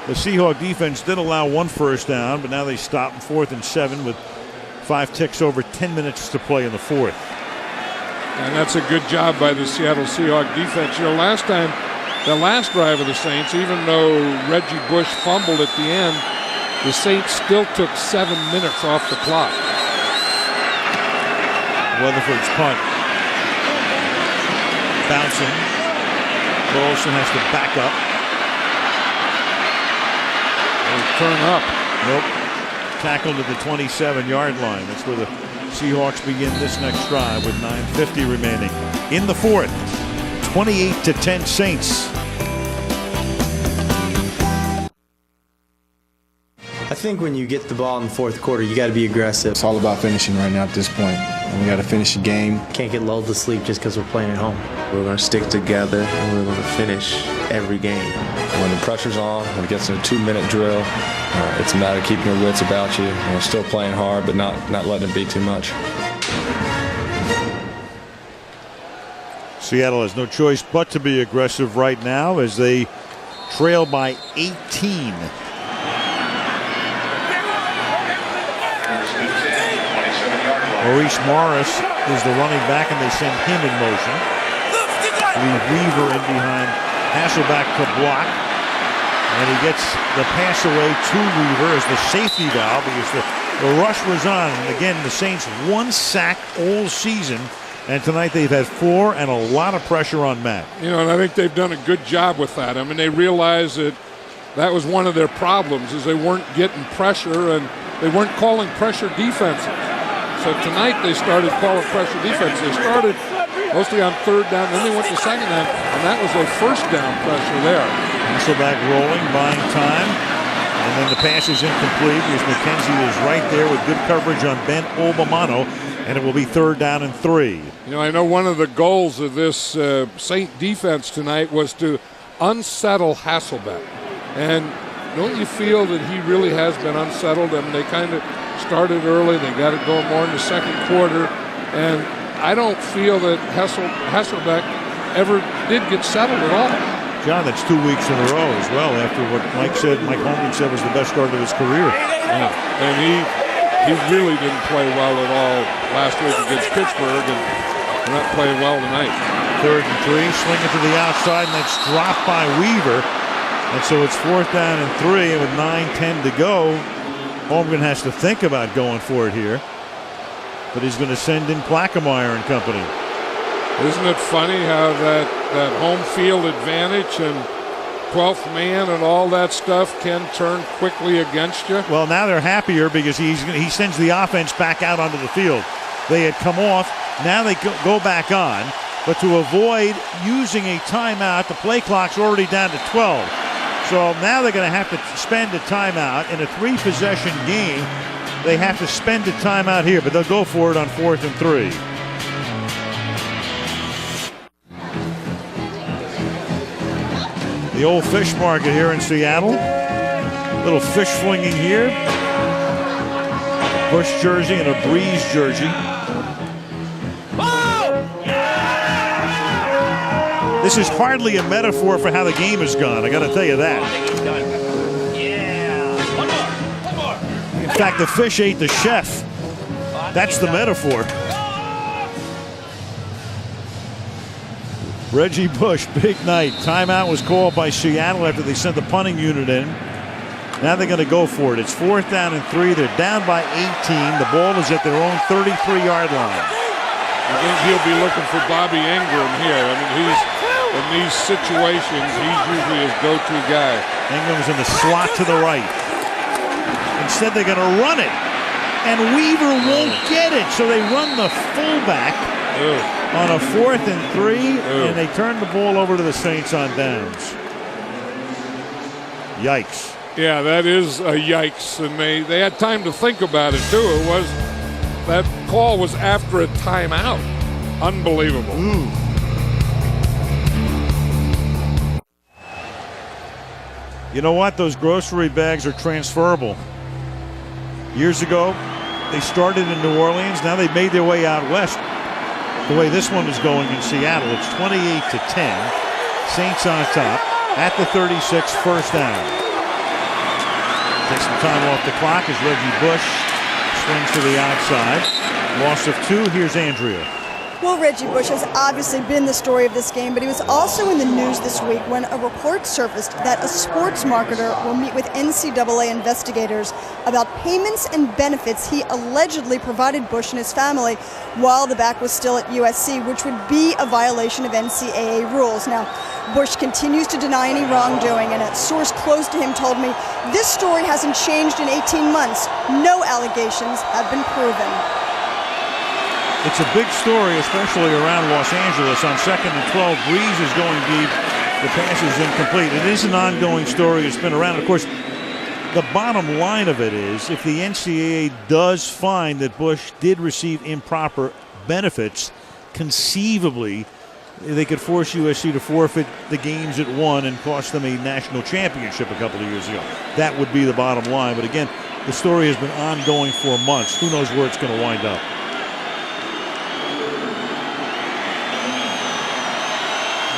the Seahawk defense did allow 1 first down, but now they stop in 4th and 7 with 5 ticks over 10 minutes to play in the 4th. And that's a good job by the Seattle Seahawks defense. You know, last time, the last drive of the Saints, even though Reggie Bush fumbled at the end, the Saints still took 7 minutes off the clock. Weatherford's punt. Bouncing. Burleson has to back up. Turn up. Nope. Tackled at the 27-yard line. That's where the Seahawks begin this next drive with 9:50 remaining. In the 4th, 28-10 Saints. I think when you get the ball in the 4th quarter, you got to be aggressive. It's all about finishing right now at this point. And we got to finish the game. Can't get lulled to sleep just because we're playing at home. We're going to stick together, and we're going to finish every game. When the pressure's on, when it gets in a 2-minute drill, it's a matter of keeping your wits about you. Still playing hard, but not letting it be too much. Seattle has no choice but to be aggressive right now as they trail by 18. Maurice Morris is the running back, and they send him in motion. Leave Weaver in behind Hasselbeck to block. And he gets the pass away to Weaver as the safety valve because the rush was on. And again, the Saints 1 sack all season. And tonight they've had 4 and a lot of pressure on Matt. You know, and I think they've done a good job with that. I mean, they realized that was one of their problems, is they weren't getting pressure and they weren't calling pressure defenses. So tonight they started calling pressure defense. They started mostly on 3rd down, then they went to 2nd down, and that was their 1st down pressure there. Hasselbeck rolling, buying time, and then the pass is incomplete because McKenzie is right there with good coverage on Ben Obamano, and it will be 3rd down and 3. You know, I know one of the goals of this Saint defense tonight was to unsettle Hasselbeck. And don't you feel that he really has been unsettled? I mean, they kind of started early. They got it going more in the 2nd quarter. And I don't feel that Hasselbeck ever did get settled at all. John, that's 2 weeks in a row as well after what Mike Holmgren said was the best start of his career. Yeah. And he really didn't play well at all last week against Pittsburgh, and not playing well tonight. 3rd and 3. Sling it to the outside, and that's dropped by Weaver. And so it's 4th down and 3, and with 9:10 to go, Holmgren has to think about going for it here. But he's going to send in Plaquemire and company. Isn't it funny how that home field advantage and 12th man and all that stuff can turn quickly against you? Well, now they're happier because he sends the offense back out onto the field. They had come off. Now they go back on. But to avoid using a timeout, the play clock's already down to 12. So now they're going to have to spend a timeout. In a 3-possession game, they have to spend a timeout here, but they'll go for it on 4th and 3. The old fish market here in Seattle. Little fish flinging here. A Bush jersey and a Brees jersey. This is hardly a metaphor for how the game has gone, I got to tell you that. In fact, the fish ate the chef. That's the metaphor. Reggie Bush, big night. Timeout was called by Seattle after they sent the punting unit in. Now they're going to go for it. It's 4th down and 3. They're down by 18. The ball is at their own 33-yard line. I think he'll be looking for Bobby Ingram here. I mean, in these situations, he's usually his go-to guy. Ingram's in the slot to the right. Instead, they're going to run it. And Weaver won't get it. So they run the fullback on a 4th and 3. And they turn the ball over to the Saints on downs. Yikes. Yeah, that is a yikes. And they had time to think about it, too. That call was after a timeout. Unbelievable. You know what? Those grocery bags are transferable. Years ago, they started in New Orleans. Now they've made their way out west. The way this one is going in Seattle, it's 28-10. Saints on top at the 36, 1st down. Take some time off the clock as Reggie Bush swings to the outside. Loss of 2. Here's Andrea. Well, Reggie Bush has obviously been the story of this game, but he was also in the news this week when a report surfaced that a sports marketer will meet with NCAA investigators about payments and benefits he allegedly provided Bush and his family while the back was still at USC, which would be a violation of NCAA rules. Now, Bush continues to deny any wrongdoing, and a source close to him told me, "This story hasn't changed in 18 months. No allegations have been proven." It's a big story, especially around Los Angeles. On 2nd and 12, Brees is going deep. The pass is incomplete. It is an ongoing story. It's been around. Of course, the bottom line of it is if the NCAA does find that Bush did receive improper benefits, conceivably, they could force USC to forfeit the games it won and cost them a national championship a couple of years ago. That would be the bottom line. But again, the story has been ongoing for months. Who knows where it's going to wind up?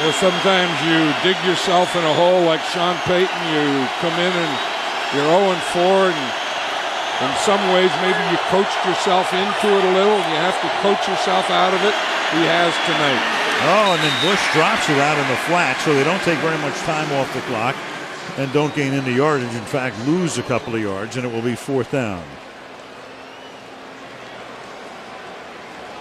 Well, sometimes you dig yourself in a hole like Sean Payton. You come in and you're 0-4, and in some ways maybe you coached yourself into it a little, and you have to coach yourself out of it. He has tonight. Oh, and then Bush drops it out in the flat, so they don't take very much time off the clock and don't gain any yardage. In fact, lose a couple of yards, and it will be 4th down.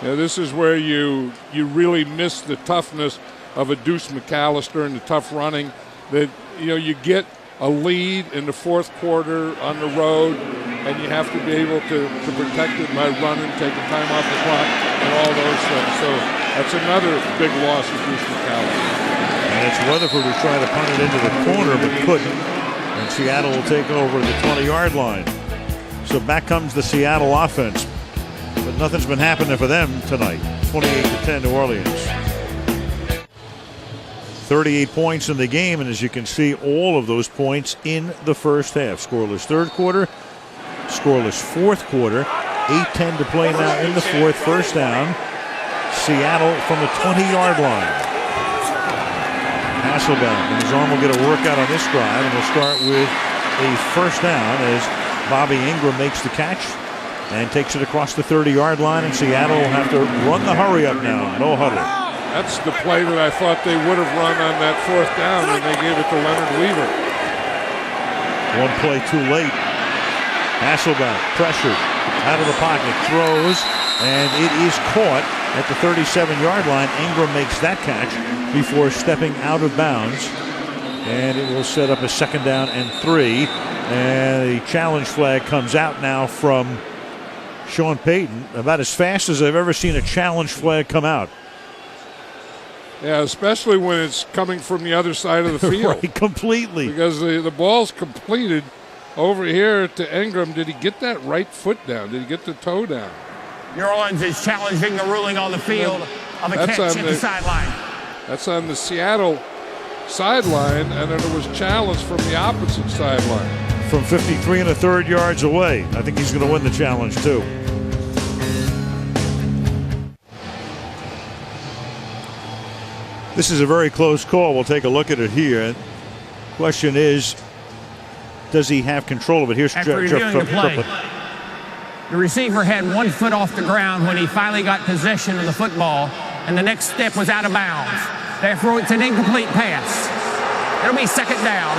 Yeah, this is where you really miss the toughness of a Deuce McAllister and the tough running. That you get a lead in the 4th quarter on the road, and you have to be able to protect it by running, taking time off the clock, and all those things. So that's another big loss of Deuce McAllister. And it's Weatherford who's trying to punt it into the corner but couldn't. And Seattle will take over the 20-yard line. So back comes the Seattle offense. But nothing's been happening for them tonight. 28-10 New Orleans. 38 points in the game, and as you can see, all of those points in the first half. Scoreless 3rd quarter, scoreless 4th quarter. 8:10 to play now in the 4th. 1st down. Seattle from the 20-yard line. Hasselbeck and his arm will get a workout on this drive, and we'll start with a 1st down as Bobby Ingram makes the catch and takes it across the 30-yard line, and Seattle will have to run the hurry up now. No huddle. That's the play that I thought they would have run on that 4th down when they gave it to Leonard Weaver. One play too late. Hasselbeck pressured out of the pocket, throws, and it is caught at the 37-yard line. Ingram makes that catch before stepping out of bounds, and it will set up a 2nd down and 3. And the challenge flag comes out now from Sean Payton, about as fast as I've ever seen a challenge flag come out. Yeah, especially when it's coming from the other side of the field. Right, completely. Because the ball's completed over here to Ingram. Did he get that right foot down? Did he get the toe down? New Orleans is challenging the ruling on the field of a catch at the sideline. That's on the Seattle sideline, and then it was challenged from the opposite sideline. From 53 1/3 yards away. I think he's going to win the challenge, too. This is a very close call. We'll take a look at it here. Question is, does he have control of it? Here's After reviewing the play, the receiver had 1 foot off the ground when he finally got possession of the football, and the next step was out of bounds. Therefore, it's an incomplete pass. It'll be 2nd down.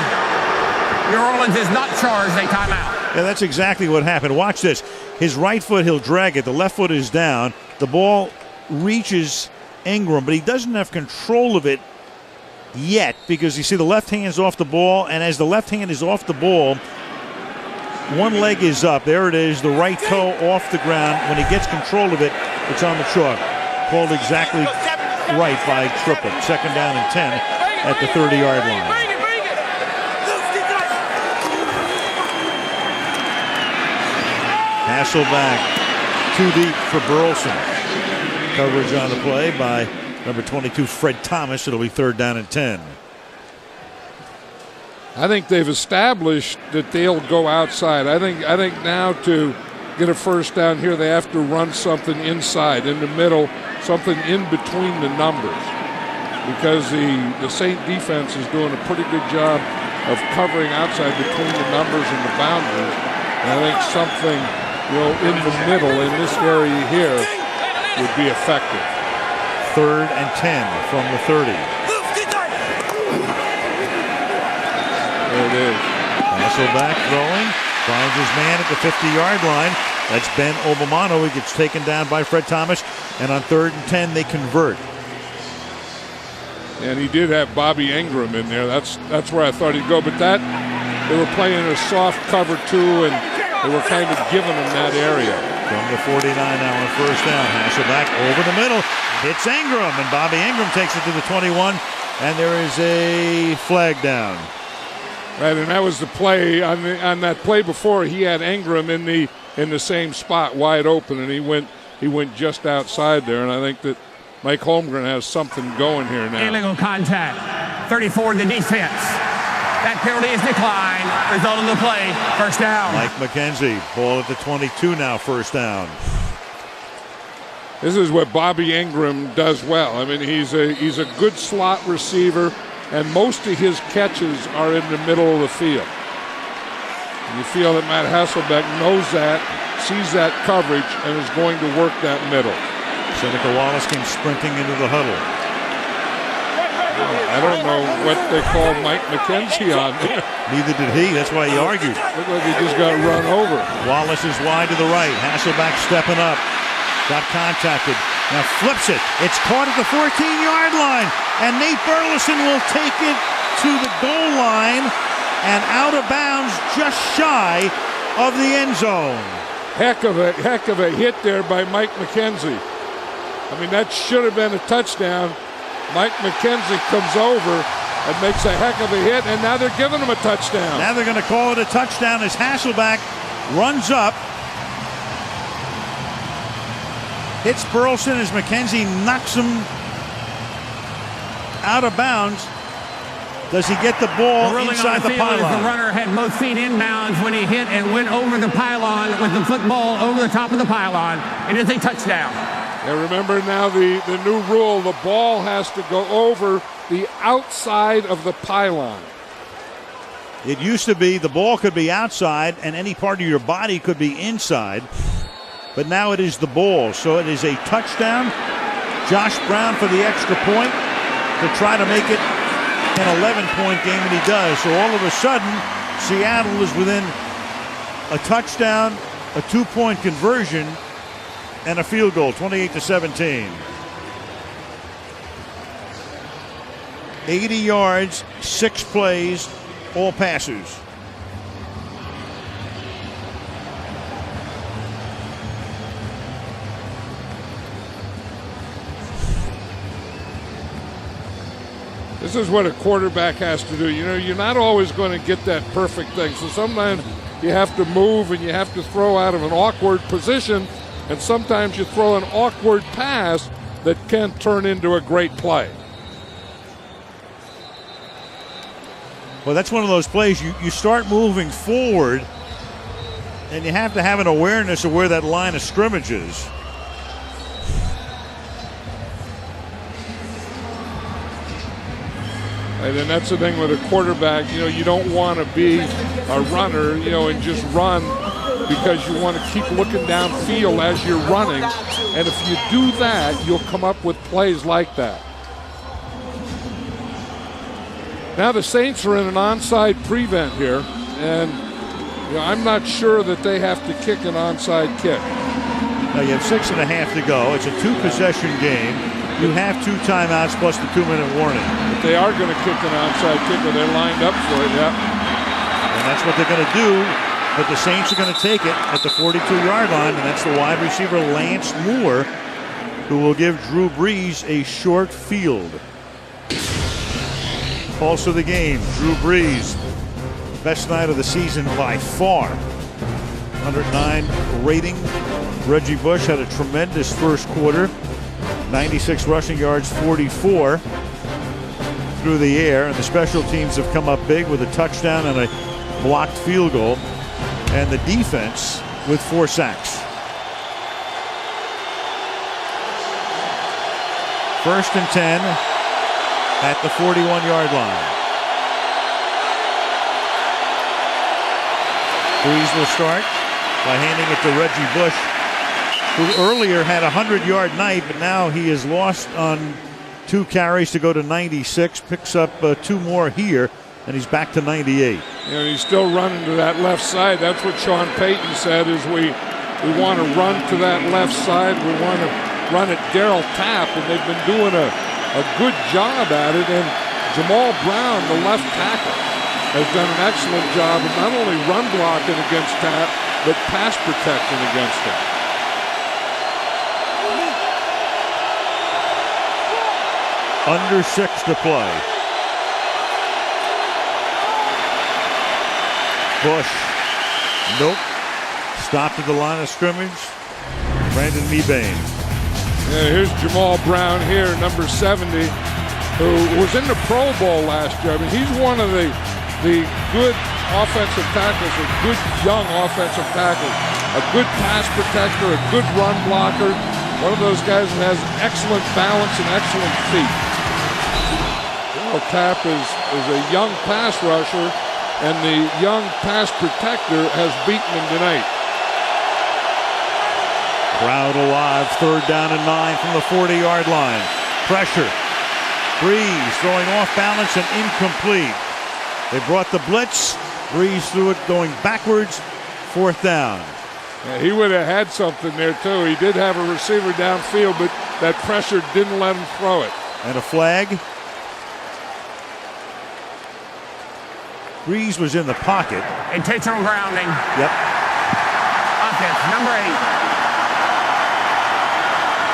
New Orleans is not charged a timeout. Yeah, that's exactly what happened. Watch this. His right foot, he'll drag it. The left foot is down. The ball reaches Ingram, but he doesn't have control of it yet because you see the left hand's off the ball, and as the left hand is off the ball, one leg is up. There it is, the right toe off the ground. When he gets control of it, it's on the chalk. Called exactly right by Triplett. 2nd down and 10 at the 30-yard line. Hasselbeck too deep for Burleson. Coverage on the play by number 22, Fred Thomas. It'll be 3rd down and 10. I think they've established that they'll go outside. I think now to get a 1st down here, they have to run something inside, in the middle, something in between the numbers. Because the Saint defense is doing a pretty good job of covering outside between the numbers and the boundaries. And I think something, in the middle, in this area here, would be effective. 3rd and 10 from the 30. There it is. Hasselbeck throwing, finds his man at the 50-yard line. That's Ben Obamano. He gets taken down by Fred Thomas, and on 3rd and 10 they convert. And he did have Bobby Ingram in there. That's where I thought he'd go, but they were playing a soft cover too, and they were kind of giving him that area. From the 49 now on 1st down. Hasselbeck over the middle. Hits Ingram, and Bobby Ingram takes it to the 21, and there is a flag down. Right, and that was the play on that play before. He had Ingram in the same spot, wide open, and he went just outside there. And I think that Mike Holmgren has something going here now. Illegal contact. 34 in the defense. That penalty is declined. Result of the play, 1st down. Mike McKenzie, ball at the 22 now, 1st down. This is what Bobby Ingram does well. I mean, he's a good slot receiver, and most of his catches are in the middle of the field. And you feel that Matt Hasselbeck knows that, sees that coverage, and is going to work that middle. Seneca Wallace came sprinting into the huddle. I don't know what they called Mike McKenzie on there. Neither did he. That's why he argued. Looked like he just got run over. Wallace is wide to the right. Hasselbeck stepping up. Got contacted. Now flips it. It's caught at the 14-yard line. And Nate Burleson will take it to the goal line and out of bounds just shy of the end zone. Heck of a hit there by Mike McKenzie. I mean, that should have been a touchdown. Mike McKenzie comes over and makes a heck of a hit, and now they're giving him a touchdown. Now they're going to call it a touchdown as Hasselbeck runs up, hits Burleson as McKenzie knocks him out of bounds. Does he get the ball inside the pylon? The runner had both feet inbounds when he hit and went over the pylon with the football over the top of the pylon. It is a touchdown. And remember now the new rule, the ball has to go over the outside of the pylon. It used to be the ball could be outside and any part of your body could be inside, but now it is the ball. So it is a touchdown. Josh Brown for the extra point to try to make it an 11-point game, and he does. So all of a sudden, Seattle is within a touchdown, a 2-point conversion, and a field goal, 28-17. 80 yards, 6 plays, all passes. This is what a quarterback has to do. You know, you're not always going to get that perfect thing. So sometimes you have to move and you have to throw out of an awkward position, and sometimes you throw an awkward pass that can turn into a great play. Well, that's one of those plays you start moving forward, and you have to have an awareness of where that line of scrimmage is. And then that's the thing with a quarterback, you know, you don't want to be a runner, you know, and just run because you want to keep looking downfield as you're running. And if you do that, you'll come up with plays like that. Now the Saints are in an onside prevent here, and you know, I'm not sure that they have to kick an onside kick. Now you have 6.5 to go. It's a 2-possession game. You have 2 timeouts plus the 2-minute warning. But they are going to kick an onside kick, or they're lined up for it, yeah. And that's what they're going to do. But the Saints are going to take it at the 42-yard line, and that's the wide receiver Lance Moore, who will give Drew Brees a short field. Also the game, Drew Brees, best night of the season by far. 109 rating. Reggie Bush had a tremendous first quarter. 96 rushing yards, 44 through the air. And the special teams have come up big with a touchdown and a blocked field goal. And the defense with 4 sacks. First and 10 at the 41-yard line. Brees will start by handing it to Reggie Bush, who earlier had a 100-yard night, but now he is lost on 2 carries to go to 96, picks up 2 more here, and he's back to 98. And he's still running to that left side. That's what Sean Payton said, is we want to run to that left side. We want to run at Darryl Tapp, and they've been doing a good job at it. And Jamal Brown, the left tackle, has done an excellent job of not only run blocking against Tapp, but pass protecting against him. Under 6 to play. Bush. Nope. Stopped at the line of scrimmage. Brandon Mebane. Yeah, here's Jamal Brown here, number 70, who was in the Pro Bowl last year. I mean, he's one of the good offensive tackles, a good young offensive tackle, a good pass protector, a good run blocker. One of those guys that has excellent balance and excellent feet. Tapp is a young pass rusher, and the young pass protector has beaten him tonight. Crowd alive, 3rd down and 9 from the 40-yard line. Pressure. Brees throwing off balance and incomplete. They brought the blitz. Brees threw it going backwards. 4th down. Yeah, he would have had something there too. He did have a receiver downfield, but that pressure didn't let him throw it. And a flag. Brees was in the pocket. Intentional grounding. Yep. Offense, number 8.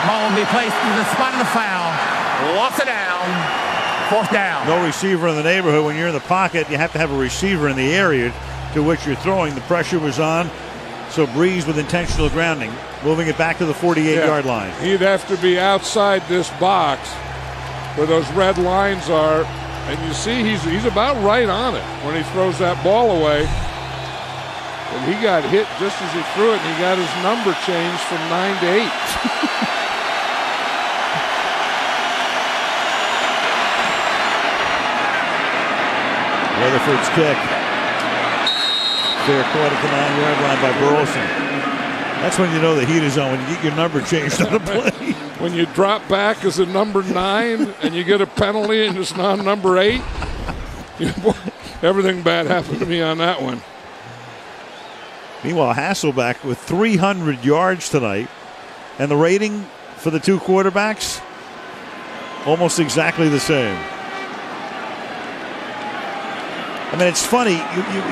Ball will be placed in the spot of the foul. Lost it down. 4th down. No receiver in the neighborhood. When you're in the pocket, you have to have a receiver in the area to which you're throwing. The pressure was on. So Brees with intentional grounding, moving it back to the 48-yard line. He'd have to be outside this box where those red lines are. And you see he's about right on it when he throws that ball away. And he got hit just as he threw it, and he got his number changed from 9 to 8. Weatherford's kick. Fair caught at the 9-yard line by Burleson. That's when you know the heat is on, when you get your number changed on a play. when you drop back as a number 9 and you get a penalty and it's not number 8. Everything bad happened to me on that one. Meanwhile, Hasselbeck with 300 yards tonight, and the rating for the two quarterbacks almost exactly the same. I mean, it's funny.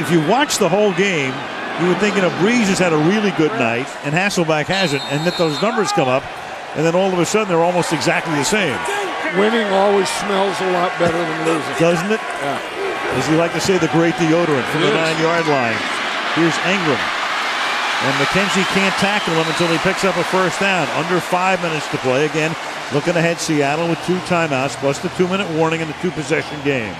If you watch the whole game, you would think, Brees has had a really good night, and Hasselbeck hasn't, and that those numbers come up, and then all of a sudden they're almost exactly the same. Winning always smells a lot better than losing. Doesn't it? Yeah. As you like to say, the great deodorant from the 9-yard line. Here's Ingram. And McKenzie can't tackle him until he picks up a first down. Under 5 minutes to play. Again, looking ahead, Seattle with 2 timeouts, plus the 2-minute warning in the 2-possession game.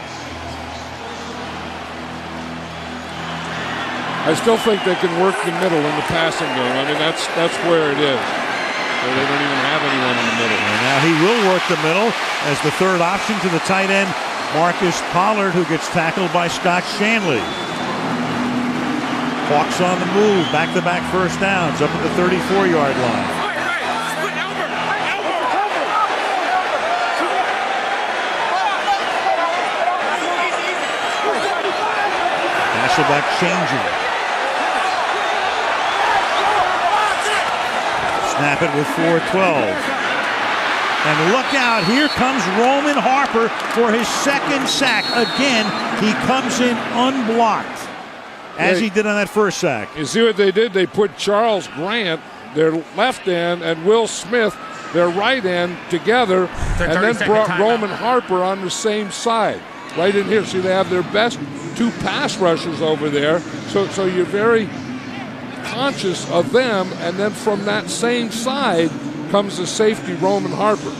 I still think they can work the middle in the passing game. I mean, that's where it is. They don't even have anyone in the middle. And now he will work the middle as the third option to the tight end, Marcus Pollard, who gets tackled by Scott Shanley. Hawks on the move, back-to-back first downs up at the 34-yard line. Hasselbeck changing. Snap it with 4:12. And look out, here comes Roman Harper for his second sack. Again, he comes in unblocked, as he did on that first sack. You see what they did? They put Charles Grant, their left end, and Will Smith, their right end, together, and then brought Roman Harper on the same side, right in here. See, they have their best 2 pass rushers over there, so you're very conscious of them, and then from that same side comes the safety, Roman Harper.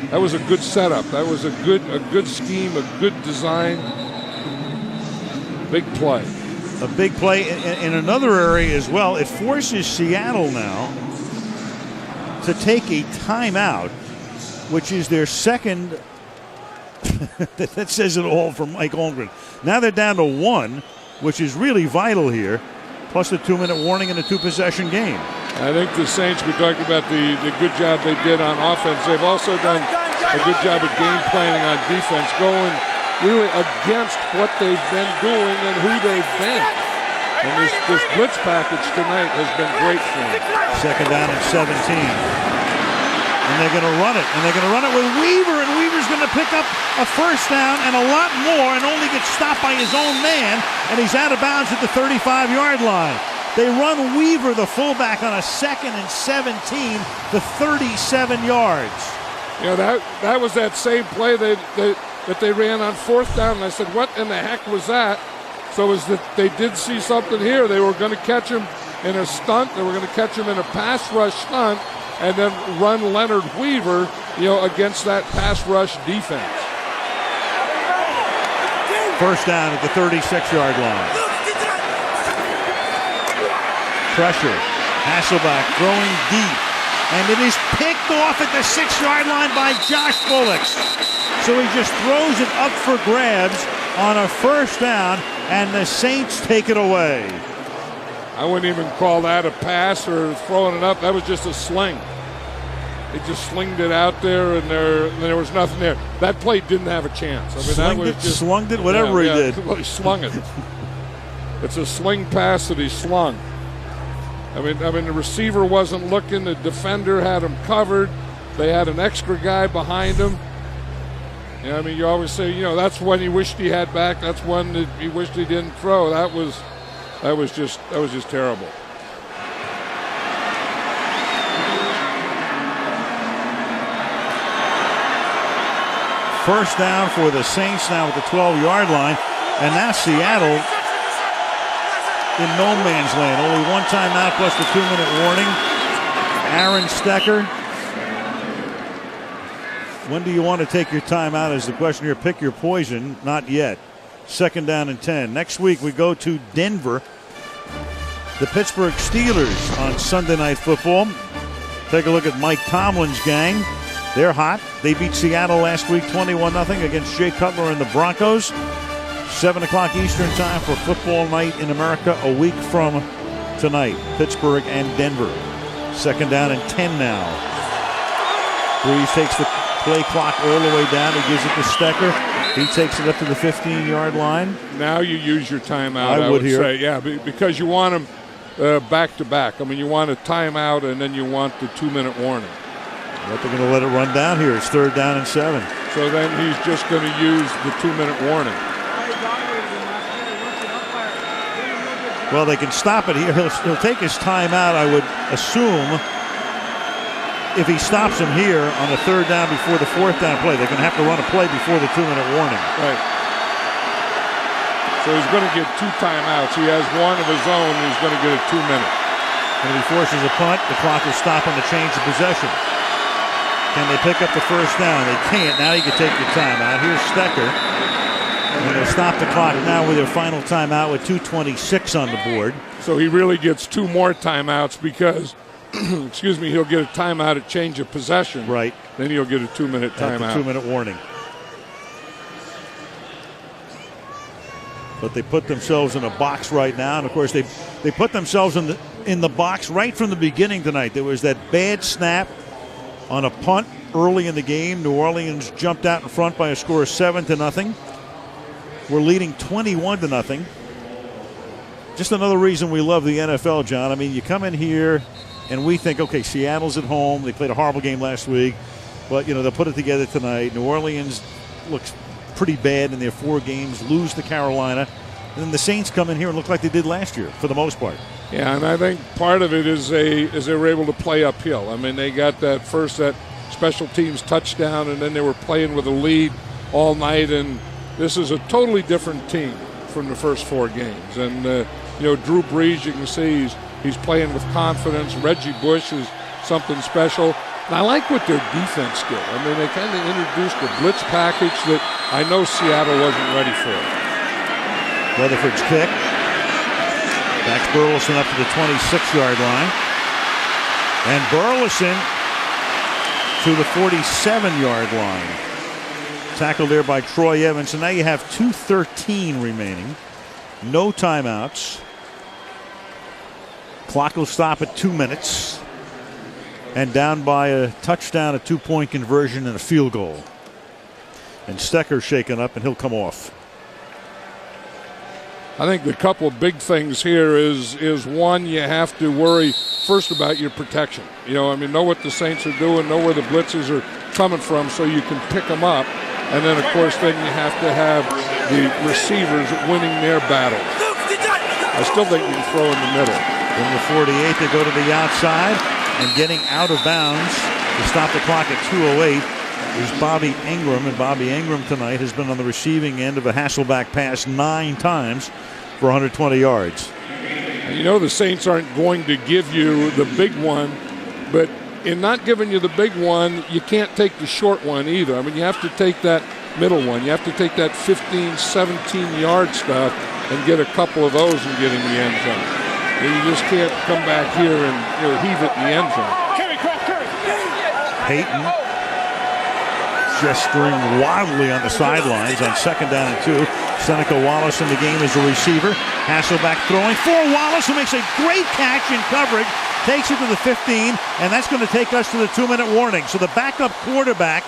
That was a good setup. That was a good scheme, a good design. Big play. A big play in another area as well. It forces Seattle now to take a timeout, which is their second. That says it all for Mike Holmgren. Now they're down to 1, which is really vital here, plus the 2-minute warning in a 2-possession game. I think the Saints, we talked about the good job they did on offense. They've also done a good job of game planning on defense, going really against what they've been doing and who they've been. And this blitz package tonight has been great for them. Second down and 17. And they're going to run it. And they're going to run it with Weaver. And Weaver's going to pick up a first down and a lot more and only gets stopped by his own man. And he's out of bounds at the 35-yard line. They run Weaver, the fullback, on a 2nd and 17 to 37 yards. That was that same play that they ran on 4th down. And I said, what in the heck was that? So is that they did see something here. They were going to catch him in a stunt. They were going to catch him in a pass rush stunt and then run Leonard Weaver, against that pass rush defense. First down at the 36-yard line. Pressure. Hasselbeck throwing deep. And it is picked off at the 6-yard line by Josh Bullock. So he just throws it up for grabs on a first down, and the Saints take it away. I wouldn't even call that a pass or throwing it up. That was just a sling. They just slinged it out there, and there was nothing there. That play didn't have a chance. I mean, slunged it, whatever he did. Well, he slung it. It's a sling pass that he slung. I mean, the receiver wasn't looking. The defender had him covered. They had an extra guy behind him. I mean, you always say, that's one he wished he had back. That's one that he wished he didn't throw. That was just terrible. First down for the Saints now at the 12-yard line, and now Seattle in no man's land. Only 1 timeout plus the 2-minute warning. Aaron Stecker. When do you want to take your timeout is the question here. Pick your poison. Not yet. Second down and 10. Next week we go to Denver. The Pittsburgh Steelers on Sunday Night Football. Take a look at Mike Tomlin's gang. They're hot. They beat Seattle last week 21-0 against Jay Cutler and the Broncos. 7 o'clock Eastern time for football night in America a week from tonight. Pittsburgh and Denver. Second down and 10 now. Brees takes the play clock all the way down. He gives it to Stecker. He takes it up to the 15-yard line. Now you use your timeout, I would here. say. Yeah, because you want them back-to-back. I mean, you want a timeout, and then you want the 2-minute warning. But they're going to let it run down here. It's 3rd down and 7. So then he's just going to use the 2-minute warning. Well, they can stop it here. He'll take his timeout, I would assume, if he stops him here on the 3rd down before the 4th down play. They're going to have to run a play before the 2-minute warning. Right. So he's going to get 2 timeouts. He has one of his own, and he's going to get a 2-minute. And if he forces a punt, the clock will stop on the change of possession. Can they pick up the 1st down? They can't. Now you can take your timeout. Here's Stecker. And they'll stop the clock now with their final timeout with 2:26 on the board. So he really gets 2 more timeouts because, excuse me, he'll get a timeout at change of possession. Right. Then he'll get a 2-minute timeout. A 2-minute warning. But they put themselves in a box right now, and of course they put themselves in the box right from the beginning tonight. There was that bad snap on a punt early in the game. New Orleans jumped out in front by a score of 7-0. We're leading 21-0. Just another reason we love the NFL, John. I mean, you come in here and we think, okay, Seattle's at home. They played a horrible game last week, but they'll put it together tonight. New Orleans looks pretty bad in their 4 games, lose to Carolina, and then the Saints come in here and look like they did last year for the most part. Yeah, and I think part of it is they were able to play uphill. I mean, they got that special teams touchdown, and then they were playing with a lead all night, and this is a totally different team from the first 4 games. And, Drew Brees, you can see he's playing with confidence. Reggie Bush is something special. And I like what their defense did. I mean, they kind of introduced a blitz package that I know Seattle wasn't ready for. Rutherford's kick. Backs Burleson up to the 26-yard line. And Burleson to the 47-yard line. Tackled there by Troy Evans. So now you have 2:13 remaining. No timeouts. Clock will stop at 2 minutes. And down by a touchdown, a 2-point conversion, and a field goal. And Stecker's shaken up, and he'll come off. I think the couple of big things here is one, you have to worry first about your protection. Know what the Saints are doing, know where the blitzes are coming from so you can pick them up. And then, of course, then you have to have the receivers winning their battles. I still think you can throw in the middle. In the 48, they go to the outside, and getting out of bounds to stop the clock at 2:08 is Bobby Ingram. And Bobby Ingram tonight has been on the receiving end of a Hasselbeck pass 9 times for 120 yards. The Saints aren't going to give you the big one, but in not giving you the big one, you can't take the short one either. I mean, you have to take that middle one. You have to take that 15, 17-yard stuff and get a couple of those and get in the end zone. You just can't come back here and heave it in the end zone. Peyton gesturing wildly on the sidelines on 2nd down and 2. Seneca Wallace in the game as a receiver. Hasselbeck throwing for Wallace, who makes a great catch in coverage. Takes it to the 15, and that's going to take us to the 2-minute warning. So the backup quarterback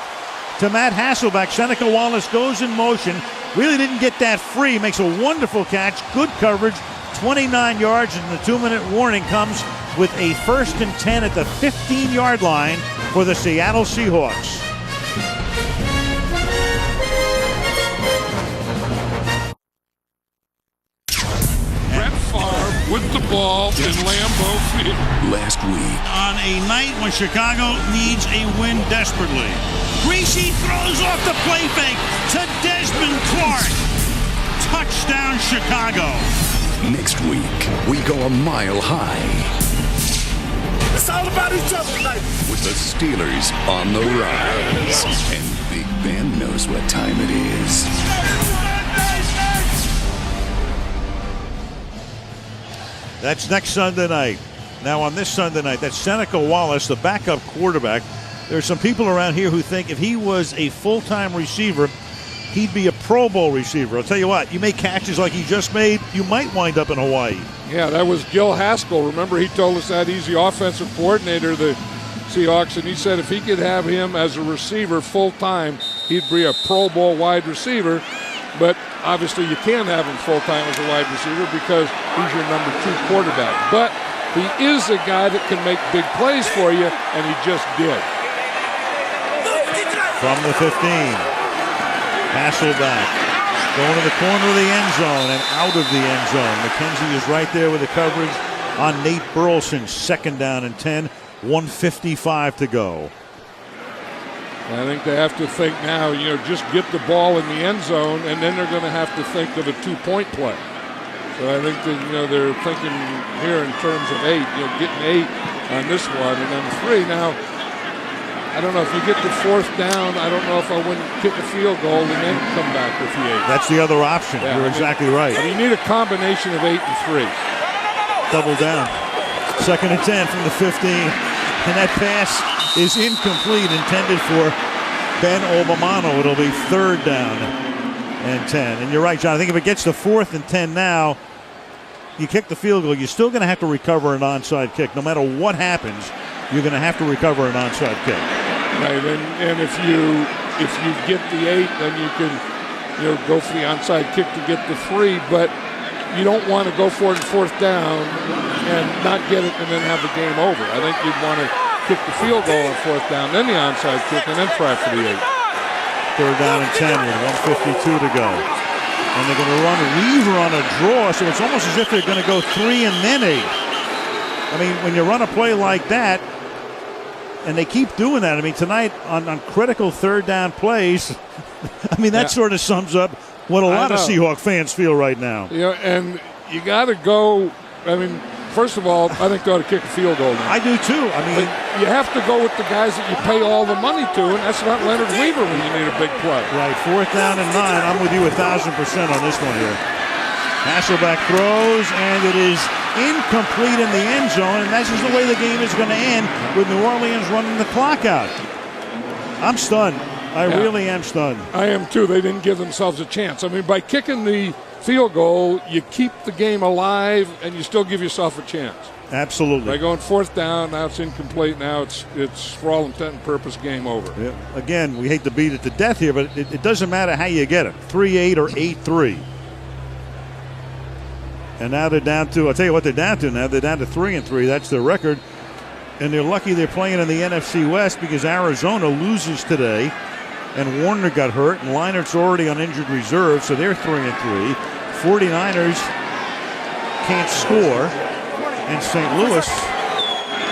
to Matt Hasselbeck, Seneca Wallace, goes in motion. Really didn't get that free. Makes a wonderful catch. Good coverage. 29 yards, and the 2-minute warning comes with a 1st and 10 at the 15-yard line for the Seattle Seahawks. With the ball in Lambeau Field. Last week, on a night when Chicago needs a win desperately, Greasy throws off the play fake to Desmond Clark. Touchdown, Chicago. Next week, we go a mile high. It's all about each other tonight. With the Steelers on the rise. And Big Ben knows what time it is. That's next Sunday night. Now on this Sunday night, that's Seneca Wallace, the backup quarterback. There's some people around here who think if he was a full-time receiver, he'd be a Pro Bowl receiver. I'll tell you what, you make catches like he just made, you might wind up in Hawaii. Yeah, that was Gil Haskell. Remember, he told us that he's the offensive coordinator the Seahawks, and he said if he could have him as a receiver full-time, he'd be a Pro Bowl wide receiver. But obviously you can't have him full-time as a wide receiver because he's your number 2 quarterback. But he is a guy that can make big plays for you, and he just did. From the 15, Hasselbeck going to the corner of the end zone and out of the end zone. McKenzie is right there with the coverage on Nate Burleson. 2nd down and 10, 1:55 to go. I think they have to think now, just get the ball in the end zone, and then they're going to have to think of a 2-point play. So I think that, they're thinking here in terms of 8, getting 8 on this one, and then 3. Now, I don't know if you get the 4th down, I don't know if I wouldn't kick a field goal and then come back with the 8. That's the other option. Yeah, You're exactly right. You need a combination of 8 and 3. Double down. 2nd and 10 from the 15. And that pass is incomplete, intended for Ben Obamano. It'll be 3rd down and 10. And you're right, John. I think if it gets to 4th and 10 now, you kick the field goal, you're still going to have to recover an onside kick. No matter what happens, you're going to have to recover an onside kick. Right, and if you get the 8, then you can go for the onside kick to get the 3. But you don't want to go for it in 4th down and not get it and then have the game over. I think you'd want to kick the field goal on 4th down, then the onside kick, and then try for the 8. 3rd down and 10 with 1:52 to go. And they're going to run Weaver on a draw, so it's almost as if they're going to go 3 and then 8. I mean, when you run a play like that, and they keep doing that. I mean, tonight on critical 3rd down plays, I mean, that sort of sums up what a lot of Seahawk fans feel right now. And you got to go, I mean, first of all, I think they ought to kick a field goal now. I do too. I mean, but you have to go with the guys that you pay all the money to, and that's not Leonard Weaver when you need a big play. Right, 4th down and 9. I'm with you 1,000% on this one here. Hasselbeck throws, and it is incomplete in the end zone, and that's just the way the game is going to end with New Orleans running the clock out. I'm stunned. I really am stunned. I am too. They didn't give themselves a chance. I mean, by kicking the field goal, you keep the game alive, and you still give yourself a chance. Absolutely. By going 4th down, now it's incomplete. Now it's for all intent and purpose, game over. Yeah. Again, we hate to beat it to death here, but it doesn't matter how you get it. 3-8 or 8-3. And now they're down to, I'll tell you what they're down to now. They're down to 3-3. That's their record. And they're lucky they're playing in the NFC West because Arizona loses today. And Warner got hurt. And Leinert's already on injured reserve, so they're 3-3. 49ers can't score. And St. Louis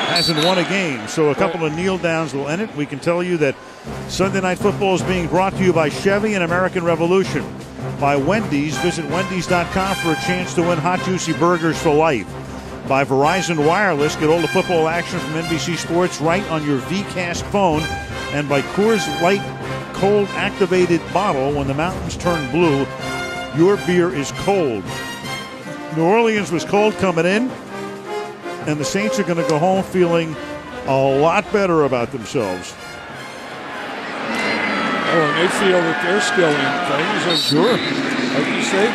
hasn't won a game. So a couple of kneel downs will end it. We can tell you that Sunday Night Football is being brought to you by Chevy and American Revolution. By Wendy's. Visit Wendy's.com for a chance to win hot, juicy burgers for life. By Verizon Wireless. Get all the football action from NBC Sports right on your VCast phone. And by Coors Light Cold Activated Bottle. When the mountains turn blue, your beer is cold. New Orleans was cold coming in. And the Saints are going to go home feeling a lot better about themselves. Oh, and they feel that they're still in things. And sure. Like you say,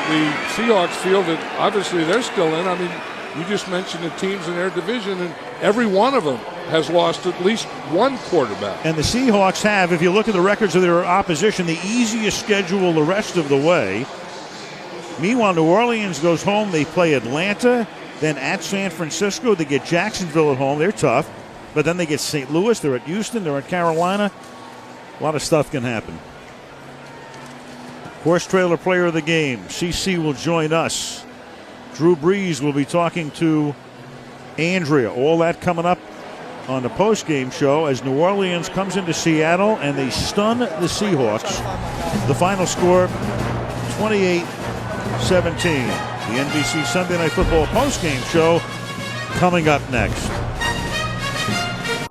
the Seahawks feel that obviously they're still in. I mean, you just mentioned the teams in their division, and every one of them has lost at least one quarterback. And the Seahawks have, if you look at the records of their opposition, the easiest schedule the rest of the way. Meanwhile, New Orleans goes home. They play Atlanta, then at San Francisco. They get Jacksonville at home. They're tough. But then they get St. Louis. They're at Houston. They're at Carolina. A lot of stuff can happen. Horse Trailer Player of the Game. CC will join us. Drew Brees will be talking to Andrea. All that coming up on the postgame show as New Orleans comes into Seattle and they stun the Seahawks. The final score, 28-17. The NBC Sunday Night Football postgame show coming up next.